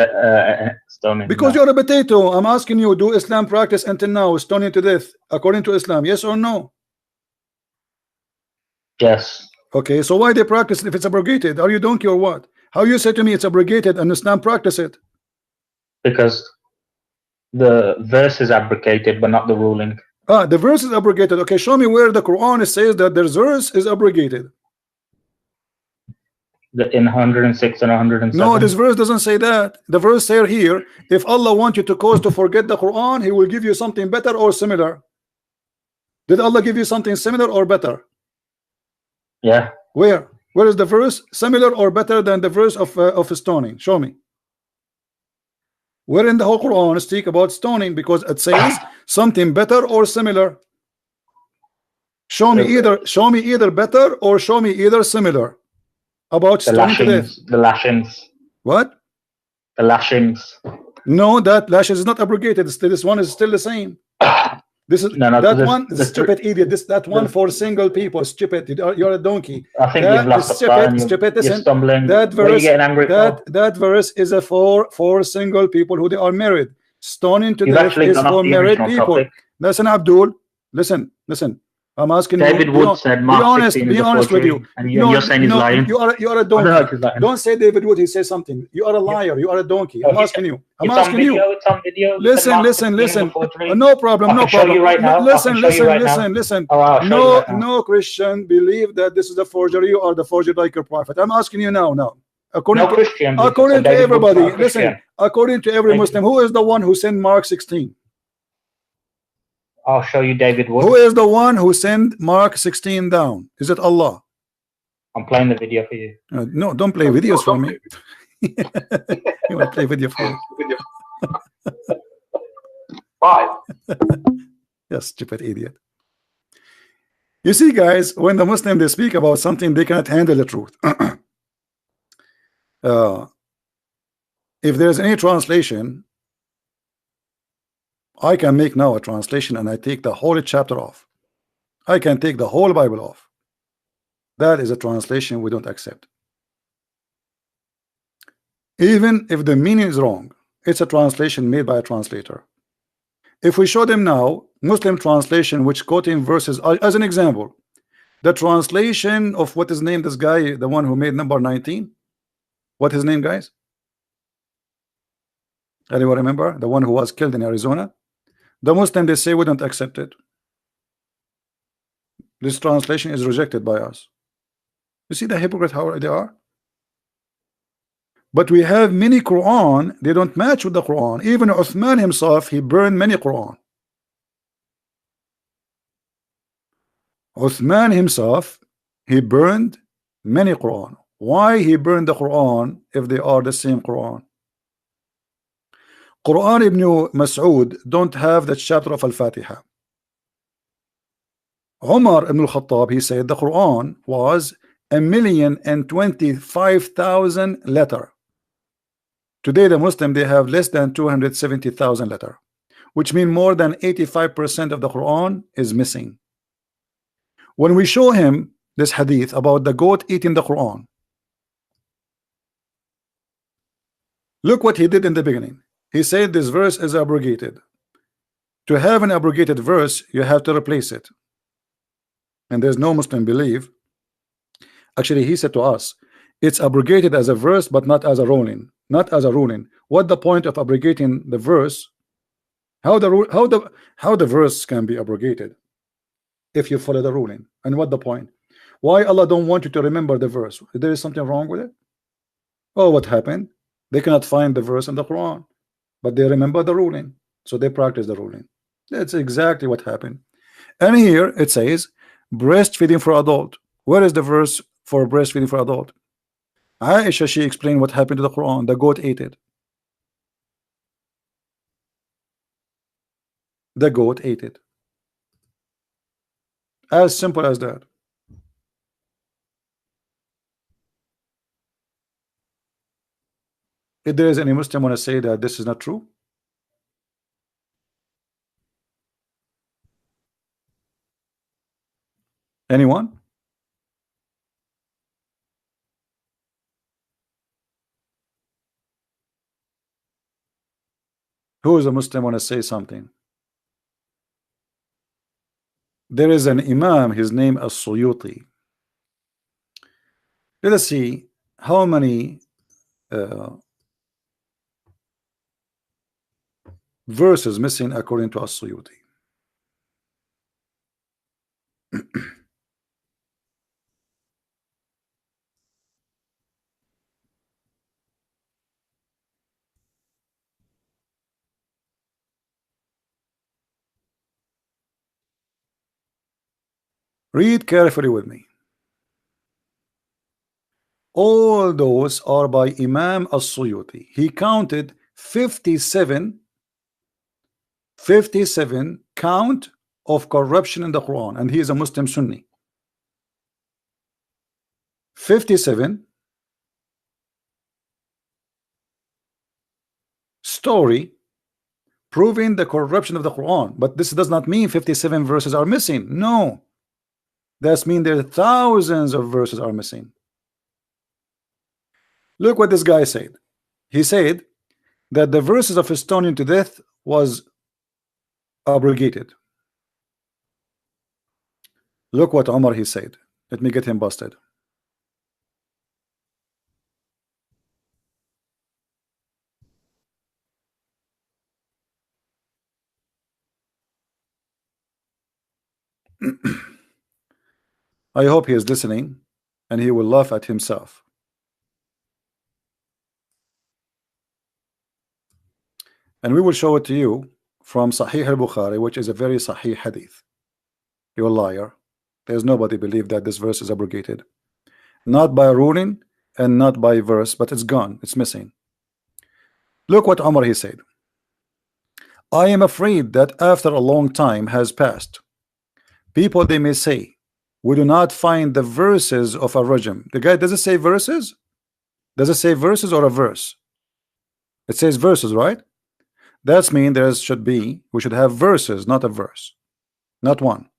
stoning.
Because
no.
you're a potato. I'm asking you, do Islam practice until now stoning to death according to Islam? Yes or no?
Yes.
Okay, so why they practice it if it's abrogated? Are you donkey or what? How you say to me it's abrogated and Islam practice it?
Because the verse is abrogated, but not the ruling.
Ah, the verse is abrogated. Okay, show me where the Quran says that the verse is abrogated.
In 106 and 107.
No, this verse doesn't say that. The verse says here, if Allah wants you to cause to forget the Quran, He will give you something better or similar. Did Allah give you something similar or better?
Yeah.
Where? Where is the verse similar or better than the verse of stoning? Show me. Where in the whole Quran speak about stoning? Because it says something better or similar. Show me either better or show me either similar about
the
stoning to death.
lashings. The lashings.
What?
The lashings.
No, that lashes is not abrogated. This one is still the same. This is
No,
that one. Stupid idiot. That one for single people. Stupid. You're a donkey.
I think
That
you've lost
is
the plot.
stupid.
You're
Listen,
stumbling.
that
What are you
verse.
getting angry for?
That verse is a for single people who they are married. Stoning to
You've
death
actually
is
gone off
for
the
married
original
people.
topic.
Listen, Abdul. Listen. I'm asking
David
you.
Wood said Mark
be honest.
16
Be
is a
honest with
forgery,
you.
and you're saying he's lying.
You are a
I don't know if
donkey.
he's lying.
Don't say David Wood. He says something. You are a liar. You are a donkey.
Oh,
I'm asking you. I'm
It's
asking
on video.
you.
It's on video.
Listen. No problem.
I
No
can show
problem.
you right now.
Listen.
I can show you right now.
Listen.
Oh, I'll show you
No,
right now.
no Christian believe that this is a forgery or the forgery like your prophet. I'm asking you now. According
No Christian.
according to
David Wood's
everybody,
not a
listen.
Christian.
According to every
David-
Muslim, who is the one who sent Mark 16?
I'll show you David Wood.
Who is the one who sent Mark 16 down? Is it Allah?
I'm playing the video for you.
No, don't play videos for me. You want to play video for me?
5.
Yes, stupid idiot. You see, guys, when the Muslim they speak about something, they cannot handle the truth. If there's any translation, I can make now a translation and I take the whole chapter off. I can take the whole Bible off. That is a translation we don't accept. Even if the meaning is wrong, it's a translation made by a translator. If we show them now Muslim translation which quoting verses as an example, the translation of what is named this guy, the one who made number 19, what his name, guys? Anyone remember? The one who was killed in Arizona? The Muslim, they say we don't accept it. This translation is rejected by us. You see the hypocrite how they are? But we have many Quran, they don't match with the Quran. Even Uthman himself, he burned many Quran. Uthman himself, he burned many Quran. Why he burned the Quran if they are the same Quran? Quran Ibn Mas'ud don't have the chapter of Al-Fatiha. Umar ibn al-Khattab, he said the Quran was 1,025,000 letter. Today the Muslim, they have less than 270,000 letter, which means more than 85% of the Quran is missing. When we show him this hadith about the goat eating the Quran, look what he did in the beginning. He said this verse is abrogated. To have an abrogated verse, you have to replace it. And there's no Muslim belief. Actually, he said to us, it's abrogated as a verse, but not as a ruling. Not as a ruling. What the point of abrogating the verse? How the verse can be abrogated if you follow the ruling? And what the point? Why Allah don't want you to remember the verse? There is something wrong with it? Oh, what happened? They cannot find the verse in the Quran. but they remember the ruling, so they practice the ruling. That's exactly what happened. And here it says breastfeeding for adult. Where is the verse for breastfeeding for adult? Aisha, she explained what happened to the Quran. The goat ate it. The goat ate it. As simple as that. If there is any Muslim want to say that this is not true, anyone? Who is a Muslim want to say something? There is an Imam, his name is Suyuti. Let us see how many verses missing according to As-Suyuti. Read carefully with me. All those are by Imam As-Suyuti. He counted 57 count of corruption in the Quran, and he is a Muslim Sunni. 57 story proving the corruption of the Quran, but this does not mean 57 verses are missing. No, that means there are thousands of verses are missing. Look what this guy said. He said that the verses of stoning to death was abrogated. Look what Umar he said. Let me get him busted. I hope he is listening and he will laugh at himself. And we will show it to you from Sahih al-Bukhari, which is a very Sahih hadith. You're a liar. There's nobody believe that this verse is abrogated. Not by ruling and not by verse, but it's gone. It's missing. Look what Umar he said. I am afraid that after a long time has passed, people they may say, we do not find the verses of a rajam. The guy, does it say verses? Does it say verses or a verse? It says verses, right? That's mean there should be, we should have verses, not a verse, not one.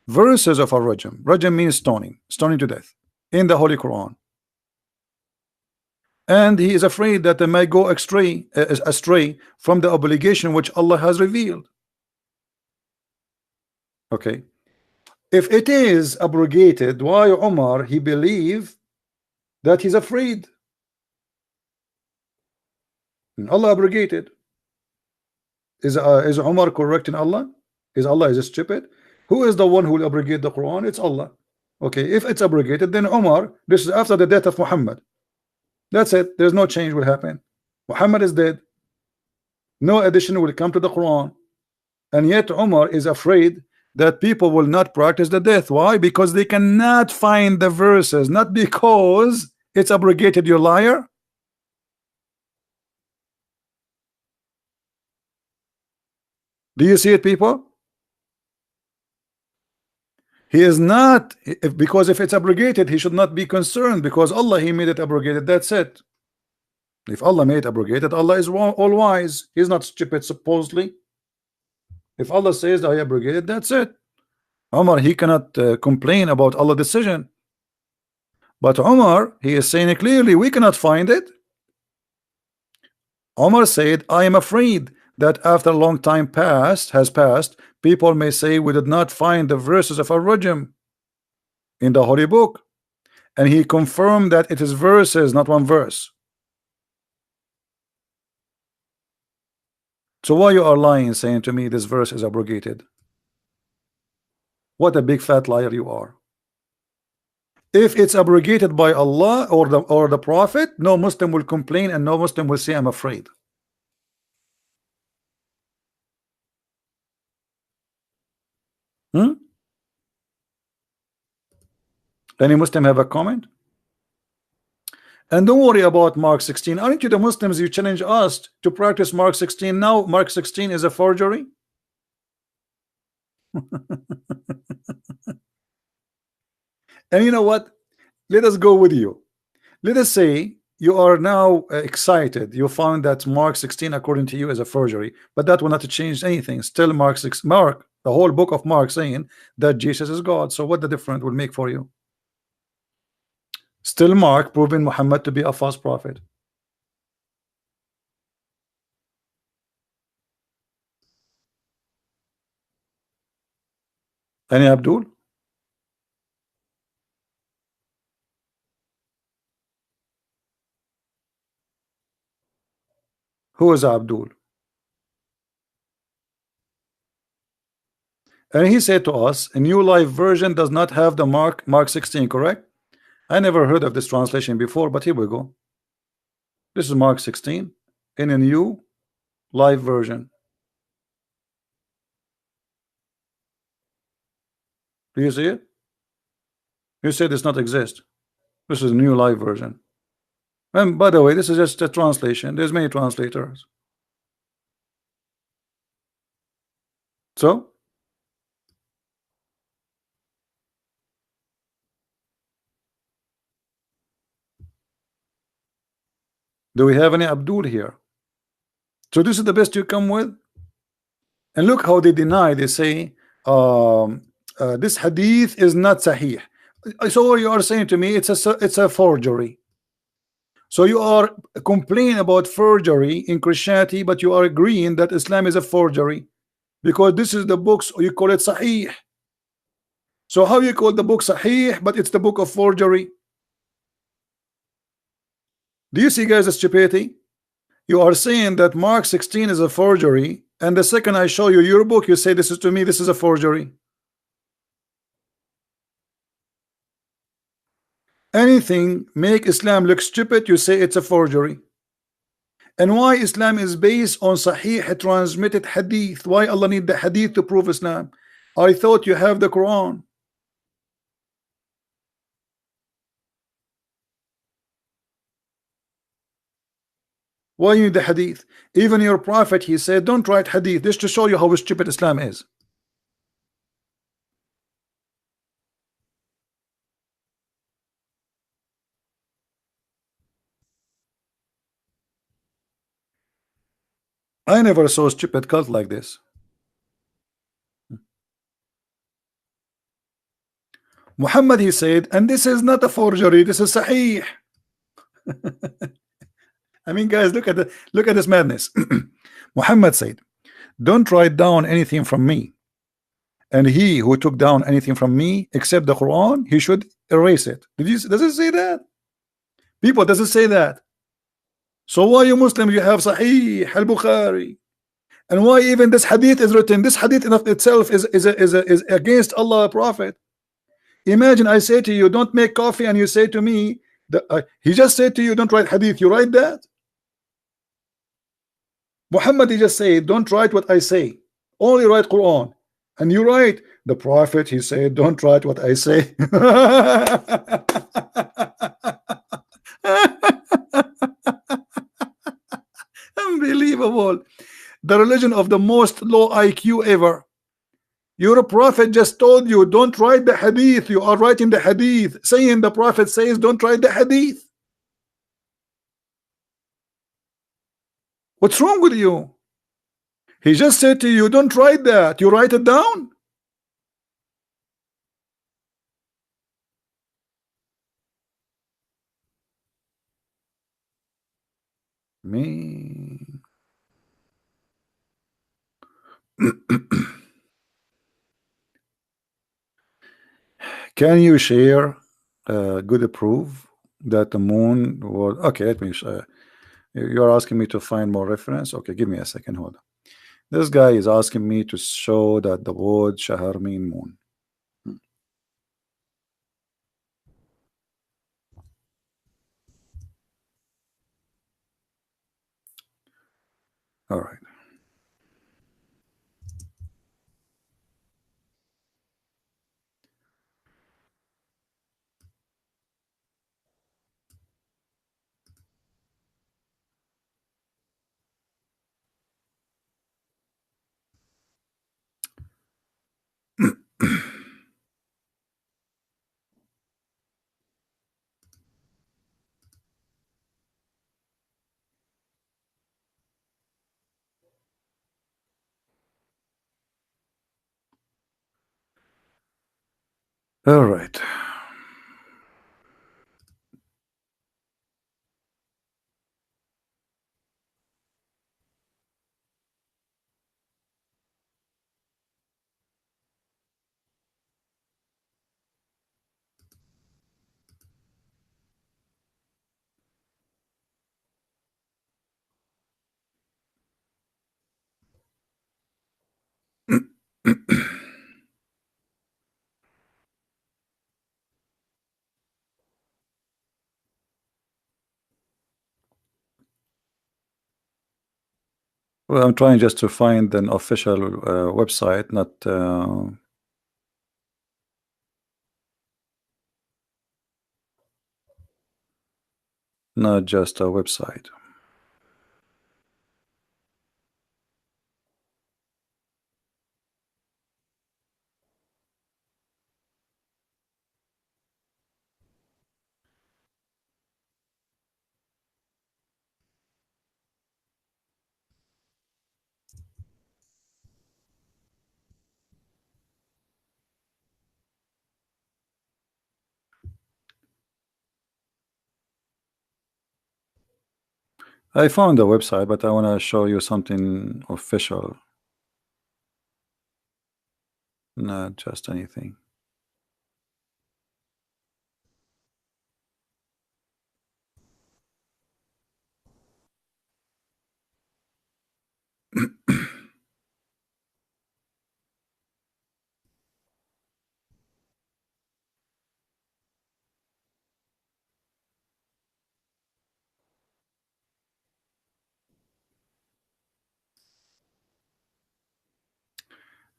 Verses of a rajam. Rajam means stoning to death in the Holy Quran. And he is afraid that they may go astray from the obligation which Allah has revealed. Okay, if it is abrogated, why Umar he believe that he's afraid? And Allah abrogated. Is Umar correcting Allah? Is Allah is stupid? Who is the one who will abrogate the Quran? It's Allah. Okay, if it's abrogated, then Umar, this is after the death of Muhammad. That's it. There's no change will happen. Muhammad is dead. No addition will come to the Quran. And yet Umar is afraid that people will not practice the death. Why? Because they cannot find the verses, not because it's abrogated, you liar. Do you see it, people? He is not, because if it's abrogated, he should not be concerned, because Allah he made it abrogated. That's it. If Allah made it abrogated, Allah is all wise. He's not stupid, supposedly. If Allah says I abrogated, that's it. Umar he cannot complain about Allah's decision. But Umar he is saying it clearly, we cannot find it. Umar said, I am afraid that after a long time has passed, people may say we did not find the verses of Ar-Rajm in the holy book, and he confirmed that it is verses, not one verse. So why you are lying, saying to me this verse is abrogated? What a big fat liar you are. If it's abrogated by Allah or the Prophet, no Muslim will complain and no Muslim will say I'm afraid. Hmm? Any Muslim have a comment? And don't worry about Mark 16. Aren't you the Muslims? You challenge us to practice Mark 16. Now Mark 16 is a forgery. And you know what? Let us go with you. Let us say you are now excited. You found that Mark 16, according to you, is a forgery, but that will not change anything. Still, Mark, the whole book of Mark, saying that Jesus is God. So, what the difference will make for you? Still, Mark proving Muhammad to be a false prophet. Any Abdul? Who is Abdul? And he said to us, a new life version does not have the Mark 16, correct? I never heard of this translation before, but here we go. This is Mark 16 in a new live version. Do you see it? You said it's not exist. This is a new live version. And by the way, this is just a translation. There's many translators. So do we have any Abdul here? So this is the best you come with? And look how they deny. They say this hadith is not sahih. So you are saying to me it's a forgery. So you are complaining about forgery in Christianity, but you are agreeing that Islam is a forgery because this is the books you call it sahih. So how you call the book sahih, but it's the book of forgery? Do you see, guys, the stupidity? You are saying that Mark 16 is a forgery, and the second I show you your book, you say this is to me, this is a forgery. Anything make Islam look stupid, you say it's a forgery. And why Islam is based on sahih transmitted hadith? Why Allah need the hadith to prove Islam? I thought you have the Quran. Why you need the hadith? Even your prophet, he said, don't write hadith. This to show you how stupid Islam is. I never saw a stupid cult like this. Muhammad, he said, and this is not a forgery, this is sahih. I mean, guys, look at this madness. Muhammad said, don't write down anything from me, and he who took down anything from me except the Quran, he should erase it. Does it say that? People, does it say that? So why you Muslims, you have Sahih al-Bukhari, and why even this hadith is written? This hadith in of itself is against Allah Prophet. Imagine I say to you, don't make coffee, and you say to me he just said to you, don't write hadith. You write that? Muhammad, he just said, don't write what I say, only write Quran. And you write the Prophet, he said, don't write what I say. Unbelievable. The religion of the most low IQ ever. Your prophet just told you, don't write the hadith. You are writing the hadith, saying the prophet says, don't write the hadith. What's wrong with you? He just said to you, don't write that. You write it down. Me. Can you share good proof that the moon was okay? Let me you're asking me to find more reference. Okay, give me a second. Hold on. This guy is asking me to show that the word shahar mean moon. All right. All right. Well, I'm trying just to find an official website, not just a website. I found a website, but I want to show you something official, not just anything.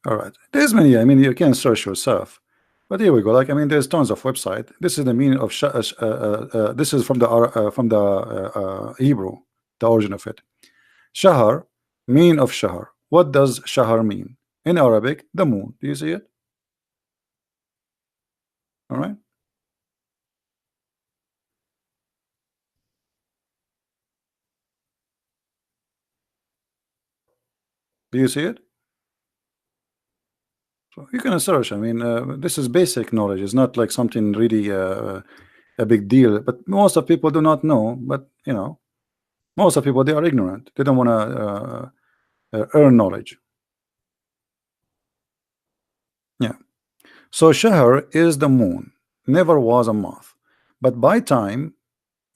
All right, there's many. I mean, you can search yourself, but here we go. Like, I mean, there's tons of website. This is the meaning of this is from the Hebrew, the origin of it. Shahar, mean of Shahar. What does Shahar mean in Arabic? The moon. Do you see it? All right. Do you see it? So you can search. I mean, this is basic knowledge. It's not like something really a big deal. But most of people do not know. But you know, most of people, they are ignorant. They don't want to earn knowledge. Yeah. So Shahr is the moon. Never was a month. But by time,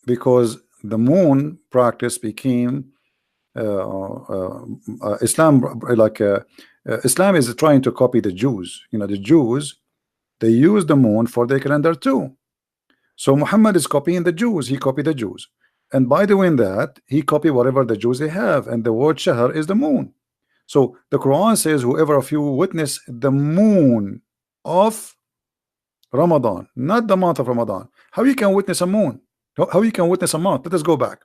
because the moon practice became Islam, Islam is trying to copy the Jews. You know, the Jews, they use the moon for their calendar too. So Muhammad is copying the Jews. He copied the Jews, and by doing that, he copied whatever the Jews they have. And the word Shahr is the moon. So the Quran says, "Whoever of you witness the moon of Ramadan, not the month of Ramadan." How you can witness a moon? How you can witness a month? Let us go back.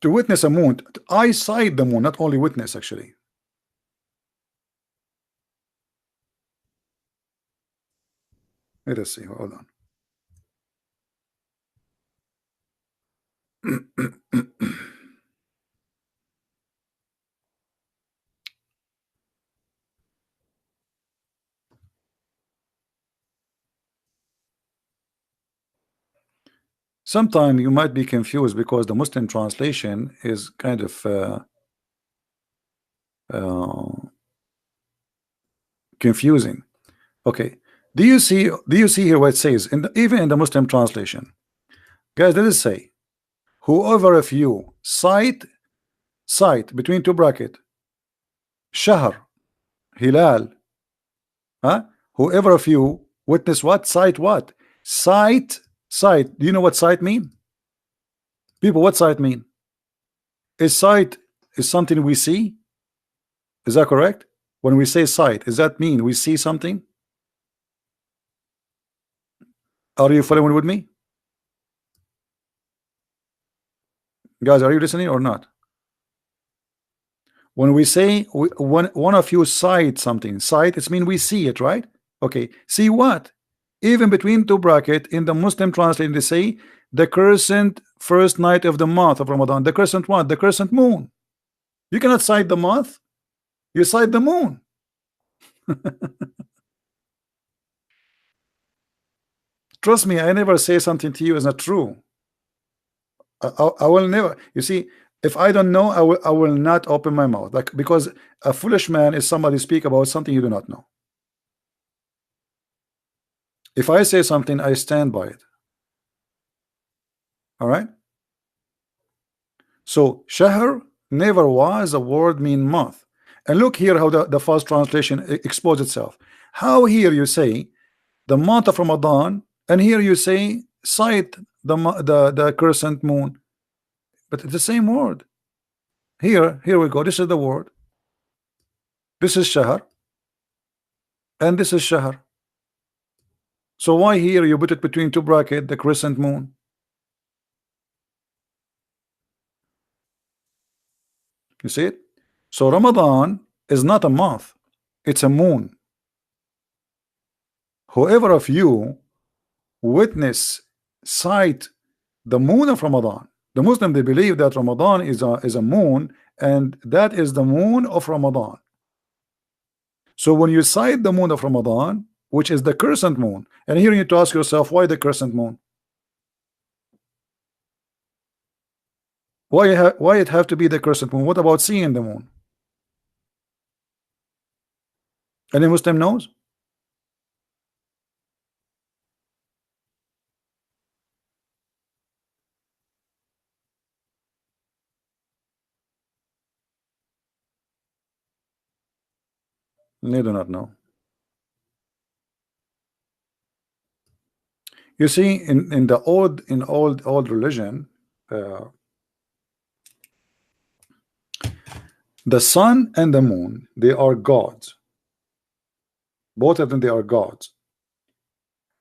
To witness a moon, eyesight the moon, not only witness, actually. Let us see. Hold on. Sometimes you might be confused because the Muslim translation is kind of confusing. Okay, do you see here what it says even in the Muslim translation? Guys, let us say, whoever of you sight between two bracket, shahr, hilal, huh? Whoever of you witness what? Sight what? Sight. Do you know what sight mean? People, what sight mean? Is sight is something we see? Is that correct? When we say sight, does that mean we see something? Are you following with me? Guys, are you listening or not? When we say one of you sight something, sight, it means we see it, right? Okay, see what? Even between two bracket in the Muslim translation, they say the crescent first night of the month of Ramadan. The crescent what? The crescent moon. You cannot sight the month. You sight the moon. Trust me, I never say something to you is not true. I will never. You see, if I don't know, I will not open my mouth. Like, because a foolish man is somebody speak about something you do not know. If I say something, I stand by it. All right. So shahr never was a word mean month. And look here how the false translation exposes itself. How here you say the month of Ramadan, and here you say sight the crescent moon, but it's the same word. Here we go. This is the word. This is shahr, and this is shahr. So why here you put it between two brackets, the crescent moon? You see it? So Ramadan is not a month, it's a moon. Whoever of you witness sight the moon of Ramadan, the Muslim, they believe that Ramadan is a moon, and that is the moon of Ramadan. So when you sight the moon of Ramadan, which is the crescent moon, and here you need to ask yourself, why the crescent moon? Why it have to be the crescent moon? What about seeing the moon? Any Muslim knows? They do not know. You see, in the old religion, the sun and the moon, they are gods. Both of them, they are gods.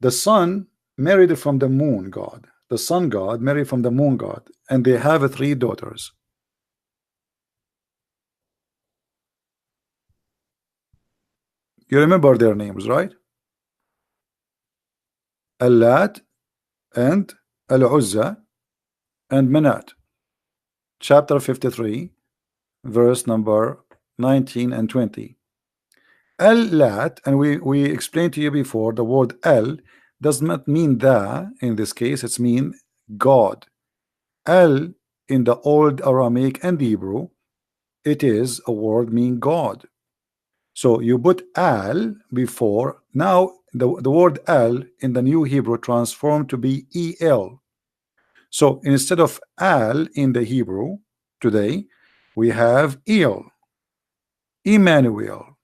The sun married from the moon god. The sun god married from the moon god, and they have 3 daughters. You remember their names, right? Allat and Al-Uzza and Manat. Chapter 53, verse number 19 and 20. Al-Lat, and we explained to you before, the word Al does not mean the, in this case it's mean God. Al in the old Aramaic and Hebrew, it is a word mean God. So you put al before. Now the word al in the new Hebrew transformed to be el. So instead of al in the Hebrew today, we have el, Emmanuel,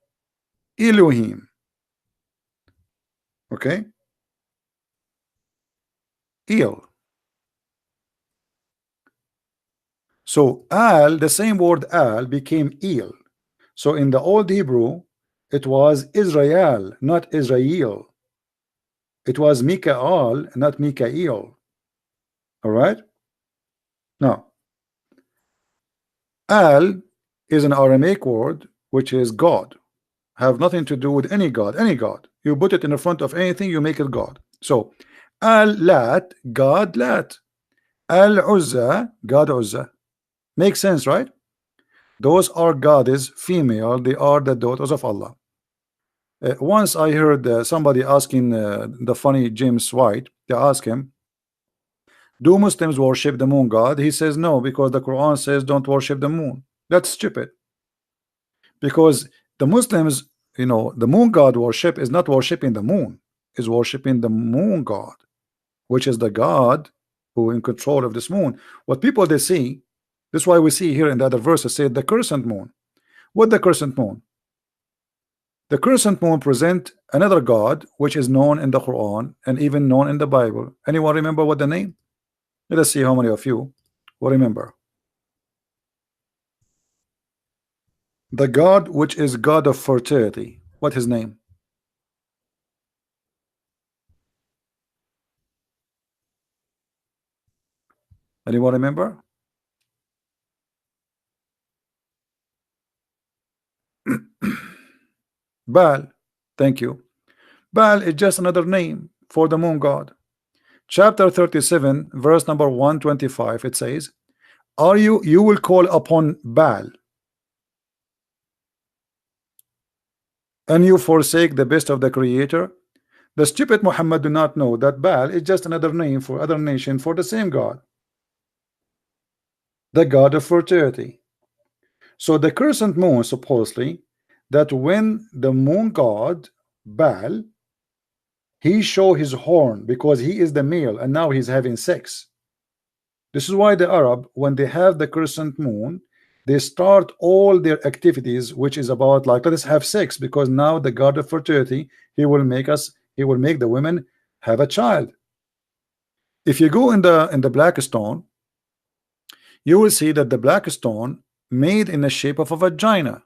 Elohim. Okay, el. So al, the same word al became el. So in the old Hebrew, it was Israel, not Israel. It was Mikael, not Mikael. All right. Now, al is an Aramaic word which is God. Have nothing to do with any God. Any God. You put it in the front of anything, you make it God. So, al-Lat, God Lat. Al-Uzza, God Uzza. Makes sense, right? Those are goddess, female. They are the daughters of Allah. Once I heard somebody asking the funny James White, they ask him, do Muslims worship the moon god? He says no, because the Quran says don't worship the moon. That's stupid. Because the Muslims, you know, the moon god worship is not worshiping the moon, is worshiping the moon god, which is the God who in control of this moon. What people they see, this is why we see here in the other verses say the crescent moon. What the crescent moon? The crescent moon present another God which is known in the Quran and even known in the Bible. Anyone remember what the name? Let us see how many of you will remember. The God which is God of fertility. What his name? Anyone remember? Baal. Thank you. Baal is just another name for the moon god. Chapter 37, verse number 125, it says, are you will call upon Baal, and you forsake the best of the Creator. The stupid Muhammad do not know that Baal is just another name for other nation for the same God, the god of fertility. So the crescent moon, supposedly, that when the moon god Baal, he show his horn because he is the male and now he's having sex. This is why the Arab, when they have the crescent moon, they start all their activities, which is about like, let us have sex, because now the god of fertility, he will make the women have a child. If you go in the black stone, you will see that the black stone made in the shape of a vagina.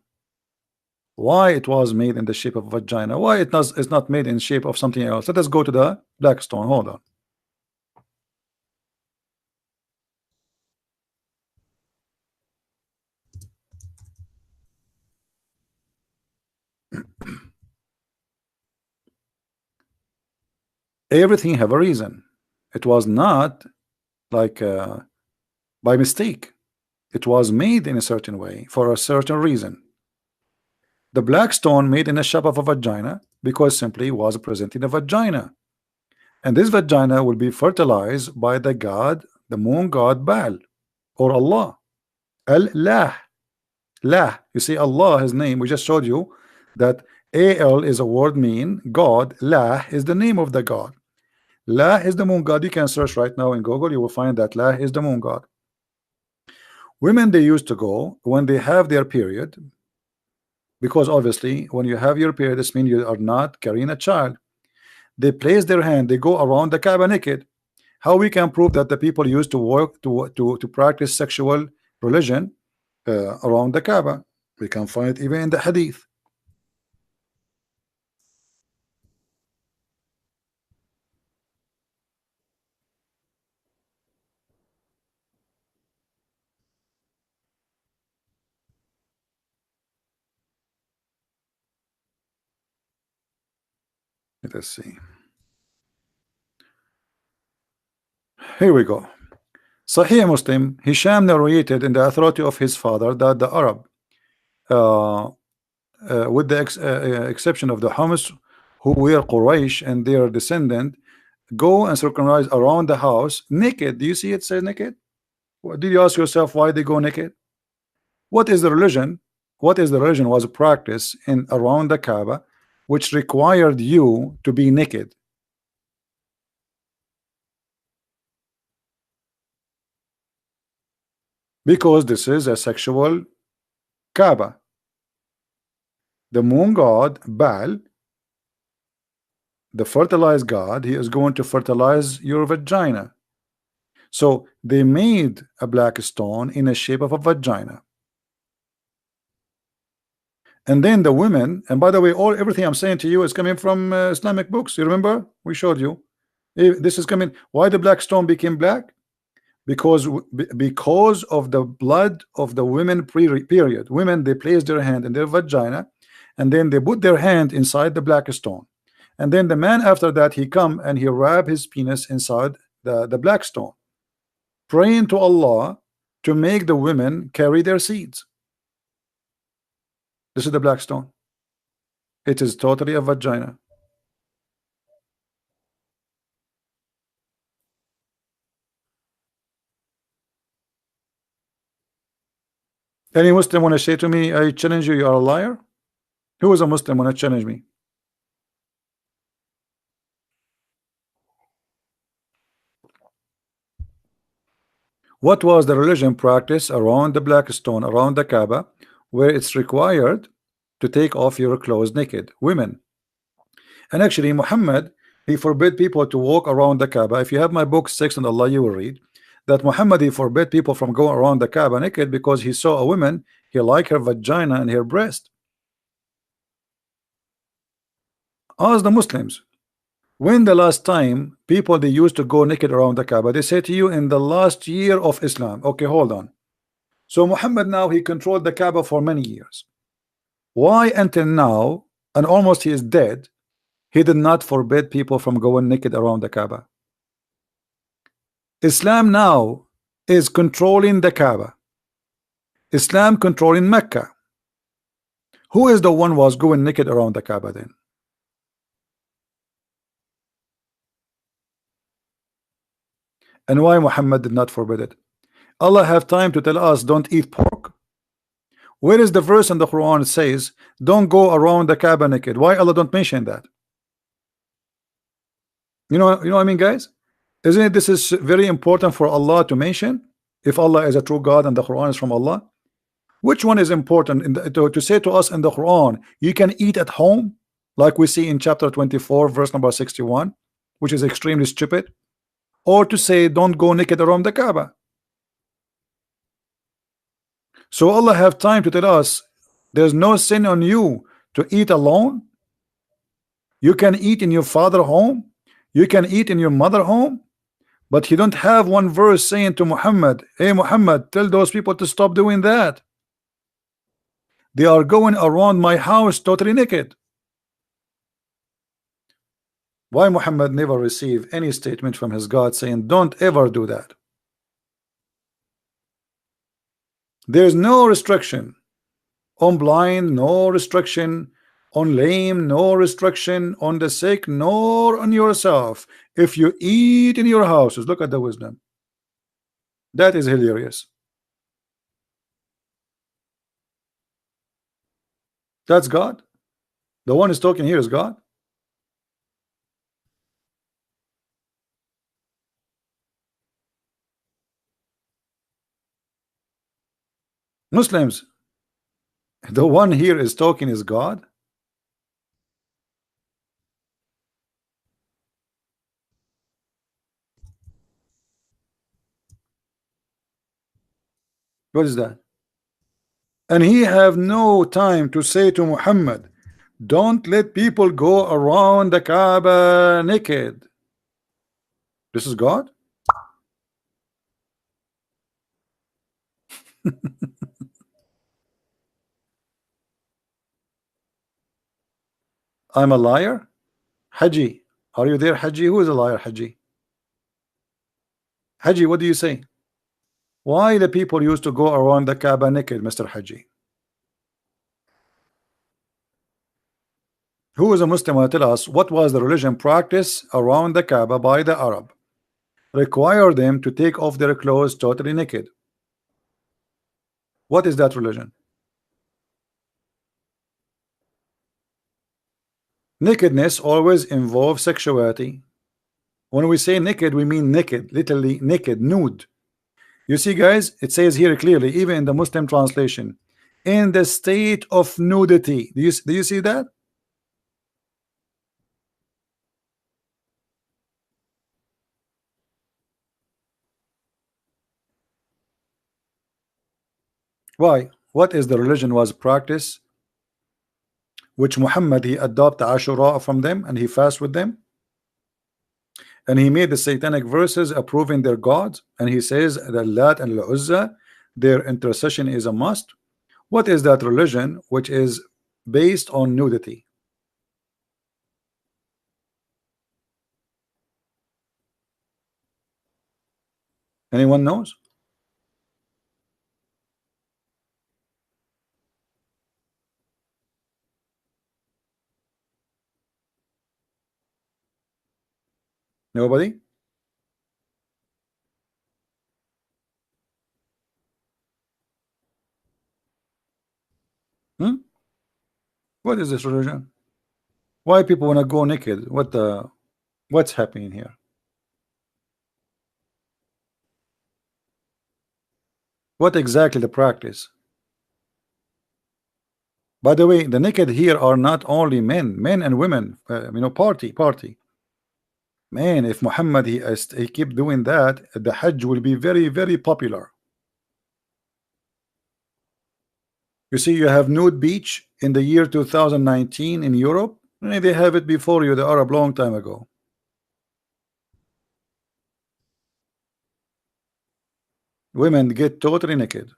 Why it was made in the shape of a vagina? Why it's not made in shape of something else? Let us go to the black stone. Hold on. Everything have a reason. It was not like by mistake. It was made in a certain way for a certain reason. The black stone made in the shape of a vagina because simply was presenting a vagina, and this vagina will be fertilized by the god, the moon god Baal or Allah. Allah. Lah. You see, Allah, his name, we just showed you that Al is a word mean God. Lah is the name of the God. Lah is the moon god. You can search right now in Google, you will find that Lah is the moon god. Women, they used to go when they have their period, because obviously when you have your period, this means you are not carrying a child. They place their hand, they go around the Kaaba naked. How we can prove that the people used to work to practice sexual religion around the Kaaba? We can find it even in the hadith. Let us see. Here we go. Sahih Muslim, Hisham narrated in the authority of his father that the Arab, with the exception of the Hamas, who were Quraysh and their descendant, go and circumcise around the house naked. Do you see it says naked? Did you ask yourself why they go naked? What is the religion? What is the religion was a practice in around the Kaaba which required you to be naked? Because this is a sexual Kaaba. The moon god Baal, the fertilized god, he is going to fertilize your vagina. So they made a black stone in the shape of a vagina. And then the women, and by the way, everything I'm saying to you is coming from Islamic books. You remember we showed you this is coming. Why the black stone became black? Because of the blood of the women period. Women, they place their hand in their vagina, and then they put their hand inside the black stone, and then the man after that, he come and he wrap his penis inside the black stone, praying to Allah to make the women carry their seeds. This is the black stone. It is totally a vagina. Any Muslim want to say to me, I challenge you, you are a liar? Who is a Muslim want to challenge me? What was the religion practice around the black stone, around the Kaaba, where it's required to take off your clothes naked? Women. And actually Muhammad, he forbid people to walk around the Kaaba. If you have my book 6 on Allah, you will read that Muhammad, he forbid people from going around the Kaaba naked because he saw a woman, he liked her vagina and her breast. Ask the Muslims, when the last time people they used to go naked around the Kaaba? They say to you in the last year of Islam. Okay, hold on. So Muhammad now he controlled the Kaaba for many years. Why until now, and almost he is dead, he did not forbid people from going naked around the Kaaba? Islam now is controlling the Kaaba. Islam controlling Mecca. Who is the one was going naked around the Kaaba then? And why Muhammad did not forbid it? Allah have time to tell us don't eat pork. Where is the verse in the Quran that says don't go around the Kaaba naked? Why Allah don't mention that? You know what I mean, guys? Isn't it this is very important for Allah to mention? If Allah is a true God and the Quran is from Allah, which one is important to say to us in the Quran? You can eat at home, like we see in chapter 24, verse number 61, which is extremely stupid, or to say don't go naked around the Kaaba. So Allah have time to tell us there's no sin on you to eat alone. You can eat in your father home, you can eat in your mother home, but He don't have one verse saying to Muhammad, hey Muhammad, tell those people to stop doing that. They are going around my house totally naked. Why Muhammad never received any statement from his God saying don't ever do that? There's no restriction on blind, no restriction on lame, no restriction on the sick, nor on yourself. If you eat in your houses, look at the wisdom. That is hilarious. That's God. The one is talking here is God. Muslims, the one here is talking is God. What is that? And he have no time to say to Muhammad, don't let people go around the Kaaba naked. This is God. I'm a liar. Haji, are you there? Haji, who is a liar? Haji, Haji, what do you say? Why the people used to go around the Kaaba naked, Mr. Haji? Who is a Muslim will tell us what was the religion practice around the Kaaba by the Arab? Require them to take off their clothes totally naked. What is that religion? Nakedness always involves sexuality. When we say naked, we mean naked, literally naked, nude. You see, guys, it says here clearly, even in the Muslim translation, in the state of nudity. Do you see that? Why? What is the religion was practice which Muhammad he adopted Ashura from them and he fast with them, and he made the satanic verses approving their gods, and he says that Lat and Al-Uzza, their intercession is a must. What is that religion which is based on nudity? Anyone knows? Nobody? Hmm? What is this religion? Why people want to go naked? What's happening here? What exactly the practice? By the way, the naked here are not only men and women. Party. Man, if Muhammad he keep doing that, the Hajj will be very, very popular. You see, you have nude beach in the year 2019 in Europe. They have it before you, the Arab, long time ago. Women get totally naked.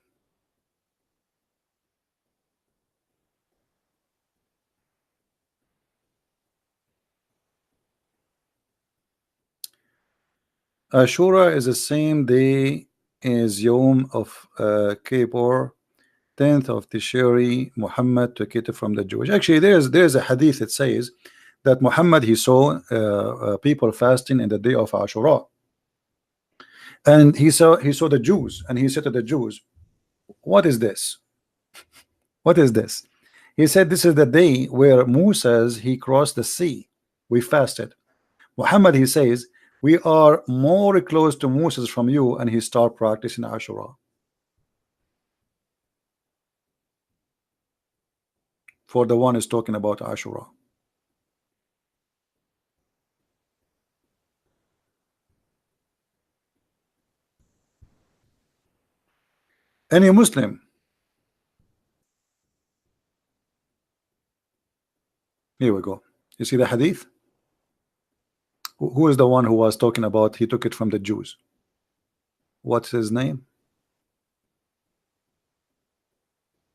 Ashura is the same day as Yom of Kippur, 10th of Tishri. Muhammad took it from the Jewish. Actually, there's a hadith that says that Muhammad he saw people fasting in the day of Ashura. And he saw the Jews, and he said to the Jews, what is this? What is this? He said, this is the day where Moses he crossed the sea. We fasted. Muhammad, he says, we are more close to Moses from you, and he start practicing Ashura. For the one is talking about Ashura. Any Muslim? Here we go. You see the hadith? Who is the one who was talking about he took it from the Jews? What's his name?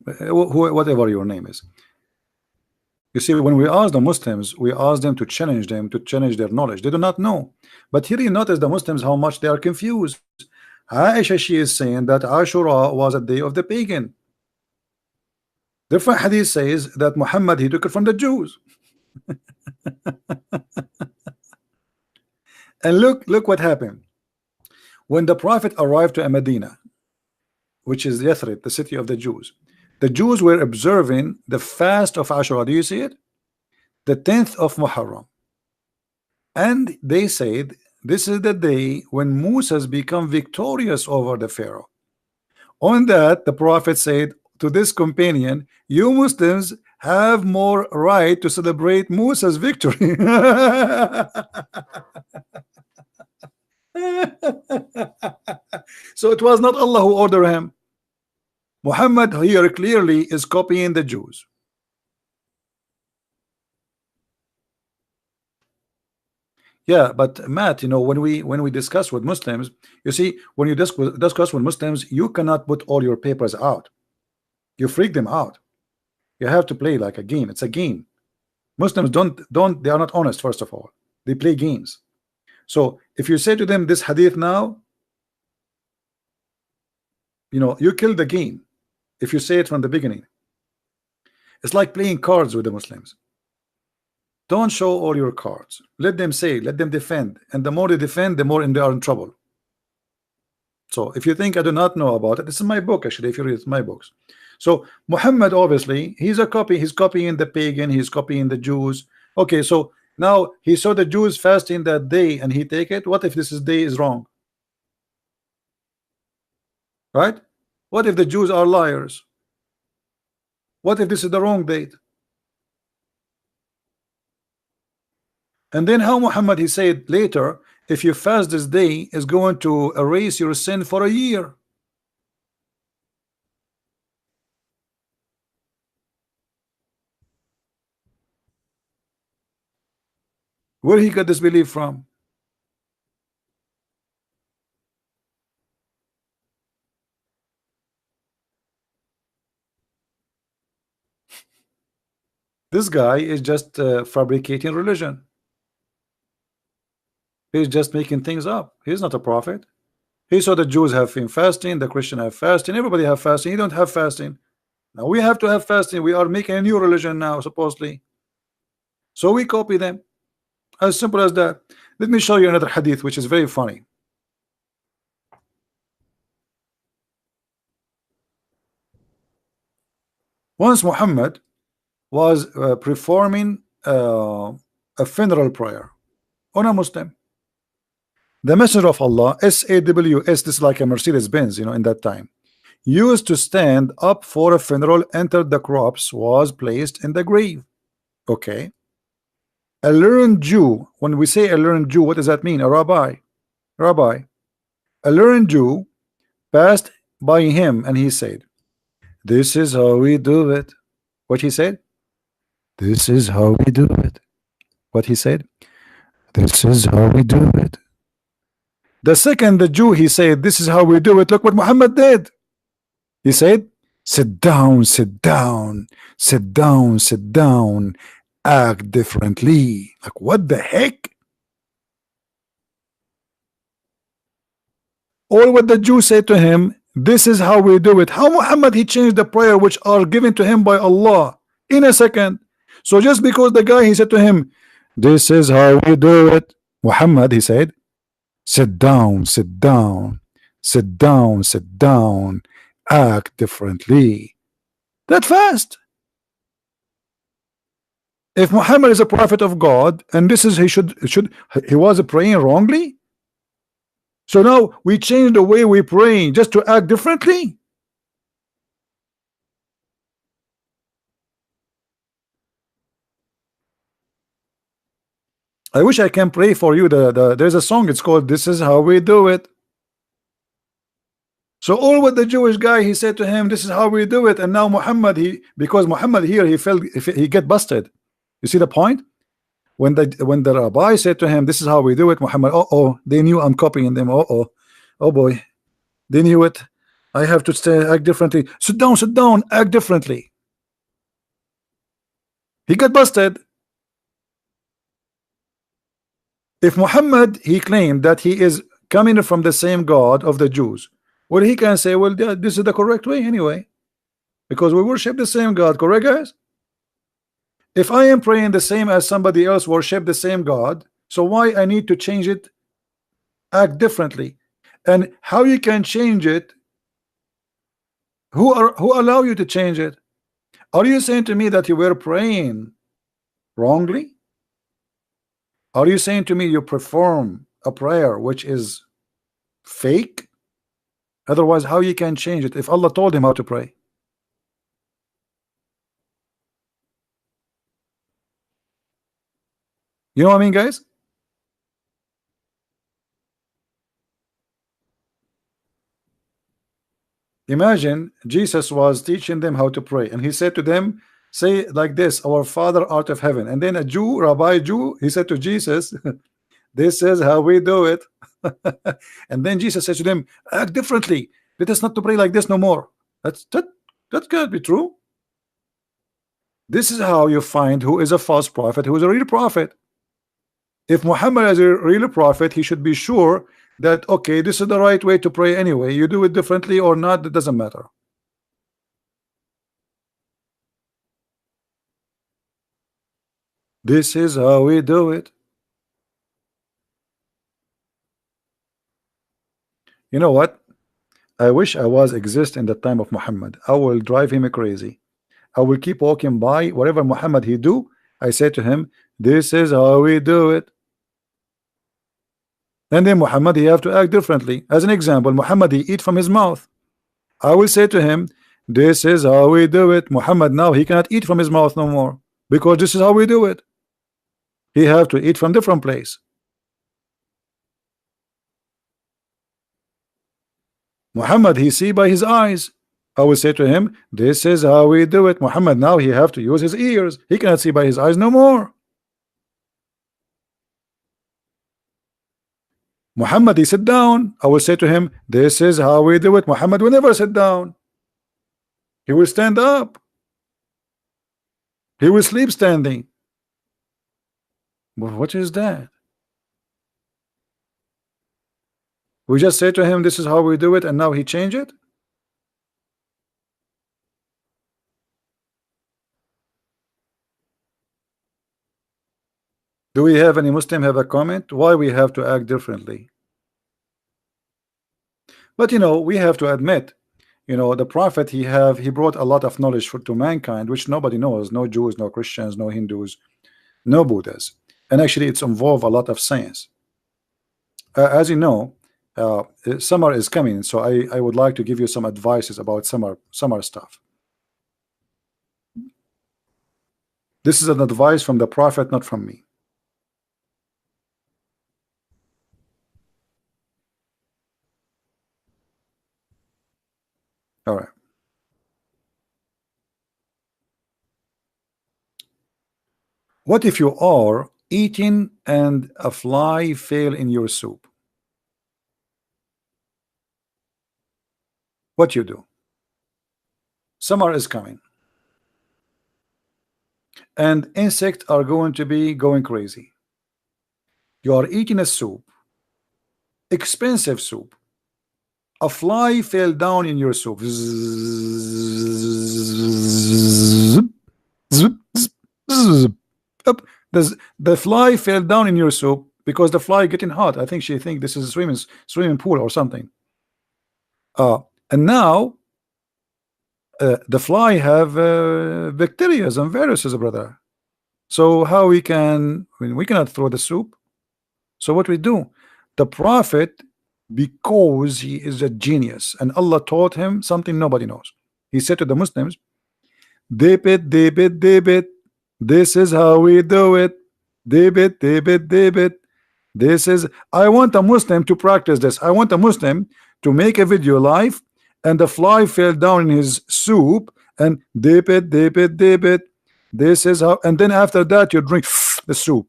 Whatever your name is. You see, when we ask the Muslims, we ask them to challenge their knowledge. They do not know. But here you notice the Muslims how much they are confused. Aisha, she is saying that Ashura was a day of the pagan. Different hadith says that Muhammad he took it from the Jews. And look what happened. When the Prophet arrived to Medina, which is Yathrib, the city of the Jews were observing the fast of Ashura. Do you see it? The 10th of Muharram. And they said, this is the day when Moses become victorious over the Pharaoh. On that, the Prophet said to this companion, you Muslims have more right to celebrate Moses' victory. So it was not Allah who ordered him. Muhammad here clearly is copying the Jews. Yeah, but Matt, you know, when we discuss with Muslims, you see, when you discuss with Muslims, you cannot put all your papers out. You freak them out. You have to play like a game. It's a game. Muslims they are not honest. First of all, they play games. So if you say to them this hadith now, you know, you kill the game. If you say it from the beginning, it's like playing cards with the Muslims. Don't show all your cards. Let them say, let them defend, and the more they defend, the more they are in trouble. So if you think I do not know about it, this is my book actually. If you read my books, so Muhammad obviously he's a copy. He's copying the pagan. He's copying the Jews. Okay, so now he saw the Jews fasting that day, and he take it. What if this day is wrong? Right? What if the Jews are liars? What if this is the wrong date? And then how Muhammad he said later, if you fast this day, is going to erase your sin for a year. Where he got this belief from? This guy is just fabricating religion. He's just making things up. He's not a prophet. He saw the Jews have been fasting, the Christian have fasting, everybody have fasting. He don't have fasting. Now we have to have fasting. We are making a new religion now, supposedly. So we copy them. As simple as that. Let me show you another hadith which is very funny. Once Muhammad was performing a funeral prayer on a Muslim. The Messenger of Allah, SAW, this is like a Mercedes Benz, you know, in that time, used to stand up for a funeral, entered the corpse, was placed in the grave. Okay. A learned Jew, when we say a learned Jew, what does that mean? A rabbi. A learned Jew passed by him and he said, this is how we do it. What he said? This is how we do it. What he said? This is how we do it. The second the Jew he said, this is how we do it. Look what Muhammad did. He said, sit down, sit down, sit down, sit down, act differently. Like what the heck? All what the Jew said to him, this is how we do it. How Muhammad he changed the prayer which are given to him by Allah in a second. So just because the guy he said to him, this is how we do it, Muhammad he said, sit down, sit down. Sit down, sit down, act differently. That fast. If Muhammad is a prophet of God, and this is he was praying wrongly. So now we change the way we pray just to act differently. I wish I can pray for you. There's a song, it's called "This Is How We Do It." So all with the Jewish guy, he said to him, "This is how we do it." And now Muhammad, because Muhammad here, he felt if he get busted. You see the point? When the rabbi said to him, "This is how we do it," Muhammad, oh, they knew I'm copying them. Oh boy, they knew it. I have to act differently. Sit down, act differently. He got busted. If Muhammad, he claimed that he is coming from the same God of the Jews, well, he can say, well, this is the correct way anyway, because we worship the same God, correct, guys? If I am praying the same as somebody else worship the same God, so why I need to change it, act differently? And how you can change it? Who allow you to change it? Are you saying to me that you were praying wrongly? Are you saying to me you perform a prayer which is fake? Otherwise, how you can change it if Allah told him how to pray? You know what I mean, guys? Imagine Jesus was teaching them how to pray, and he said to them, say like this, "Our Father art of heaven." And then a Jew, rabbi Jew, he said to Jesus, "This is how we do it." And then Jesus said to them, "Act differently. Let us not to pray like this no more." That can't be true. This is how you find who is a false prophet, who is a real prophet. If Muhammad is a real prophet, he should be sure that, okay, this is the right way to pray anyway. You do it differently or not, it doesn't matter. This is how we do it. You know what? I wish I was exist in the time of Muhammad. I will drive him crazy. I will keep walking by whatever Muhammad he do. I say to him, "This is how we do it." And then Muhammad, he have to act differently. As an example, Muhammad, he eat from his mouth. I will say to him, "This is how we do it." Muhammad now he cannot eat from his mouth no more, because this is how we do it. He have to eat from different place. Muhammad, he see by his eyes. I will say to him, "This is how we do it." Muhammad now he have to use his ears. He cannot see by his eyes no more. Muhammad, he sit down. I will say to him, "This is how we do it." Muhammad will never sit down. He will stand up. He will sleep standing. Well, what is that? We just say to him, "This is how we do it," and now he change it. Do we have any Muslim have a comment why we have to act differently? But you know, we have to admit, you know, the prophet he brought a lot of knowledge to mankind which nobody knows. No Jews, no Christians, no Hindus, no Buddhas. And actually it's involved a lot of science. As you know, summer is coming, so I would like to give you some advices about summer stuff. This is an advice from the prophet, not from me. All right. What if you are eating and a fly fell in your soup? What you do? Summer is coming, and insects are going to be going crazy. You are eating a soup, expensive soup. A fly fell down in your soup. Up. The fly fell down in your soup because the fly getting hot. I think she think this is a swimming pool or something. And now the fly have bacteria and viruses, brother. So how we can, I mean, we cannot throw the soup. So what we do, the prophet, because he is a genius and Allah taught him something nobody knows, he said to the Muslims, dip it, dip it, dip it, this is how we do it, dip it, dip it, dip it. This is, I want a Muslim to practice this. I want a Muslim to make a video live and the fly fell down in his soup and dip it, dip it, dip it. This is how, and then after that you drink the soup.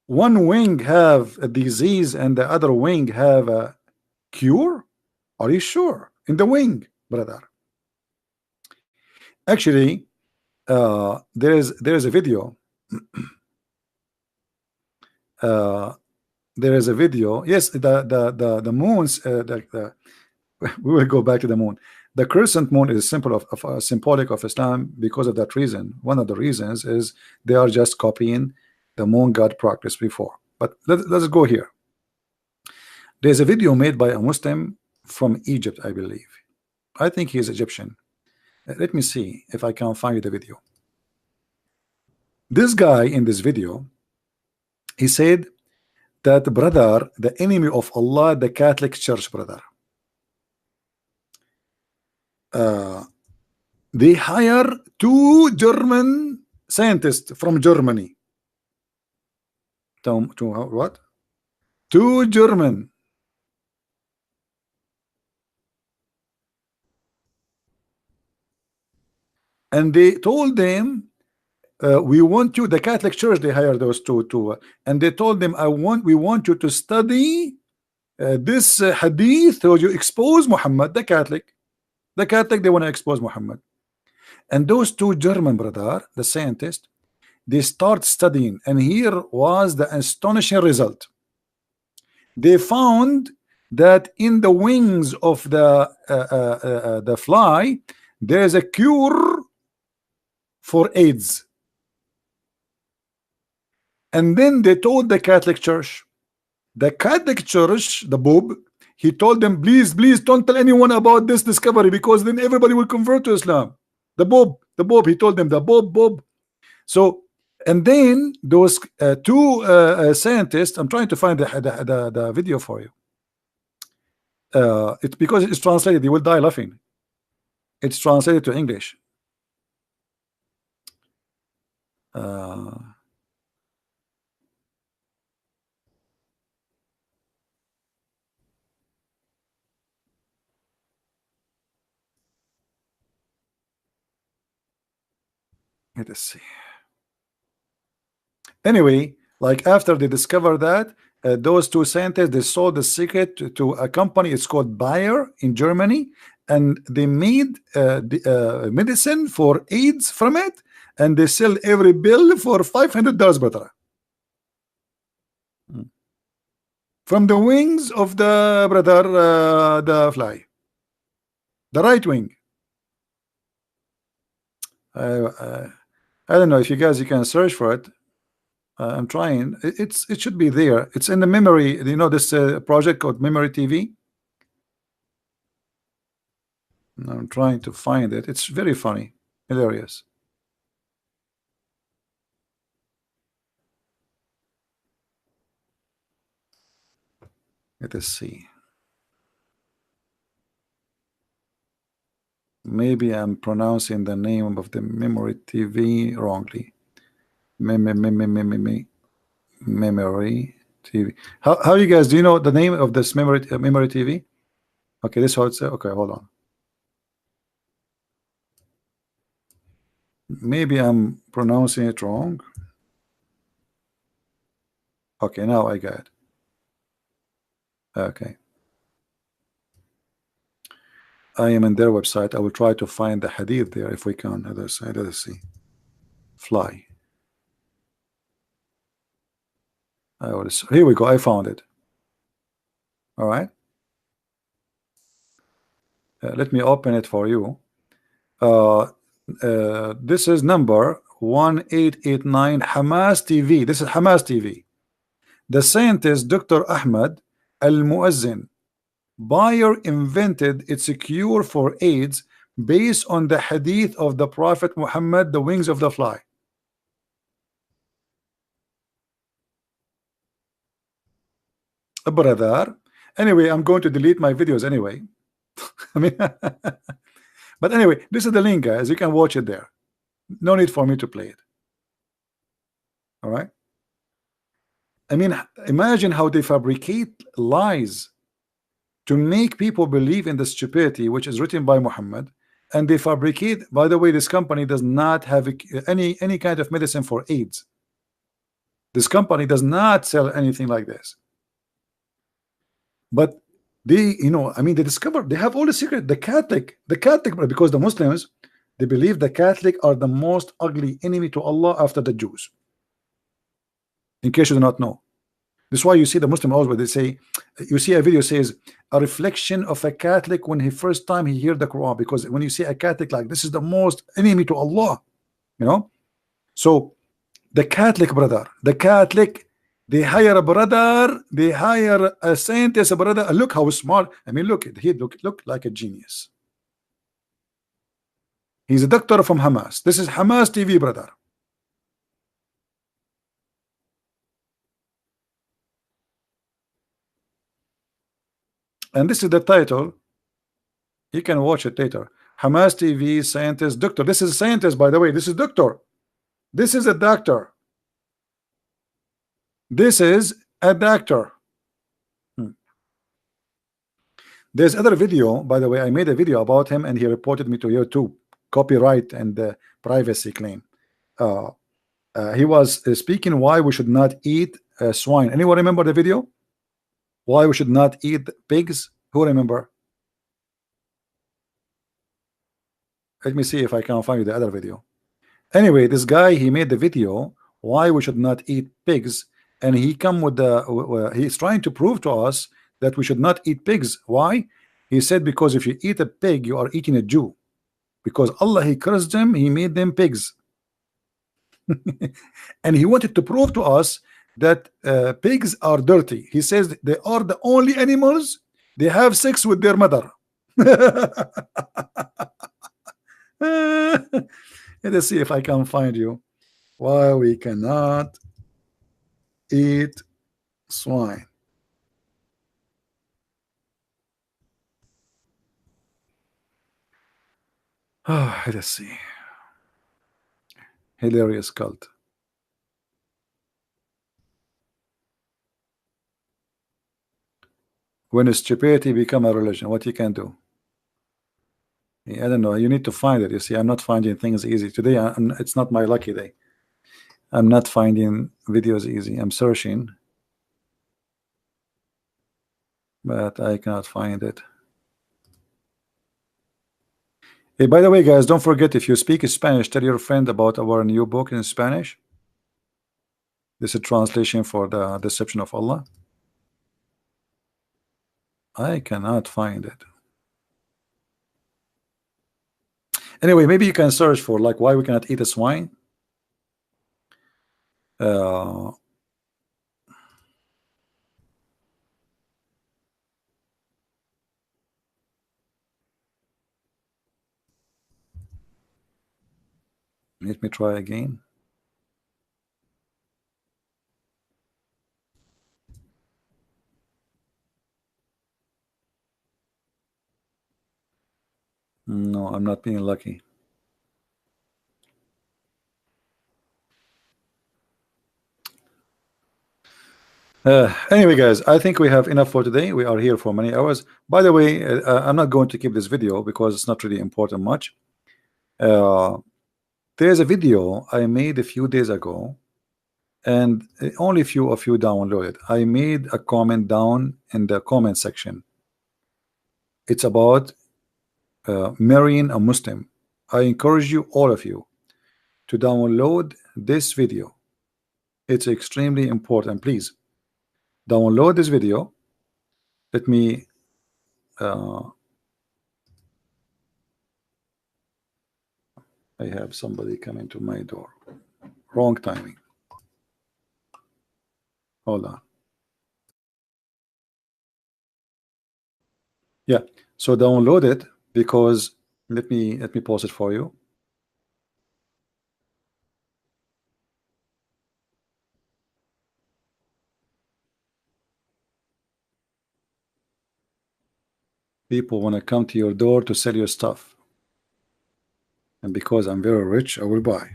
One wing have a disease and the other wing have a cure? Are you sure? In the wing, brother. Actually, there is a video. There is a video. Yes, the moons. We will go back to the moon. The crescent moon is symbolic of Islam because of that reason. One of the reasons is they are just copying the moon god practice before. But let's go here. There's a video made by a Muslim from Egypt, I believe. I think he is Egyptian. Let me see if I can find the video. This guy in this video, he said that, brother, the enemy of Allah, the Catholic Church, brother, they hire 2 German scientists from Germany. To what? 2 German. And they told them, we want you, the Catholic Church, they hired those two, and they told them, we want you to study this hadith, so you expose Muhammad, the Catholic, they want to expose Muhammad. And those 2 German, brother, the scientists, they start studying, and here was the astonishing result. They found that in the wings of the fly, there is a cure for AIDS. And then they told the Catholic Church, the Pope, he told them, please don't tell anyone about this discovery, because then everybody will convert to Islam. The Pope, he told them, the Pope. So, and then those 2 scientists, I'm trying to find the video for you. It's because it's translated, you will die laughing. It's translated to English. Let us see. Anyway, like after they discovered that, those 2 scientists, they sold the secret to a company. It's called Bayer in Germany, and they made medicine for AIDS from it, and they sell every bill for $500, brother. From the wings of the brother, the fly, the right wing. I don't know if you guys can search for it. I'm trying. It should be there. It's in the memory. You know this project called Memory TV. I'm trying to find it. It's very funny, hilarious. Let us see. Maybe I'm pronouncing the name of the Memory TV wrongly. Memory TV. How you guys, do you know the name of this Memory TV? Okay, this is how it's okay, hold on. Maybe I'm pronouncing it wrong. Okay, now I got it. Okay. I am in their website. I will try to find the hadith there if we can. Let us see. Fly. Here we go. I found it. All right. Let me open it for you. This is number 1889 Hamas TV. This is Hamas TV. The scientist Dr. Ahmad Al-Muazzin Bayer invented its cure for AIDS based on the hadith of the Prophet Muhammad, the wings of the fly. Brother. Anyway, I'm going to delete my videos anyway. I mean, but anyway, this is the link, guys. You can watch it there. No need for me to play it. All right. I mean, imagine how they fabricate lies to make people believe in the stupidity which is written by Muhammad, and they fabricate. By the way, this company does not have any kind of medicine for AIDS. This company does not sell anything like this. But they, I mean, they discover they have all the secret. The Catholic, because the Muslims, they believe the Catholic are the most ugly enemy to Allah after the Jews. In case you do not know, this is why you see the Muslim always they say, you see a video says a reflection of a Catholic when he first time he hear the Quran, because when you see a Catholic like this is the most enemy to Allah, So the Catholic brother, they hire a brother, they hire a scientist, a brother. Look how smart. I mean, look, he look like a genius. He's a doctor from Hamas. This is Hamas TV, brother. And this is the title. You can watch it later. Hamas TV, scientist, doctor. This is a scientist, by the way. This is doctor. This is a doctor. This is a doctor. There's other video, by the way. I made a video about him, and he reported me to YouTube. Copyright and privacy claim. He was speaking why we should not eat swine. Anyone remember the video? Why we should not eat pigs? Who remember? Let me see if I can find you the other video. Anyway, this guy, he made the video why we should not eat pigs, and he come with he's trying to prove to us that we should not eat pigs. Why? He said because if you eat a pig, you are eating a Jew, because Allah, he cursed them, he made them pigs. And he wanted to prove to us that pigs are dirty. He says they are the only animals they have sex with their mother. Let's see if I can find you why we cannot eat swine. Let's see. Hilarious cult. When stupidity become a religion, what you can do? I don't know. You need to find it. You see, I'm not finding things easy today. It's not my lucky day. I'm not finding videos easy. I'm searching, but I cannot find it. Hey, by the way, guys, don't forget, if you speak Spanish, tell your friend about our new book in Spanish. This is a translation for the Deception of Allah. I cannot find it. Anyway, maybe you can search for like why we cannot eat a swine. Let me try again. No, I'm not being lucky. Anyway, guys, I think we have enough for today. We are here for many hours. By the way, I'm not going to keep this video because it's not really important much. There's a video I made a few days ago, and only a few of you downloaded. I made a comment down in the comment section. It's about marrying a Muslim. I encourage you, all of you, to download this video. It's extremely important. Please download this video. Let me I have somebody coming to my door. Wrong timing. Hold on. Yeah, so download it, because let me pause it for you. People want to come to your door to sell your stuff, and because I'm very rich, I will buy.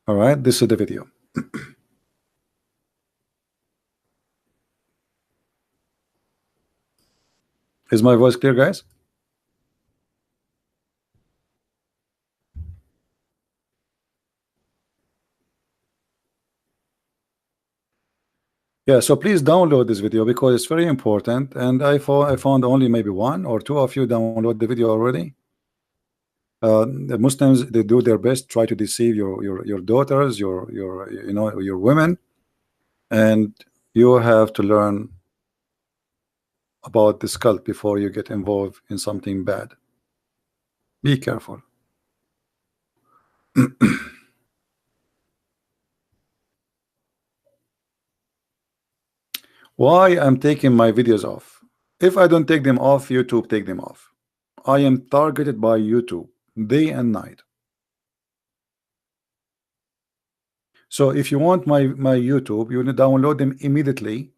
All right, this is the video. Is my voice clear, guys? Yeah, so please download this video because it's very important, and I found only maybe one or two of you download the video already. The Muslims, they do their best, try to deceive your daughters, your your women, and you have to learn about this cult before you get involved in something bad. Be careful. Why I'm taking my videos off? If I don't take them off, YouTube take them off. I am targeted by YouTube day and night. So if you want my YouTube, you need to download them immediately.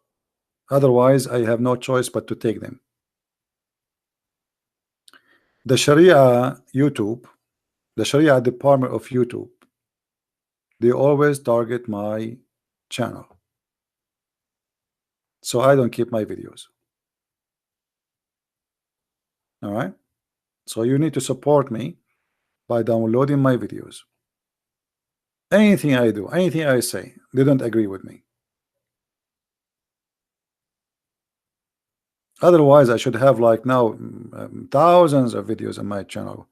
Otherwise, I have no choice but to take them. The Sharia YouTube, the Sharia department of YouTube, they always target my channel. So I don't keep my videos. All right. So you need to support me by downloading my videos. Anything I do, anything I say, they don't agree with me. Otherwise, I should have like now thousands of videos on my channel,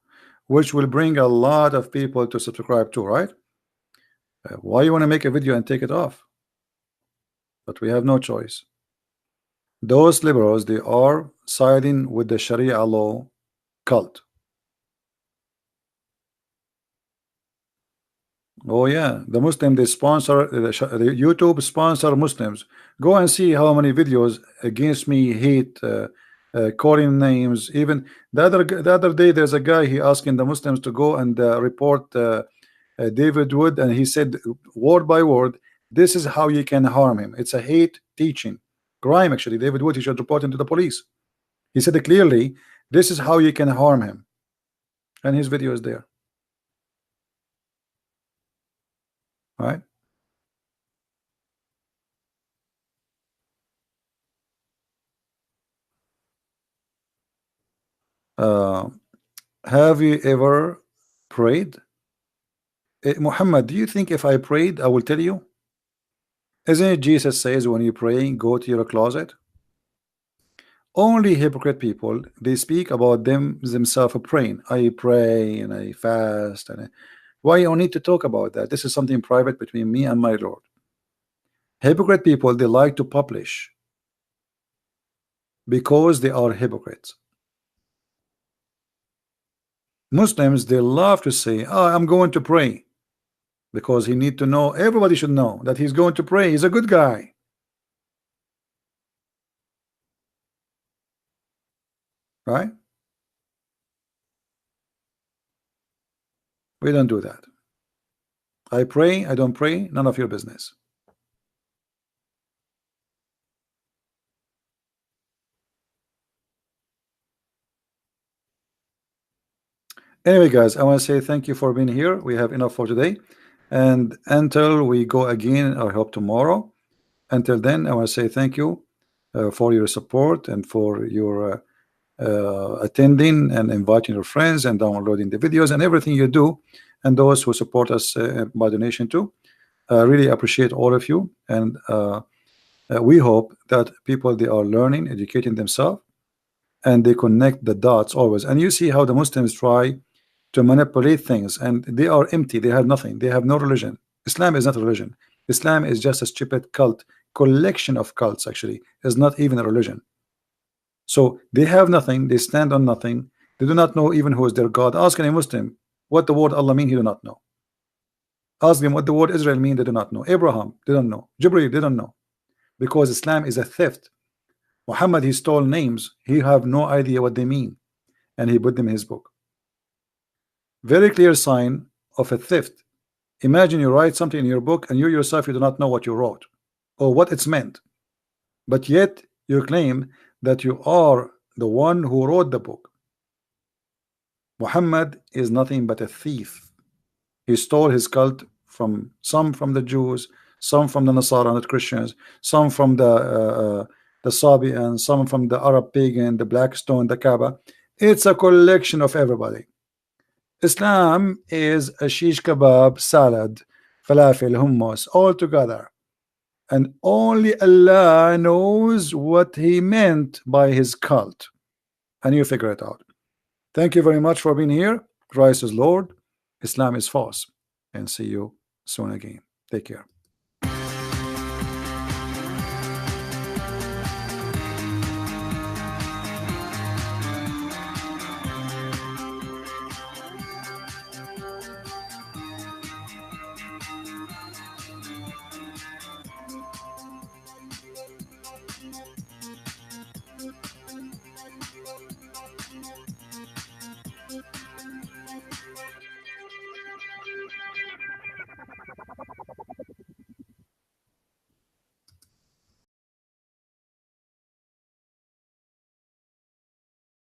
which will bring a lot of people to subscribe to, right? Why you want to make a video and take it off? But we have no choice. Those liberals, they are siding with the Sharia law cult. Oh yeah, the Muslim, they sponsor the YouTube sponsor Muslims. Go and see how many videos against me, hate, calling names. Even the other day, there's a guy, he asking the Muslims to go and report David Wood, and he said word by word, this is how you can harm him. It's a hate teaching crime. Actually, David Wood, he should report him to the police. He said it clearly, this is how you can harm him, and his video is there. Right? Have you ever prayed? Muhammad, do you think if I prayed, I will tell you? Isn't it Jesus says when you pray, go to your closet? Only hypocrite people, they speak about themselves praying. I pray and I fast. And why you need to talk about that? This is something private between me and my Lord. Hypocrite people, they like to publish because they are hypocrites. Muslims, they love to say, oh, I'm going to pray, because he need to know, everybody should know that he's going to pray. He's a good guy. Right? We don't do that. I pray, I don't pray, none of your business. Anyway, guys, I want to say thank you for being here. We have enough for today, and until we go again, I hope tomorrow. Until then, I want to say thank you for your support and for your attending and inviting your friends and downloading the videos and everything you do, and those who support us by donation too. I really appreciate all of you, and we hope that people, they are learning, educating themselves, and they connect the dots always. And you see how the Muslims try to manipulate things, and they are empty. They have nothing. They have no religion. Islam is not a religion. Islam is just a stupid cult, collection of cults. Actually, is not even a religion. So they have nothing. They stand on nothing. They do not know even who is their God. Ask any Muslim what the word Allah mean. He do not know. Ask them what the word Israel mean. They do not know. Abraham, they don't know. Jibreel, they don't know. because Islam is a theft. Muhammad, he stole names. He have no idea what they mean, and he put them in his book. Very clear sign of a theft. Imagine you write something in your book and you yourself, you do not know what you wrote or what it's meant, but yet you claim that you are the one who wrote the book. Muhammad is nothing but a thief. He stole his cult from some from the Jews, some from the Nasara, not Christians, some from the Sabians, some from the Arab pagan, the Black Stone, the Kaaba. It's a collection of everybody. Islam is a shish kebab, salad, falafel, hummus, all together. And only Allah knows what he meant by his cult. And you figure it out. Thank you very much for being here. Christ is Lord. Islam is false. And see you soon again. Take care.